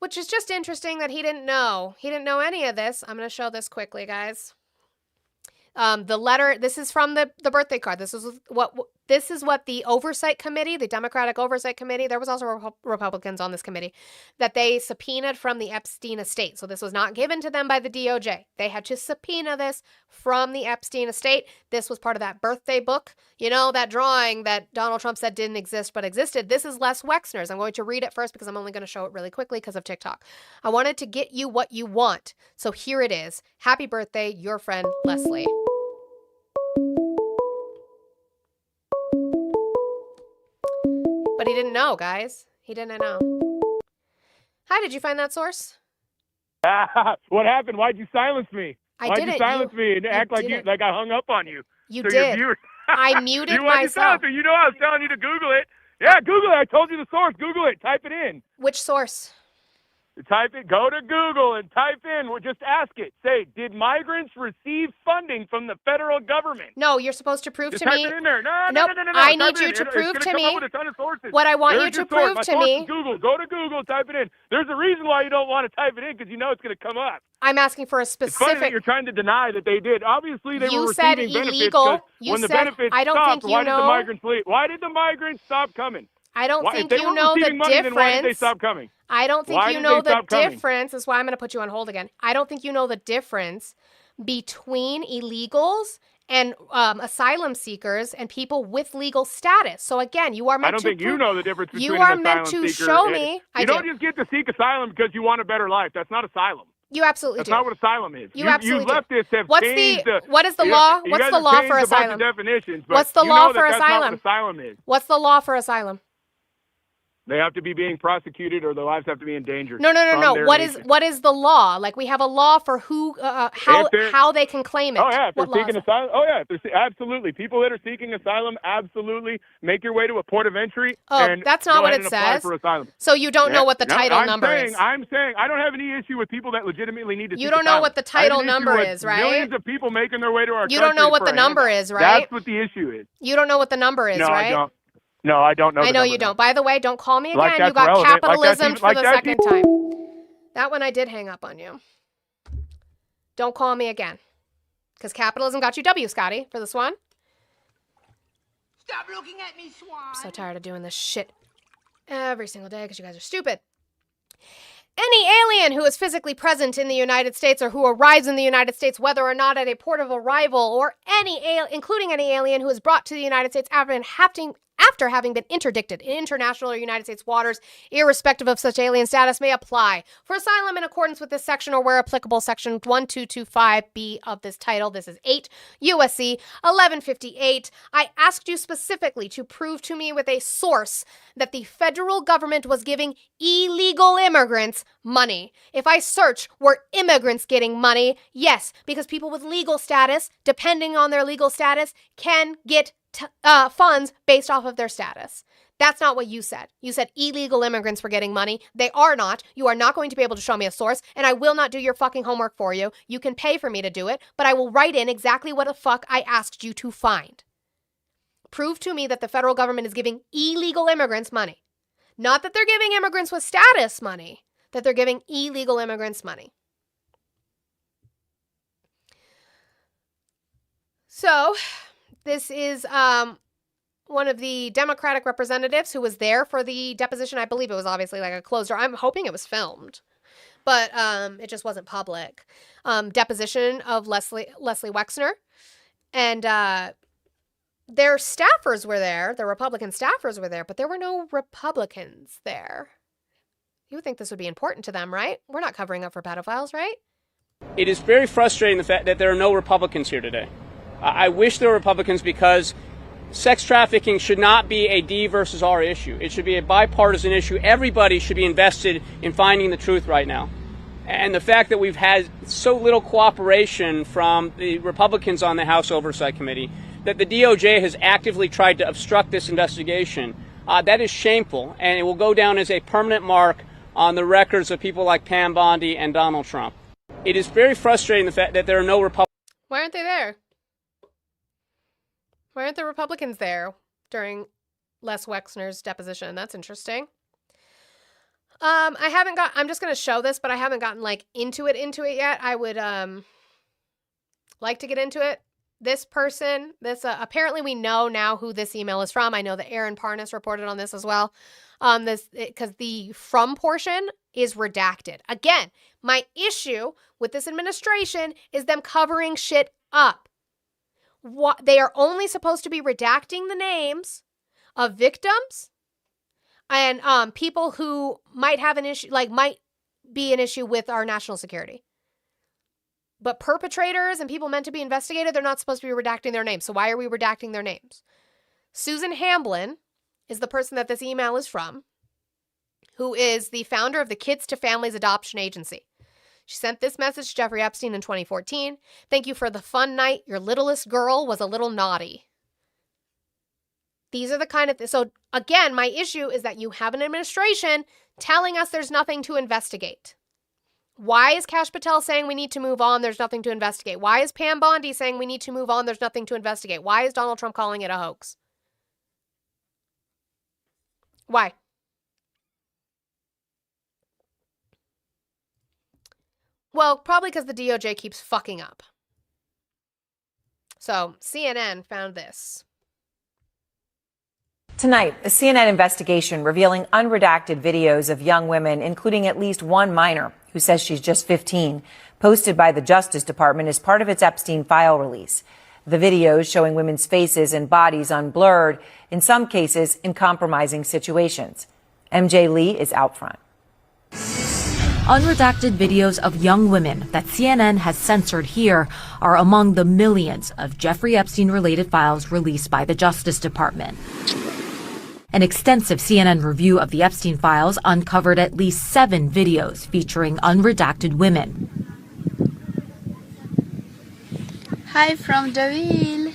A: Which is just interesting that he didn't know. He didn't know any of this. I'm going to show this quickly, guys. The letter, this is from the birthday card. This is what the oversight committee, the Democratic Oversight Committee, there was also Republicans on this committee, that they subpoenaed from the Epstein estate. So this was not given to them by the DOJ. They had to subpoena this from the Epstein estate. This was part of that birthday book. You know, that drawing that Donald Trump said didn't exist but existed. This is Les Wexner's. I'm going to read it first because I'm only going to show it really quickly because of TikTok. I wanted to get you what you want. So here it is. Happy birthday, your friend, Leslie. But he didn't know, guys. He didn't know. Hi, did you find that source?
U: What happened? Why'd you silence me? Why'd
A: didn't.
U: you silence me and act like
A: didn't.
U: like I hung up on you?
A: You
U: so
A: did.
U: Your viewers,
A: I muted
U: why'd you
A: myself.
U: silence me? You know I was telling you to Google it. Yeah, Google it. I told you the source. Google it. Type it in.
A: Which source?
U: Type it. Go to Google and type in. Or just ask it. Say, did migrants receive funding from the federal government?
A: No, you're supposed to prove
U: Just
A: to
U: type
A: me.
U: it in there. No.
A: I
U: Type
A: need
U: it
A: you
U: in.
A: to prove
U: it's
A: to
U: gonna
A: me
U: come up with a ton of sources.
A: what I want
U: There's
A: you to
U: your source.
A: prove
U: My
A: to
U: source
A: me.
U: is Google. Go to Google. Type it in. There's a reason why you don't want to type it in because you know it's going to come up.
A: I'm asking for a
U: It's funny that
A: specific.
U: you're trying to deny that they did. Obviously, they
A: You
U: were
A: said
U: receiving benefits
A: illegal.
U: because
A: You
U: when the
A: said-
U: benefits
A: I don't
U: stopped,
A: think you
U: why did the
A: know-
U: migrants leave? Why did the migrants stop coming?
A: I don't
U: Why,
A: think
U: if they
A: you
U: were
A: know the
U: receiving money, then why did they
A: difference.
U: stop coming?
A: I don't think
U: Why
A: you
U: did
A: know
U: they
A: the
U: stop coming?
A: difference. That's why I'm going to put you on hold again. I don't think you know the difference between illegals and asylum seekers and people with legal status. So again, you are meant to.
U: I don't think you know the difference between
A: You
U: an
A: are
U: asylum
A: meant to
U: seeker
A: show
U: and-
A: me. I
U: You don't
A: do.
U: just get to seek asylum because you want a better life. That's not asylum.
A: You absolutely
U: That's
A: do.
U: not what asylum is.
A: You absolutely
U: you leftists have
A: What's
U: changed
A: what is the
U: you
A: law?
U: you
A: What's
U: guys
A: the
U: have
A: law
U: changed
A: for
U: a bunch
A: asylum?
U: of definitions, but
A: What's the
U: you
A: law
U: know
A: for
U: that's not
A: asylum?
U: what asylum is.
A: What's the law for asylum?
U: They have to be being prosecuted or their lives have to be in danger.
A: No.
U: from their
A: What
U: nation.
A: is the law? Like we have a law for who, how they can claim it.
U: Oh yeah, if they're
A: What law is
U: seeking
A: it?
U: asylum. Oh yeah, if they're absolutely. People that are seeking asylum, absolutely make your way to a port of entry.
A: Oh,
U: and
A: that's not
U: go
A: what
U: ahead
A: it
U: and apply
A: says.
U: for asylum.
A: So you don't know what the title number is.
U: I'm saying I don't have any issue with people that legitimately need to.
A: You
U: seek
A: don't know
U: asylum.
A: what the
U: I have
A: title
U: an issue
A: number
U: with
A: is, right?
U: Millions of people making their way to our
A: You don't know
U: country
A: what
U: for
A: the
U: a
A: number
U: handout.
A: is, right?
U: That's what the issue is.
A: You don't know what the number is,
U: No,
A: right?
U: I don't. No, I don't know.
A: I
U: the
A: know
U: number,
A: you
U: no.
A: don't. By the way, don't call me again.
U: Like
A: You
U: that's
A: got
U: relevant. Like that's
A: capitalism
U: even-
A: for
U: like
A: the
U: that's
A: second time. That one I did hang up on you. Don't call me again. Because capitalism got you W, Scotty, for this one.
B: Stop looking at me, Swan.
A: I'm so tired of doing this shit every single day because you guys are stupid. Any alien who is physically present in the United States or who arrives in the United States, whether or not at a port of arrival, or including any alien who is brought to the United States after having been interdicted in international or United States waters, irrespective of such alien status, may apply for asylum in accordance with this section or where applicable section 1225B of this title. This is 8 USC 1158. I asked you specifically to prove to me with a source that the federal government was giving illegal immigrants money. If I search, were immigrants getting money? Yes, because people with legal status, depending on their legal status, can get funds based off of their status. That's not what you said. You said illegal immigrants were getting money. They are not. You are not going to be able to show me a source, and I will not do your fucking homework for you. You can pay for me to do it, but I will write in exactly what the fuck I asked you to find. Prove to me that the federal government is giving illegal immigrants money. Not that they're giving immigrants with status money, that they're giving illegal immigrants money. So, this is one of the Democratic representatives who was there for the deposition. I believe it was obviously like a closed door. I'm hoping it was filmed, but it just wasn't public. Deposition of Leslie Wexner. And their staffers were there. The Republican staffers were there, but there were no Republicans there. You would think this would be important to them, right? We're not covering up for pedophiles, right?
G: It is very frustrating the fact that there are no Republicans here today. I wish there were Republicans because sex trafficking should not be a D versus R issue. It should be a bipartisan issue. Everybody should be invested in finding the truth right now. And the fact that we've had so little cooperation from the Republicans on the House Oversight Committee, that the DOJ has actively tried to obstruct this investigation, that is shameful, and it will go down as a permanent mark on the records of people like Pam Bondi and Donald Trump. It is very frustrating the fact that there are no Republicans.
A: Why aren't they there? Why aren't the Republicans there during Les Wexner's deposition? That's interesting. I'm just going to show this, but I haven't gotten like into it yet. I would like to get into it this person, apparently we know now who this email is from. I know that Aaron Parnas reported on this as well. Because the from portion is redacted. Again, my issue with this administration is them covering shit up. They are only supposed to be redacting the names of victims and people who might have an issue, like might be an issue with our national security. But perpetrators and people meant to be investigated, they're not supposed to be redacting their names. So why are we redacting their names? Susan Hamblin is the person that this email is from, who is the founder of the Kids to Families Adoption Agency. She sent this message to Jeffrey Epstein in 2014. Thank you for the fun night. Your littlest girl was a little naughty. These are the kind of so again, my issue is that you have an administration telling us there's nothing to investigate. Why is Kash Patel saying we need to move on? There's nothing to investigate. Why is Pam Bondi saying we need to move on? There's nothing to investigate. Why is Donald Trump calling it a hoax? Why? Well, probably because the DOJ keeps fucking up. So CNN found this.
F: Tonight, a CNN investigation revealing unredacted videos of young women, including at least one minor who says she's just 15, posted by the Justice Department as part of its Epstein file release. The videos showing women's faces and bodies unblurred, in some cases in compromising situations. MJ Lee is out front.
V: Unredacted videos of young women that CNN has censored here are among the millions of Jeffrey Epstein-related files released by the Justice Department. An extensive CNN review of the Epstein files uncovered at least 7 videos featuring unredacted women.
W: Hi from Deauville.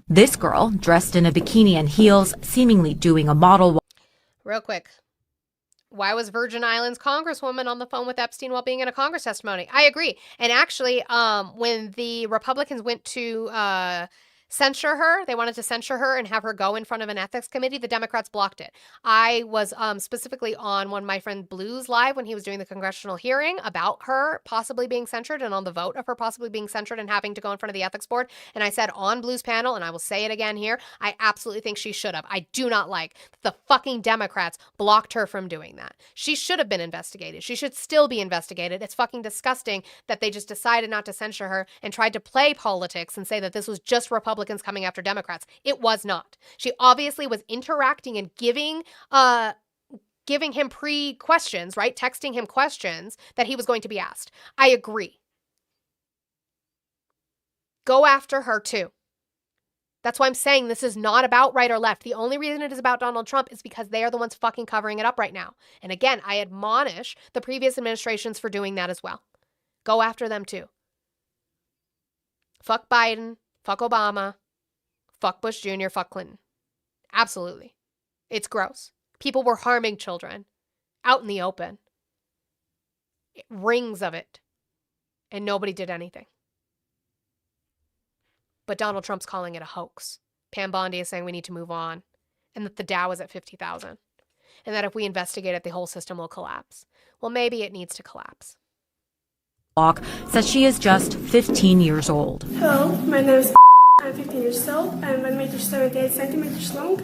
V: This girl, dressed in a bikini and heels, seemingly doing a model walk.
A: Real quick. Why was Virgin Islands Congresswoman on the phone with Epstein while being in a Congress testimony? I agree. And actually, when the Republicans went to censure her, they wanted to censure her and have her go in front of an ethics committee, the Democrats blocked it. I was specifically on one of my friend Blue's live when he was doing the congressional hearing about her possibly being censured and on the vote of her possibly being censured and having to go in front of the ethics board. And I said on Blue's panel, and I will say it again here, I absolutely think she should have. I do not like that the fucking Democrats blocked her from doing that. She should have been investigated. She should still be investigated. It's fucking disgusting that they just decided not to censure her and tried to play politics and say that this was just Republicans coming after Democrats. It was not. She obviously was interacting and giving him pre-questions, right? Texting him questions that he was going to be asked. I agree. Go after her too. That's why I'm saying this is not about right or left. The only reason it is about Donald Trump is because they are the ones fucking covering it up right now. And again, I admonish the previous administrations for doing that as well. Go after them too. Fuck Biden. Fuck Obama. Fuck Bush Jr. Fuck Clinton. Absolutely. It's gross. People were harming children out in the open. Rings of it. And nobody did anything. But Donald Trump's calling it a hoax. Pam Bondi is saying we need to move on. And that the Dow is at 50,000. And that if we investigate it, the whole system will collapse. Well, maybe it needs to collapse.
V: Says she is just 15 years old.
W: Hello, my name is I'm 15 years old, I'm 1.78 meters long,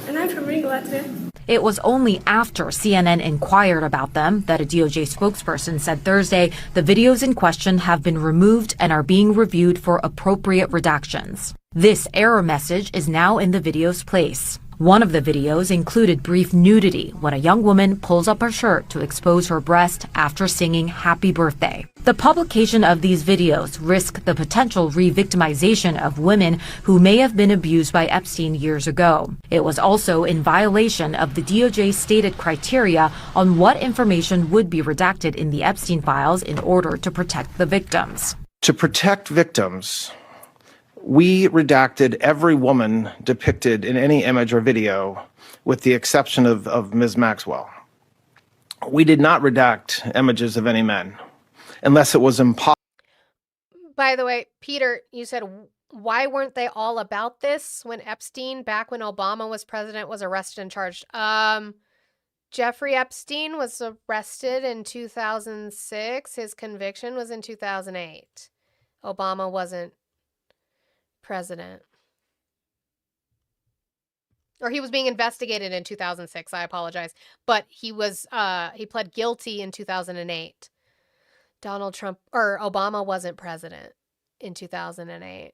W: and I'm from Riga, Latvia.
V: It was only after CNN inquired about them that a DOJ spokesperson said Thursday the videos in question have been removed and are being reviewed for appropriate redactions. This error message is now in the video's place. One of the videos included brief nudity when a young woman pulls up her shirt to expose her breast after singing Happy Birthday. The publication of these videos risk the potential re-victimization of women who may have been abused by Epstein years ago. It was also in violation of the DOJ's stated criteria on what information would be redacted in the Epstein files in order to protect the victims.
X: To protect victims, we redacted every woman depicted in any image or video, with the exception of Ms. Maxwell. We did not redact images of any men, unless it was impossible.
A: By the way, Peter, you said, why weren't they all about this when Epstein, back when Obama was president, was arrested and charged? Jeffrey Epstein was arrested in 2006. His conviction was in 2008. Obama wasn't president. Or he was being investigated in 2006. I apologize. But he pled guilty in 2008. Donald Trump or Obama wasn't president in 2008.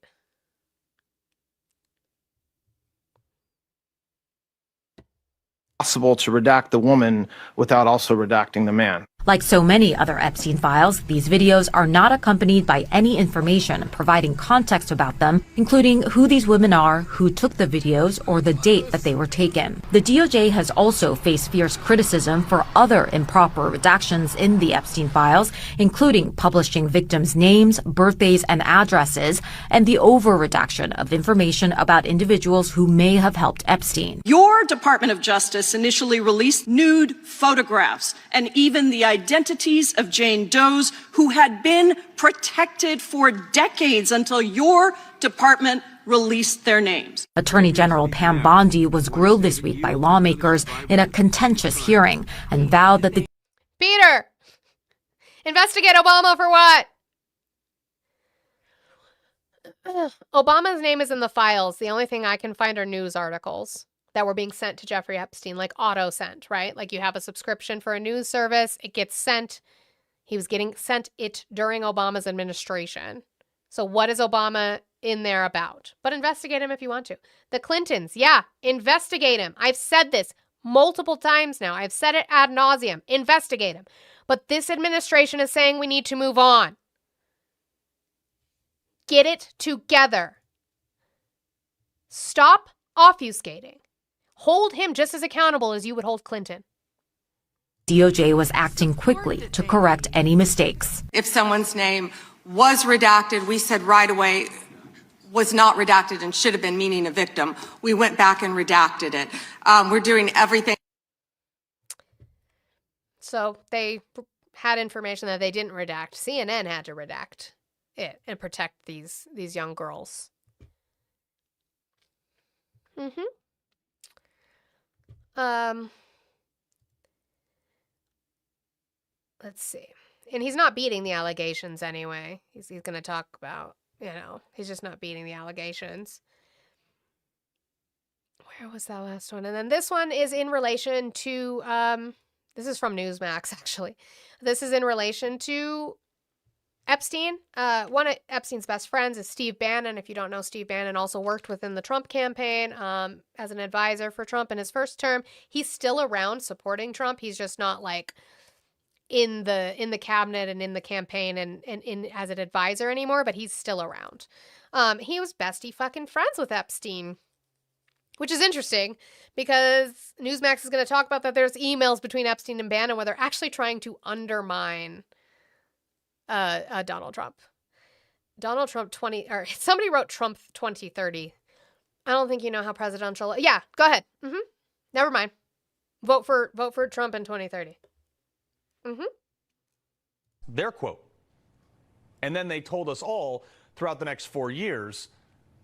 X: Possible to redact the woman without also redacting the man.
V: Like so many other Epstein files, these videos are not accompanied by any information providing context about them, including who these women are, who took the videos, or the date that they were taken. The DOJ has also faced fierce criticism for other improper redactions in the Epstein files, including publishing victims' names, birthdays, and addresses, and the over-redaction of information about individuals who may have helped Epstein.
C: Your Department of Justice initially released nude photographs and even the identities of Jane Does who had been protected for decades until your department released their names.
V: Attorney General Pam Bondi was grilled this week by lawmakers in a contentious hearing and vowed that the
A: Peter, investigate Obama for what? Obama's name is in the files. The only thing I can find are news articles that were being sent to Jeffrey Epstein, like auto sent, right? Like you have a subscription for a news service, it gets sent. He was getting sent it during Obama's administration. So what is Obama in there about? But investigate him if you want to. The Clintons, yeah, investigate him. I've said this multiple times now. I've said it ad nauseum. Investigate him. But this administration is saying we need to move on. Get it together. Stop obfuscating. Hold him just as accountable as you would hold Clinton.
V: DOJ was acting quickly to correct any mistakes.
H: If someone's name was redacted, we said right away was not redacted and should have been, meaning a victim. We went back and redacted it. We're doing everything.
A: So they had information that they didn't redact. CNN had to redact it and protect these young girls. Let's see. And he's not beating the allegations anyway. He's going to talk about, he's just not beating the allegations. Where was that last one? And then this one is in relation to, this is from Newsmax, actually. This is in relation to Epstein. One of Epstein's best friends is Steve Bannon. If you don't know, Steve Bannon also worked within the Trump campaign as an advisor for Trump in his first term. He's still around supporting Trump. He's just not like in the cabinet and in the campaign and in as an advisor anymore, but he's still around. He was bestie fucking friends with Epstein, which is interesting because Newsmax is going to talk about that there's emails between Epstein and Bannon where they're actually trying to undermine Donald Trump. Donald Trump somebody wrote Trump 2030. I don't think you know how presidential. Yeah, go ahead. Never mind. Vote for Trump in 2030.
N: Their quote. And then they told us all throughout the next 4 years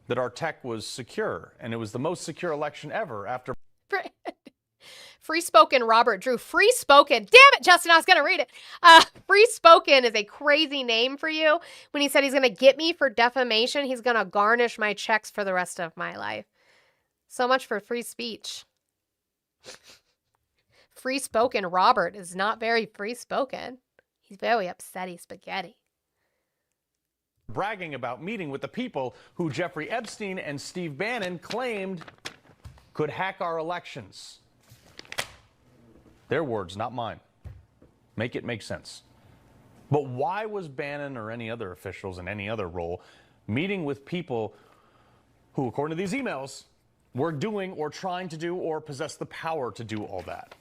N: that our tech was secure, and it was the most secure election ever after.
A: Free spoken Robert Drew. Free spoken. Damn it, Justin, I was going to read it. Free spoken is a crazy name for you. When he said he's going to get me for defamation, he's going to garnish my checks for the rest of my life. So much for free speech. Free spoken Robert is not very free spoken. He's very upsetty spaghetti.
N: Bragging about meeting with the people who Jeffrey Epstein and Steve Bannon claimed could hack our elections. Their words, not mine. Make it make sense. But why was Bannon or any other officials in any other role meeting with people who, according to these emails, were doing or trying to do or possess the power to do all that?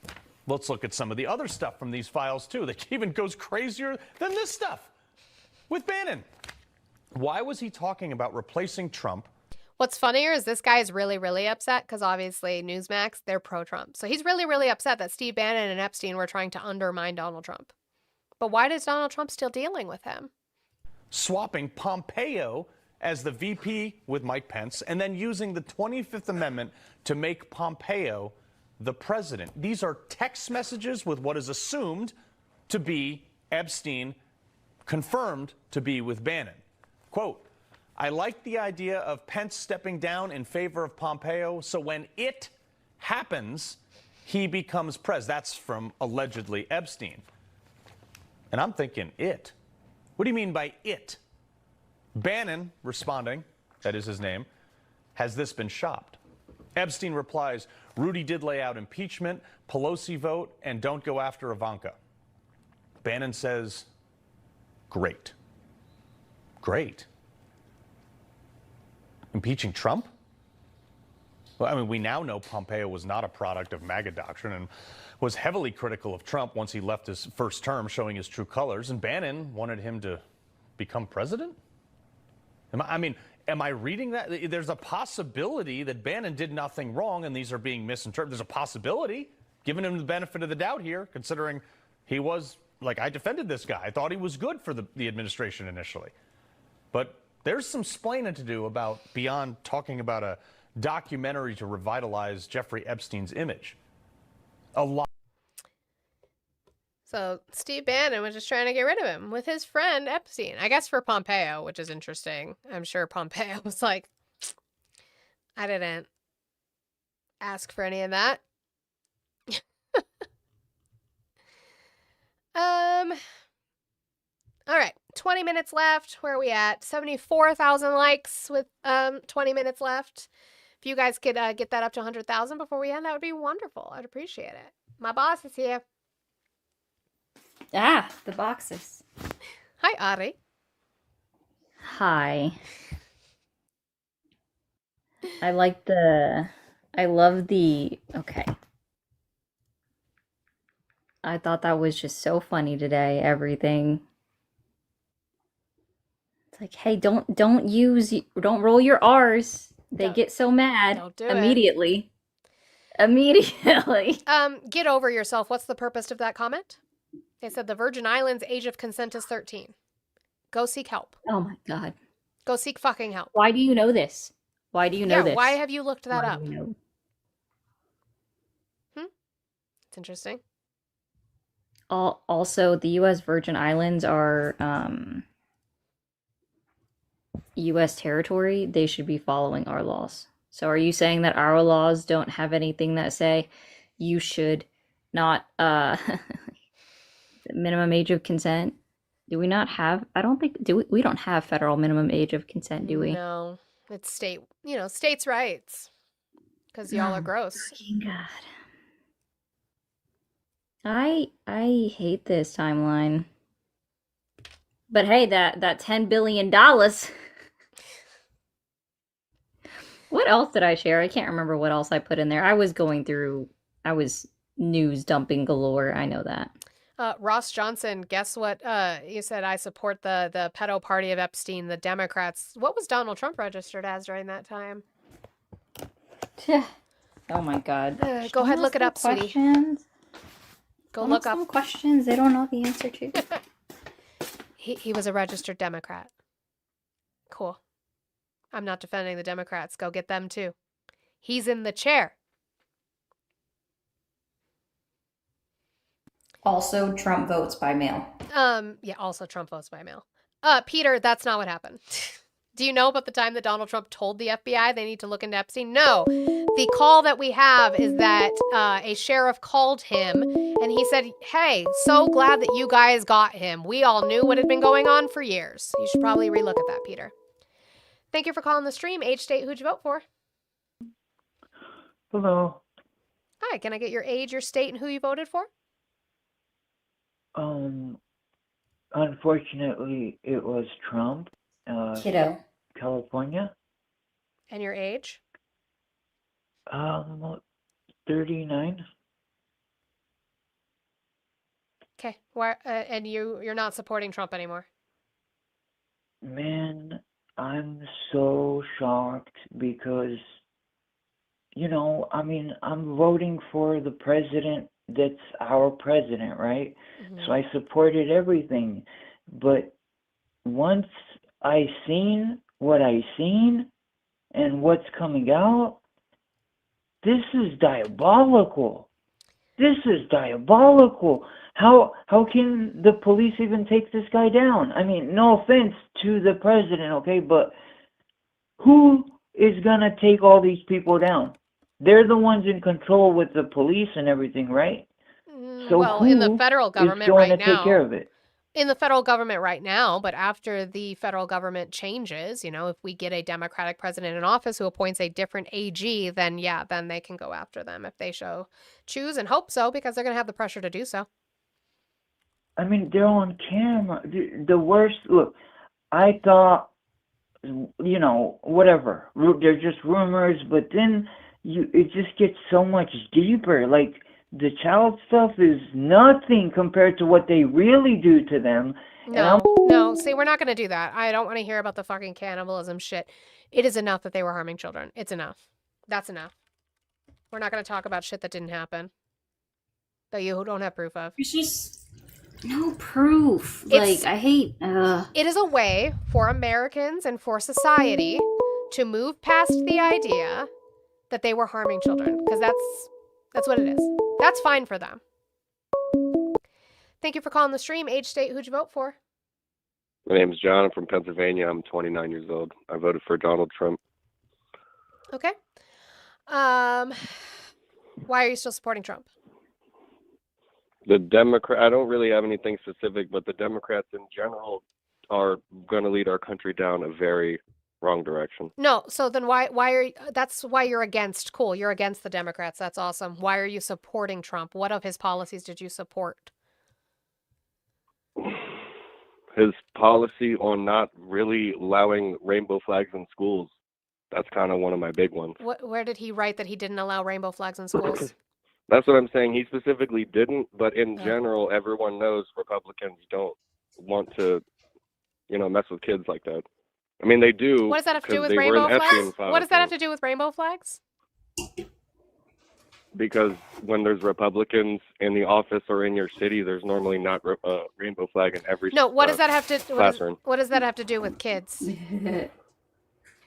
N: Let's look at some of the other stuff from these files, too, that even goes crazier than this stuff with Bannon. Why was he talking about replacing Trump?
A: What's funnier is this guy is really, really upset because obviously Newsmax, they're pro-Trump. So he's really, really upset that Steve Bannon and Epstein were trying to undermine Donald Trump. But why is Donald Trump still dealing with him?
N: Swapping Pompeo as the VP with Mike Pence and then using the 25th Amendment to make Pompeo the president. These are text messages with what is assumed to be Epstein, confirmed to be with Bannon. Quote, I like the idea of Pence stepping down in favor of Pompeo, so when it happens, he becomes president. That's from allegedly Epstein. And I'm thinking, it? What do you mean by it? Bannon responding, that is his name, has this been shopped? Epstein replies, Rudy did lay out impeachment, Pelosi vote, and don't go after Ivanka. Bannon says, great. Great. Impeaching Trump? Well, I mean, we now know Pompeo was not a product of MAGA doctrine and was heavily critical of Trump once he left his first term, showing his true colors. And Bannon wanted him to become president? Am I reading that? There's a possibility that Bannon did nothing wrong and these are being misinterpreted. There's a possibility, giving him the benefit of the doubt here, considering he was, like, I defended this guy. I thought he was good for the administration initially. But there's some splaining to do about beyond talking about a documentary to revitalize Jeffrey Epstein's image. A lot.
A: So Steve Bannon was just trying to get rid of him with his friend Epstein. I guess for Pompeo, which is interesting. I'm sure Pompeo was like, I didn't ask for any of that. All right, 20 minutes left. Where are we at? 74,000 likes with 20 minutes left. If you guys could get that up to 100,000 before we end, that would be wonderful. I'd appreciate it. My boss is here.
I: Ah, the boxes.
A: Hi, Ari.
I: Hi. I love the, okay. I thought that was just so funny today, everything. It's like, hey, don't roll your R's. They get so mad immediately. Immediately.
A: Get over yourself. What's the purpose of that comment? They said the Virgin Islands age of consent is 13. Go seek help.
I: Oh my God.
A: Go seek fucking help.
I: Why do you know this? Why do you know this?
A: Why have you looked that
I: Why
A: up?
I: do you know?
A: It's interesting.
I: Also, the U.S. Virgin Islands are U.S. territory. They should be following our laws. So are you saying that our laws don't have anything that say you should not minimum age of consent? Do we not have, I don't think, we don't have federal minimum age of consent, do we?
A: No, it's states' rights. Because y'all are gross.
I: Fucking God. I hate this timeline. But hey, that $10 billion. What else did I share? I can't remember what else I put in there. I was news dumping galore. I know that.
A: Ross Johnson, guess what? You said I support the pedo party of Epstein, the Democrats. What was Donald Trump registered as during that time?
I: Oh my God.
A: Go ahead, look it up, sweetie. Go look up
I: some questions they don't know the answer to.
A: He was a registered Democrat. Cool. I'm not defending the Democrats. Go get them too. He's in the chair.
I: Also, Trump votes by mail.
A: Yeah, also Trump votes by mail. Peter, that's not what happened. Do you know about the time that Donald Trump told the FBI they need to look into Epstein? No. The call that we have is that a sheriff called him and he said, hey, so glad that you guys got him. We all knew what had been going on for years. You should probably relook at that, Peter. Thank you for calling the stream. Age, state, who'd you vote for?
J: Hello.
A: Hi, can I get your age, your state, and who you voted for?
J: Unfortunately, it was Trump.
I: Kiddo.
J: California.
A: And your age?
J: 39.
A: Okay. Why? And you're not supporting Trump anymore?
J: Man, I'm so shocked because, I'm voting for the president that's our president, right? So I supported everything. But once I seen what I seen and what's coming out, this is diabolical. This is diabolical. How can the police even take this guy down? I mean, no offense to the president, okay, but who is going to take all these people down? They're the ones in control with the police and everything, right? So
A: Well, in the
J: who
A: federal
J: is
A: government
J: going
A: right
J: to take care
A: now,
J: of it?
A: in the federal government right now, but after the federal government changes, if we get a Democratic president in office who appoints a different AG, then yeah, then they can go after them if they choose and hope so, because they're going to have the pressure to do so.
J: I mean, they're on camera. The worst, look, I thought, whatever. They're just rumors, but then it just gets so much deeper. Like, the child stuff is nothing compared to what they really do to them.
A: No, see, we're not going to do that. I don't want to hear about the fucking cannibalism shit. It is enough that they were harming children. It's enough. That's enough. We're not going to talk about shit that didn't happen, that you don't have proof of.
K: There's just no proof. I hate.
A: It is a way for Americans and for society to move past the idea that they were harming children, because that's what it is. That's fine for them. Thank you for calling the stream. Age, state, who'd you vote for?
L: My name is John. I'm from Pennsylvania. I'm 29 years old. I voted for Donald Trump.
A: Okay. Why are you still supporting Trump?
L: I don't really have anything specific, but the Democrats in general are going to lead our country down a very wrong direction.
A: No, so then that's why you're against. Cool, you're against the Democrats. That's awesome. Why are you supporting Trump? What of his policies did you support?
L: His policy on not really allowing rainbow flags in schools, that's kind of one of my big ones.
A: Where did he write that he didn't allow rainbow flags in schools?
L: That's what I'm saying. He specifically didn't, but in general, everyone knows Republicans don't want to, mess with kids like that. I mean, they do.
A: What does that have to do with
L: they were
A: rainbow
L: in the Epstein
A: flags?
L: files,
A: What does that have to do with rainbow flags?
L: Because when there's Republicans in the office or in your city, there's normally not a rainbow flag in every
A: What does that have to
L: classroom.
A: What does that have to do with kids?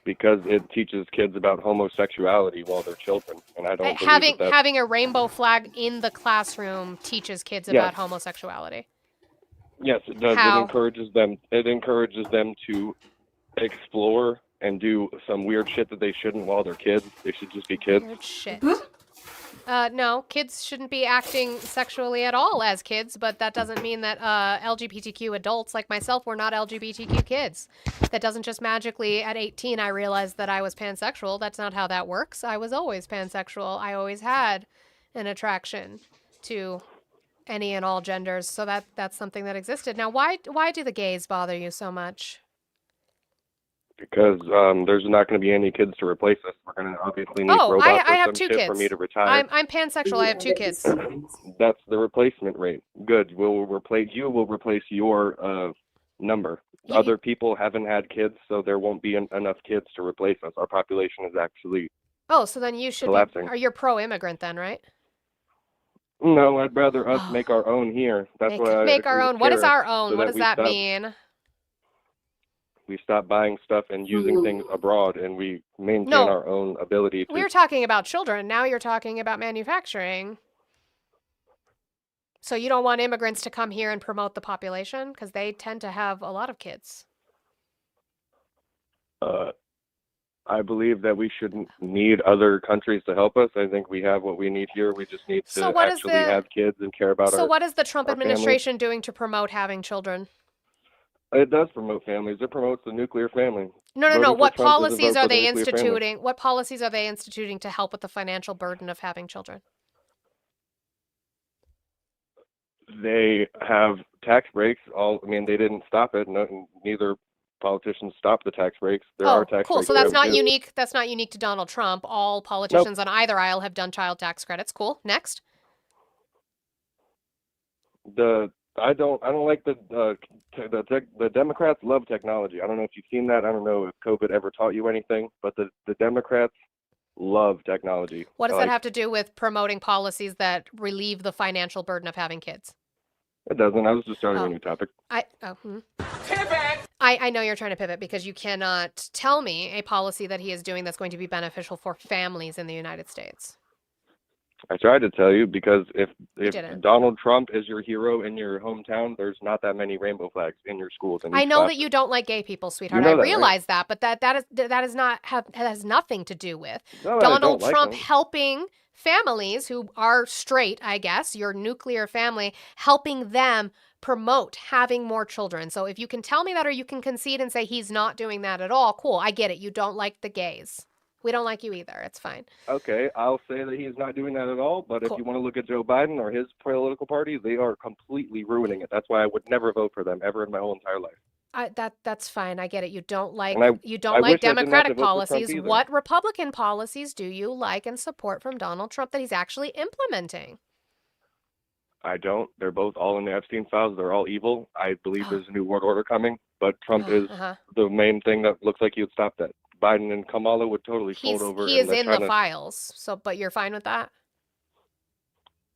L: Because it teaches kids about homosexuality while they're children, and I don't
A: Having
L: believe that.
A: having a rainbow flag in the classroom teaches kids about homosexuality.
L: Yes, it does.
A: How?
L: It encourages them to explore and do some weird shit that they shouldn't while they're kids. They should just be kids.
A: Weird shit. No, kids shouldn't be acting sexually at all as kids, but that doesn't mean that LGBTQ adults like myself were not LGBTQ kids. That doesn't just magically at 18 I realized that I was pansexual. That's not how that works. I was always pansexual. I always had an attraction to any and all genders, so that's something that existed. Now, why do the gays bother you so much?
L: Because there's not going to be any kids to replace us. We're going to obviously need robots
A: I
L: or
A: have
L: some
A: 2
L: shit
A: kids.
L: for me to retire.
A: I'm pansexual. I have 2 kids.
L: That's the replacement rate. Good. You will replace your number. Other people haven't had kids, so there won't be enough kids to replace us. Our population is actually
A: So then you should
L: collapsing.
A: you're pro-immigrant then, right?
L: No, I'd rather us make our own here. That's why I
A: make
L: agree
A: our
L: with
A: own. What is
L: Kara,
A: our own?
L: so
A: What does
L: we
A: that
L: stop-
A: mean?
L: We stop buying stuff and using things abroad, and we maintain our own ability to.
A: We were talking about children. Now you're talking about manufacturing. So you don't want immigrants to come here and promote the population because they tend to have a lot of kids.
L: I believe that we shouldn't need other countries to help us. I think we have what we need here. We just need to actually have kids and care about our.
A: So what is the Trump
L: our
A: administration doing to promote having children?
L: It does promote families. It promotes the nuclear family.
A: No.
L: Voting for
A: What
L: Trump is a
A: policies
L: vote
A: are
L: for the
A: they
L: nuclear family.
A: instituting? What policies are they instituting to help with the financial burden of having children?
L: They have tax breaks. They didn't stop it. Neither politicians stopped the tax breaks. There are tax
A: cool.
L: breaks.
A: So that's
L: there,
A: not
L: too.
A: unique. That's not unique to Donald Trump. All politicians on either aisle have done child tax credits. Cool. Next.
L: I don't like the Democrats love technology. I don't know if you've seen that. I don't know if COVID ever taught you anything, but the Democrats love technology.
A: What does that have to do with promoting policies that relieve the financial burden of having kids?
L: It doesn't. I was just starting a new topic.
A: Pivot! I know you're trying to pivot because you cannot tell me a policy that he is doing that's going to be beneficial for families in the United States.
L: I tried to tell you because if
A: didn't.
L: Donald Trump is your hero in your hometown, there's not that many rainbow flags in your schools. And
A: I know that you don't like gay people, sweetheart.
L: You know
A: I
L: that, right?
A: realize that, but that is not has nothing to do with
L: Not that I
A: Donald
L: don't like
A: Trump
L: them.
A: helping families who are straight, I guess, your nuclear family, helping them promote having more children. So if you can tell me that, or you can concede and say he's not doing that at all, cool. I get it. You don't like the gays. We don't like you either. It's fine.
L: Okay, I'll say that he's not doing that at all. But if you want to look at Joe Biden or his political party, they are completely ruining it. That's why I would never vote for them ever in my whole entire life.
A: That's fine. I get it. You don't like
L: And I
A: like
L: wish I didn't have to
A: Democratic
L: vote for Trump
A: policies.
L: either.
A: What Republican policies do you like and support from Donald Trump that he's actually implementing?
L: I don't. They're both all in the Epstein files. They're all evil. I believe there's a new world order coming, but Trump is the main thing that looks like he would stop that. Biden and Kamala would totally fold over.
A: He is
L: and
A: in
L: let
A: the
L: China...
A: files. So, but you're fine with that?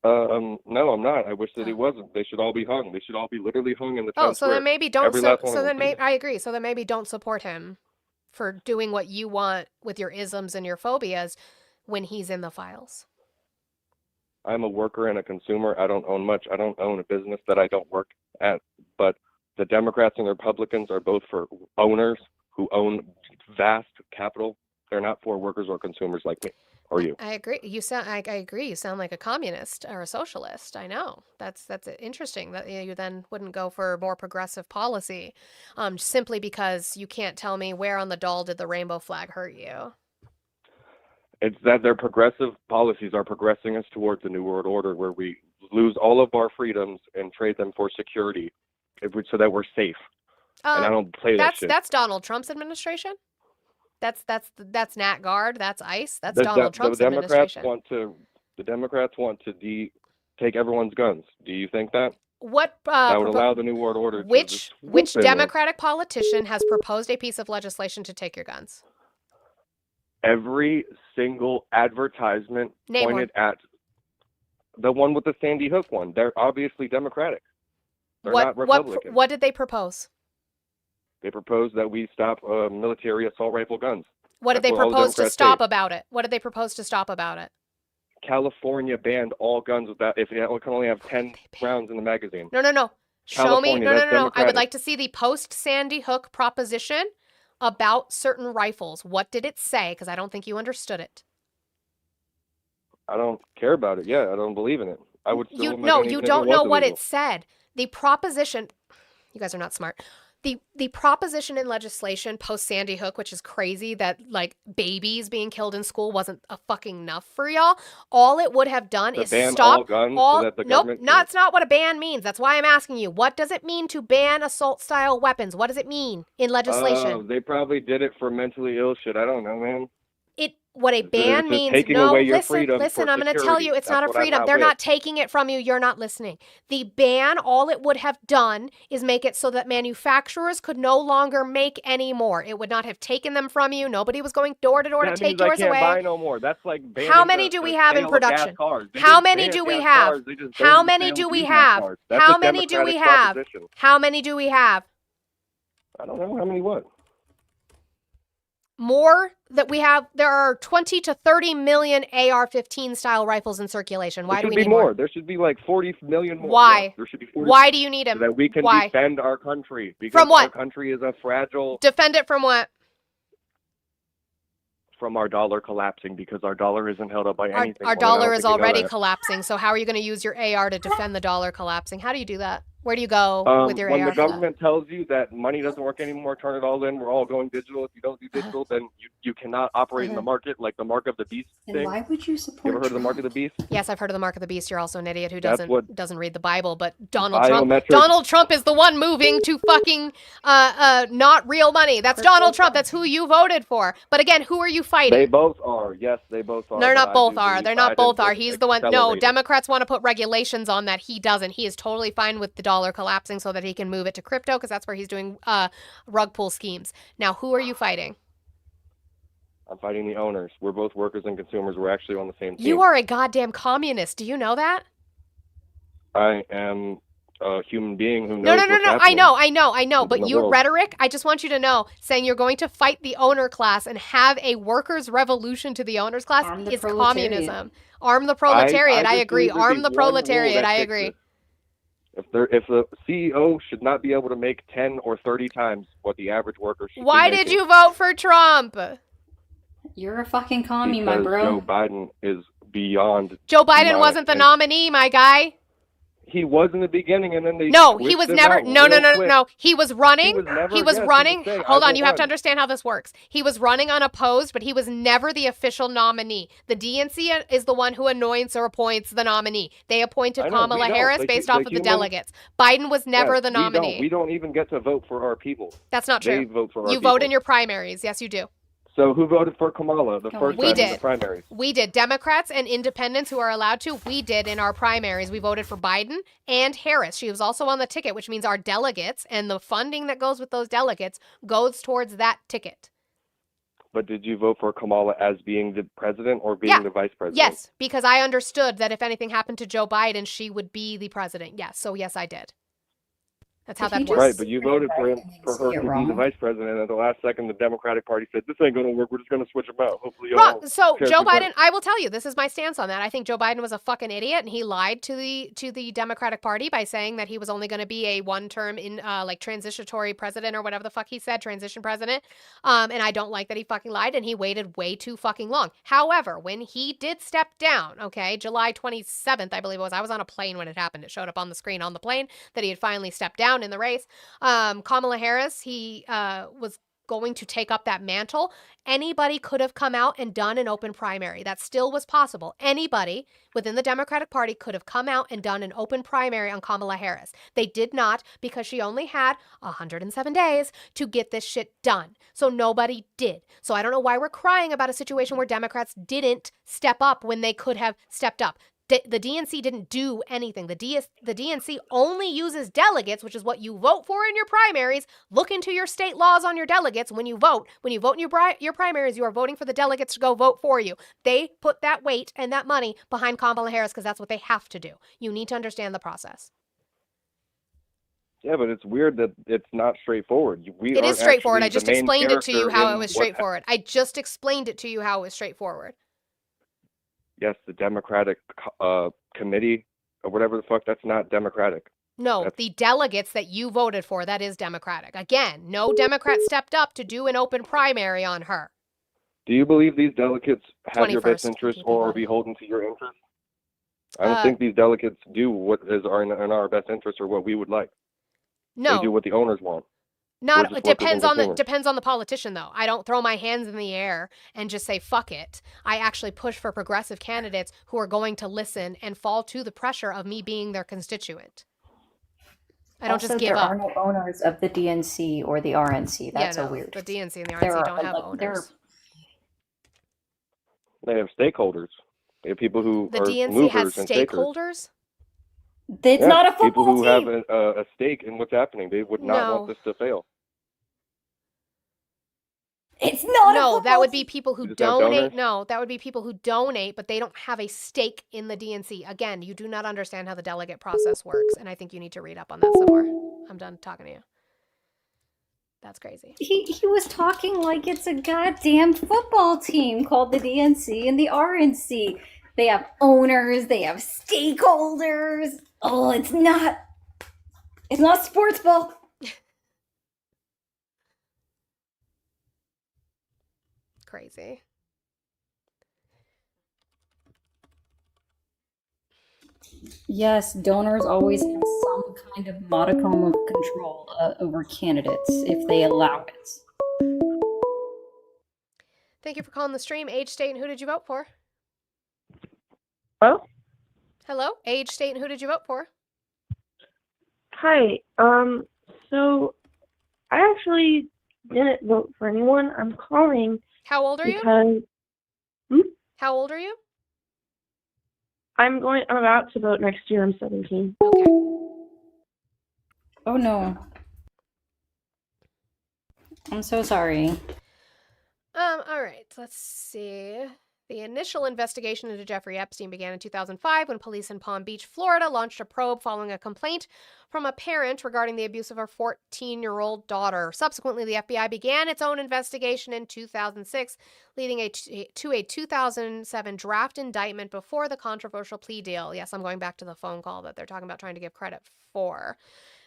L: No, I'm not. I wish that he wasn't. They should all be hung. They should all be literally hung in the town
A: Oh, so
L: square.
A: then maybe don't.
L: Every last one
A: So
L: of
A: then
L: them.
A: I agree. So then maybe don't support him for doing what you want with your isms and your phobias when he's in the files.
L: I'm a worker and a consumer. I don't own much. I don't own a business that I don't work at. But the Democrats and the Republicans are both for owners who own vast capital. They're not for workers or consumers like me or you.
A: I agree. I agree. You sound like a communist or a socialist. I know. That's interesting that you then wouldn't go for more progressive policy, simply because you can't tell me where on the doll did the rainbow flag hurt you.
L: It's that their progressive policies are progressing us towards a new world order where we lose all of our freedoms and trade them for security, so that we're safe. And I don't play that shit.
A: That's Donald Trump's administration. That's Nat Guard. That's ICE. That's Donald Trump's administration.
L: The Democrats want to take everyone's guns. Do you think that?
A: What
L: that would allow the new world order?
A: Which Democratic politician has proposed a piece of legislation to take your guns?
L: Every single advertisement
A: Name
L: pointed at the one with the Sandy Hook one. They're obviously Democratic. They're not Republican.
A: What did they propose?
L: They proposed that we stop military assault rifle guns.
A: What did they propose to stop about it? What did they propose to stop about it?
L: California banned all guns without if it can only have 10 rounds in the magazine.
A: No. Show me. No.
L: Democratic.
A: I would like to see the post Sandy Hook proposition about certain rifles. What did it say? Because I don't think you understood it.
L: I don't care about it. Yeah, I don't believe in it. I would still
A: you don't know what it said. The proposition. You guys are not smart. The proposition in legislation post Sandy Hook, which is crazy that like babies being killed in school wasn't a fucking enough for y'all. All it would have done is
L: ban
A: stop
L: all guns so that the government
A: that's not what a ban means. That's why I'm asking you. What does it mean to ban assault style weapons? What does it mean in legislation?
L: They probably did it for mentally ill shit. I don't know, man.
A: What a ban means,
L: taking
A: no,
L: away your
A: listen,
L: freedom
A: I'm going to tell you, it's not a freedom. They're not taking it from you. You're not listening. The ban, all it would have done is make it so that manufacturers could no longer make any more. It would not have taken them from you. Nobody was going door to door to take yours away.
L: I can't buy no more. That's like banning
A: How many do we have in production? How many do we have? How many do we have? How many do we have? How many do we have?
L: I don't know. How many what?
A: More that we have. There are 20 to 30 million AR-15 style rifles in circulation. Why do we need more?
L: There should be like 40 million more.
A: Why?
L: Yeah, there should be 40.
A: Why do you need them?
L: So that we can defend our country. Because
A: from what?
L: Our country is a fragile.
A: Defend it from what?
L: From our dollar collapsing, because our dollar isn't held up by anything.
A: Our dollar is already collapsing. So how are you going to use your AR to defend the dollar collapsing? How do you do that? Where do you go with your AR?
L: When the government tells you that money doesn't work anymore, turn it all in. We're all going digital. If you don't do digital, then you cannot operate in the market, like the mark of the beast thing.
K: And why would you support?
L: You ever heard of the mark of the beast?
A: Yes, I've heard of the mark of the beast. You're also an idiot who doesn't read the Bible. But Donald Trump is the one moving to fucking not real money. That's Donald Trump. That's who you voted for. But again, who are you fighting?
L: They both are. Yes, they both are.
A: They're not both are. They're not both are. He's the one. No, Democrats want to put regulations on that. He doesn't. He is totally fine with the dollar collapsing so that he can move it to crypto because that's where he's doing rug pull schemes. Now, who are you fighting?
L: I'm fighting the owners. We're both workers and consumers. We're actually on the same team.
A: You are a goddamn communist. Do you know that?
L: I am a human being who
A: No,
L: knows
A: no, no,
L: what's
A: no.
L: happening
A: I know.
L: in
A: But
L: the
A: your
L: world.
A: rhetoric, I just want you to know, saying you're going to fight the owner class and have a workers' revolution to the owners class
I: Arm the
A: is
I: proletariat.
A: communism. Arm the proletariat. I
L: just
A: agree.
L: believe there'd
A: Arm
L: be
A: the
L: one rule
A: proletariat.
L: that
A: I
L: fixes
A: agree.
L: it. If the CEO should not be able to make 10 or 30 times what the average worker should
A: Why
L: be
A: did
L: making,
A: you vote for Trump?
I: You're a fucking commie, my
L: because
I: bro.
L: Joe Biden is beyond
A: Joe Biden
L: demonic.
A: wasn't the
L: And
A: nominee, my guy.
L: he was in the beginning, and then they
A: No, he
L: switched
A: was
L: him
A: never.
L: out
A: No, no,
L: real
A: no,
L: quick.
A: no. He was running.
L: He was never.
A: He was
L: yes,
A: running.
L: He was saying,
A: Hold
L: I
A: on,
L: will
A: you have to
L: run.
A: understand how this works. He was running unopposed, but he was never the official nominee. The DNC is the one who anoints or appoints the nominee. They appointed
L: I know, we
A: Kamala
L: don't.
A: Harris
L: The
A: based
L: hu-
A: off
L: the
A: of the
L: humans-
A: delegates. Biden was never
L: Yes,
A: the nominee.
L: We don't even get to vote for our people.
A: That's not
L: They
A: true.
L: vote for our
A: You
L: people.
A: vote in your primaries. Yes, you do.
L: So who voted for Kamala the first
A: We
L: time in
A: did.
L: the primaries?
A: We did. Democrats and independents who are allowed to, we did in our primaries. We voted for Biden and Harris. She was also on the ticket, which means our delegates and the funding that goes with those delegates goes towards that ticket.
L: But did you vote for Kamala as being the president or being the vice president?
A: Yes, because I understood that if anything happened to Joe Biden, she would be the president. Yes, so yes, I did. That's how that works.
L: Right, but you voted for him for her to be the vice president, and at the last second, the Democratic Party said, "This ain't going to work. We're just going to switch him out. Hopefully,
A: Wrong. So
L: share
A: Joe
L: some credit."
A: Biden, I will tell you, this is my stance on that. I think Joe Biden was a fucking idiot, and he lied to the Democratic Party by saying that he was only going to be a one-term in like transitory president or whatever the fuck he said, transition president. And I don't like that he fucking lied, and he waited way too fucking long. However, when he did step down, okay, July 27th, I believe it was. I was on a plane when it happened. It showed up on the screen on the plane that he had finally stepped down in the race. Kamala Harris, he was going to take up that mantle. Anybody could have come out and done an open primary. That still was possible. Anybody within the Democratic Party could have come out and done an open primary on Kamala Harris. They did not because she only had 107 days to get this shit done. So nobody did. So I don't know why we're crying about a situation where Democrats didn't step up when they could have stepped up. The DNC didn't do anything. The DNC only uses delegates, which is what you vote for in your primaries. Look into your state laws on your delegates when you vote. When you vote in your primaries, you are voting for the delegates to go vote for you. They put that weight and that money behind Kamala Harris because that's what they have to do. You need to understand the process.
L: Yeah, but it's weird that it's not straightforward.
A: It is straightforward. I just explained it to you how it was
L: straightforward.
A: straightforward. I just explained it to you how it was straightforward.
L: Yes, the Democratic committee or whatever the fuck, that's not democratic.
A: No, the delegates that you voted for, that is Democratic. Again, no Democrat stepped up to do an open primary on her.
L: Do you believe these delegates have your best
A: 21st,
L: interests or are beholden to your interests? I don't think these delegates do what is in our best interest or what we would like.
A: No.
L: They do what the owners want.
A: Not it depends on the politician though. I don't throw my hands in the air and just say fuck it. I actually push for progressive candidates who are going to listen and fall to the pressure of me being their constituent. I don't just give
I: there
A: up.
I: are no owners of the DNC or the RNC. That's
A: yeah, no,
I: a weird.
A: The DNC and the
I: There
A: RNC
I: are,
A: don't have
I: like,
A: owners.
L: They have stakeholders. They have people who
A: The
L: are
A: DNC
L: movers
A: has
L: and takers.
A: stakeholders?
I: It's
L: Yes,
I: not a football
L: people who
I: team.
L: have a stake in what's happening. They would not want this to fail.
I: It's not.
A: No, that would be people who
L: You just have
A: donate.
L: donors?
A: No, that would be people who donate, but they don't have a stake in the DNC. Again, you do not understand how the delegate process works, and I think you need to read up on that some more. I'm done talking to you. That's crazy.
I: He was talking like it's a goddamn football team called the DNC and the RNC. They have owners, they have stakeholders. Oh, it's not sports ball.
A: Crazy.
I: Yes, donors always have some kind of modicum of control over candidates if they allow it.
A: Thank you for calling the stream. Age, state, and who did you vote for?
E: Hello?
A: Hello? Age, state, and who did you vote for?
E: Hi. So I actually didn't vote for anyone. I'm calling
A: How old are you?
E: because
A: How old are you?
E: I'm about to vote next year. I'm 17.
A: Okay.
I: Oh no. I'm so sorry.
A: All right. Let's see. The initial investigation into Jeffrey Epstein began in 2005 when police in Palm Beach, Florida, launched a probe following a complaint from a parent regarding the abuse of her 14-year-old daughter. Subsequently, the FBI began its own investigation in 2006, leading to a 2007 draft indictment before the controversial plea deal. Yes, I'm going back to the phone call that they're talking about trying to give credit for.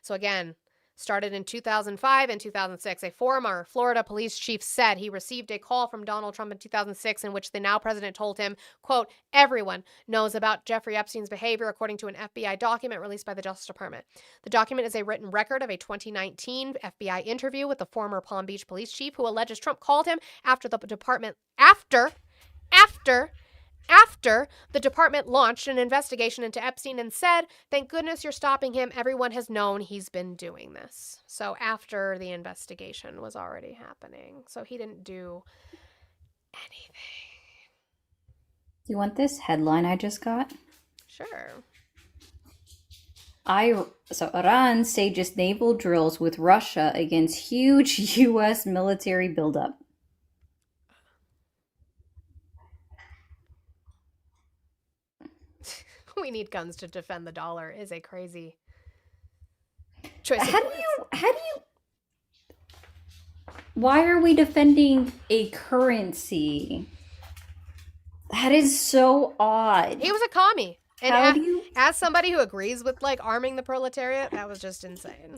A: So again, started in 2005 and 2006. A former Florida police chief said he received a call from Donald Trump in 2006 in which the now president told him, quote, everyone knows about Jeffrey Epstein's behavior, according to an FBI document released by the Justice Department. The document is a written record of a 2019 FBI interview with the former Palm Beach police chief who alleges Trump called him after the department launched an investigation into Epstein and said, thank goodness you're stopping him. Everyone has known he's been doing this. So after the investigation was already happening. So he didn't do anything.
I: You want this headline I just got?
A: Sure.
I: Iran stages naval drills with Russia against huge U.S. military buildup.
A: We need guns to defend the dollar is a crazy choice.
I: Why are we defending a currency? That is so odd.
A: He was a commie. And
I: How
A: as somebody who agrees with like arming the proletariat, that was just insane.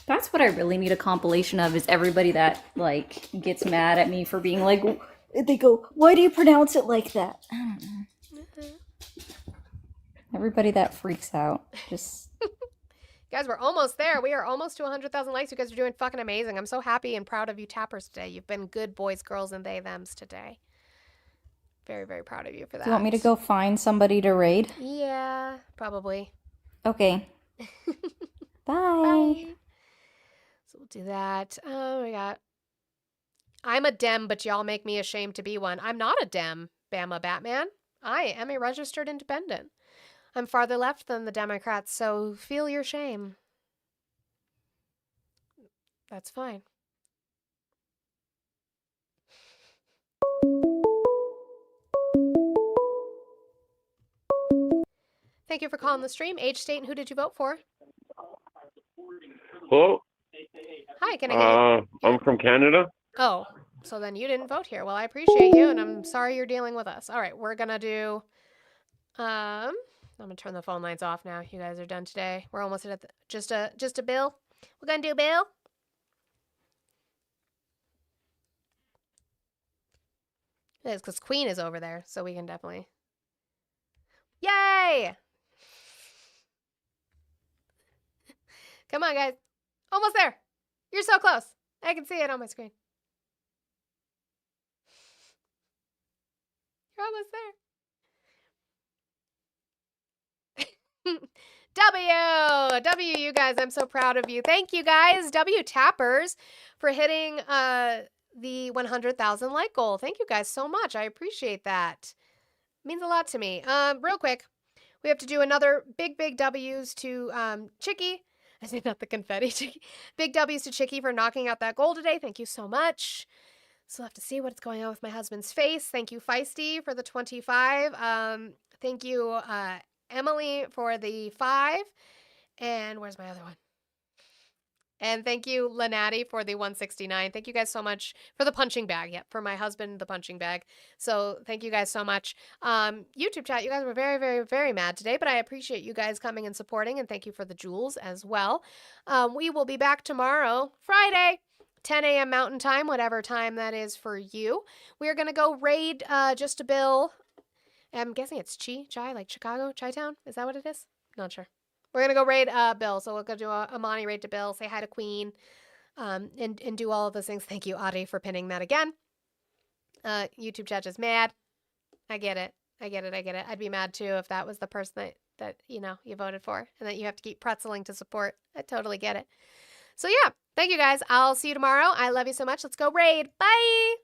I: That's what I really need a compilation of, is everybody that like gets mad at me for being like, they go, why do you pronounce it like that? I don't know. Everybody that freaks out. Just
A: Guys, we're almost there. We are almost to 100,000 likes. You guys are doing fucking amazing. I'm so happy and proud of you tappers today. You've been good boys, girls, and they, thems today. Very, very proud of you for that.
I: Do you want me to go find somebody to raid?
A: Yeah, probably.
I: Okay. Bye.
A: So we'll do that. Oh, we got... I'm a Dem, but y'all make me ashamed to be one. I'm not a Dem, Bama Batman. I am a registered independent. I'm farther left than the Democrats, so feel your shame. That's fine. Thank you for calling the stream. Age, state, and who did you vote for?
L: Hello?
A: Hi, can I get you?
L: I'm from Canada.
A: Oh, so then you didn't vote here. Well, I appreciate you, and I'm sorry you're dealing with us. All right, we're gonna do, I'm gonna turn the phone lines off now. You guys are done today. We're almost at just a bill. We're gonna do Bill. It's because Queen is over there, so we can definitely. Yay! Come on, guys. Almost there. You're so close. I can see it on my screen. You're almost there. W, you guys. I'm so proud of you. Thank you, guys. W Tappers for hitting the 100,000 like goal. Thank you guys so much. I appreciate that. It means a lot to me. Real quick, we have to do another big W's to Chicky. I say not the confetti. Chicky. Big W's to Chicky for knocking out that goal today. Thank you so much. So I'll have to see what's going on with my husband's face. Thank you, Feisty, for the 25. Thank you, Emily, for the 5. And where's my other one? And thank you, Lenati, for the 169. Thank you guys so much for the punching bag. Yep, for my husband, the punching bag. So thank you guys so much. YouTube chat, you guys were very, very, very mad today, but I appreciate you guys coming and supporting, and thank you for the jewels as well. We will be back tomorrow, Friday, 10 a.m. Mountain Time, whatever time that is for you. We are going to go raid Just a Bill. I'm guessing it's Chai, like Chicago, Chi-Town. Is that what it is? Not sure. We're going to go raid Bill. So we'll go do a Monty raid to Bill, say hi to Queen, and do all of those things. Thank you, Audie, for pinning that again. YouTube chat is mad. I get it. I'd be mad too if that was the person that you voted for and that you have to keep pretzeling to support. I totally get it. So yeah, thank you guys. I'll see you tomorrow. I love you so much. Let's go raid. Bye.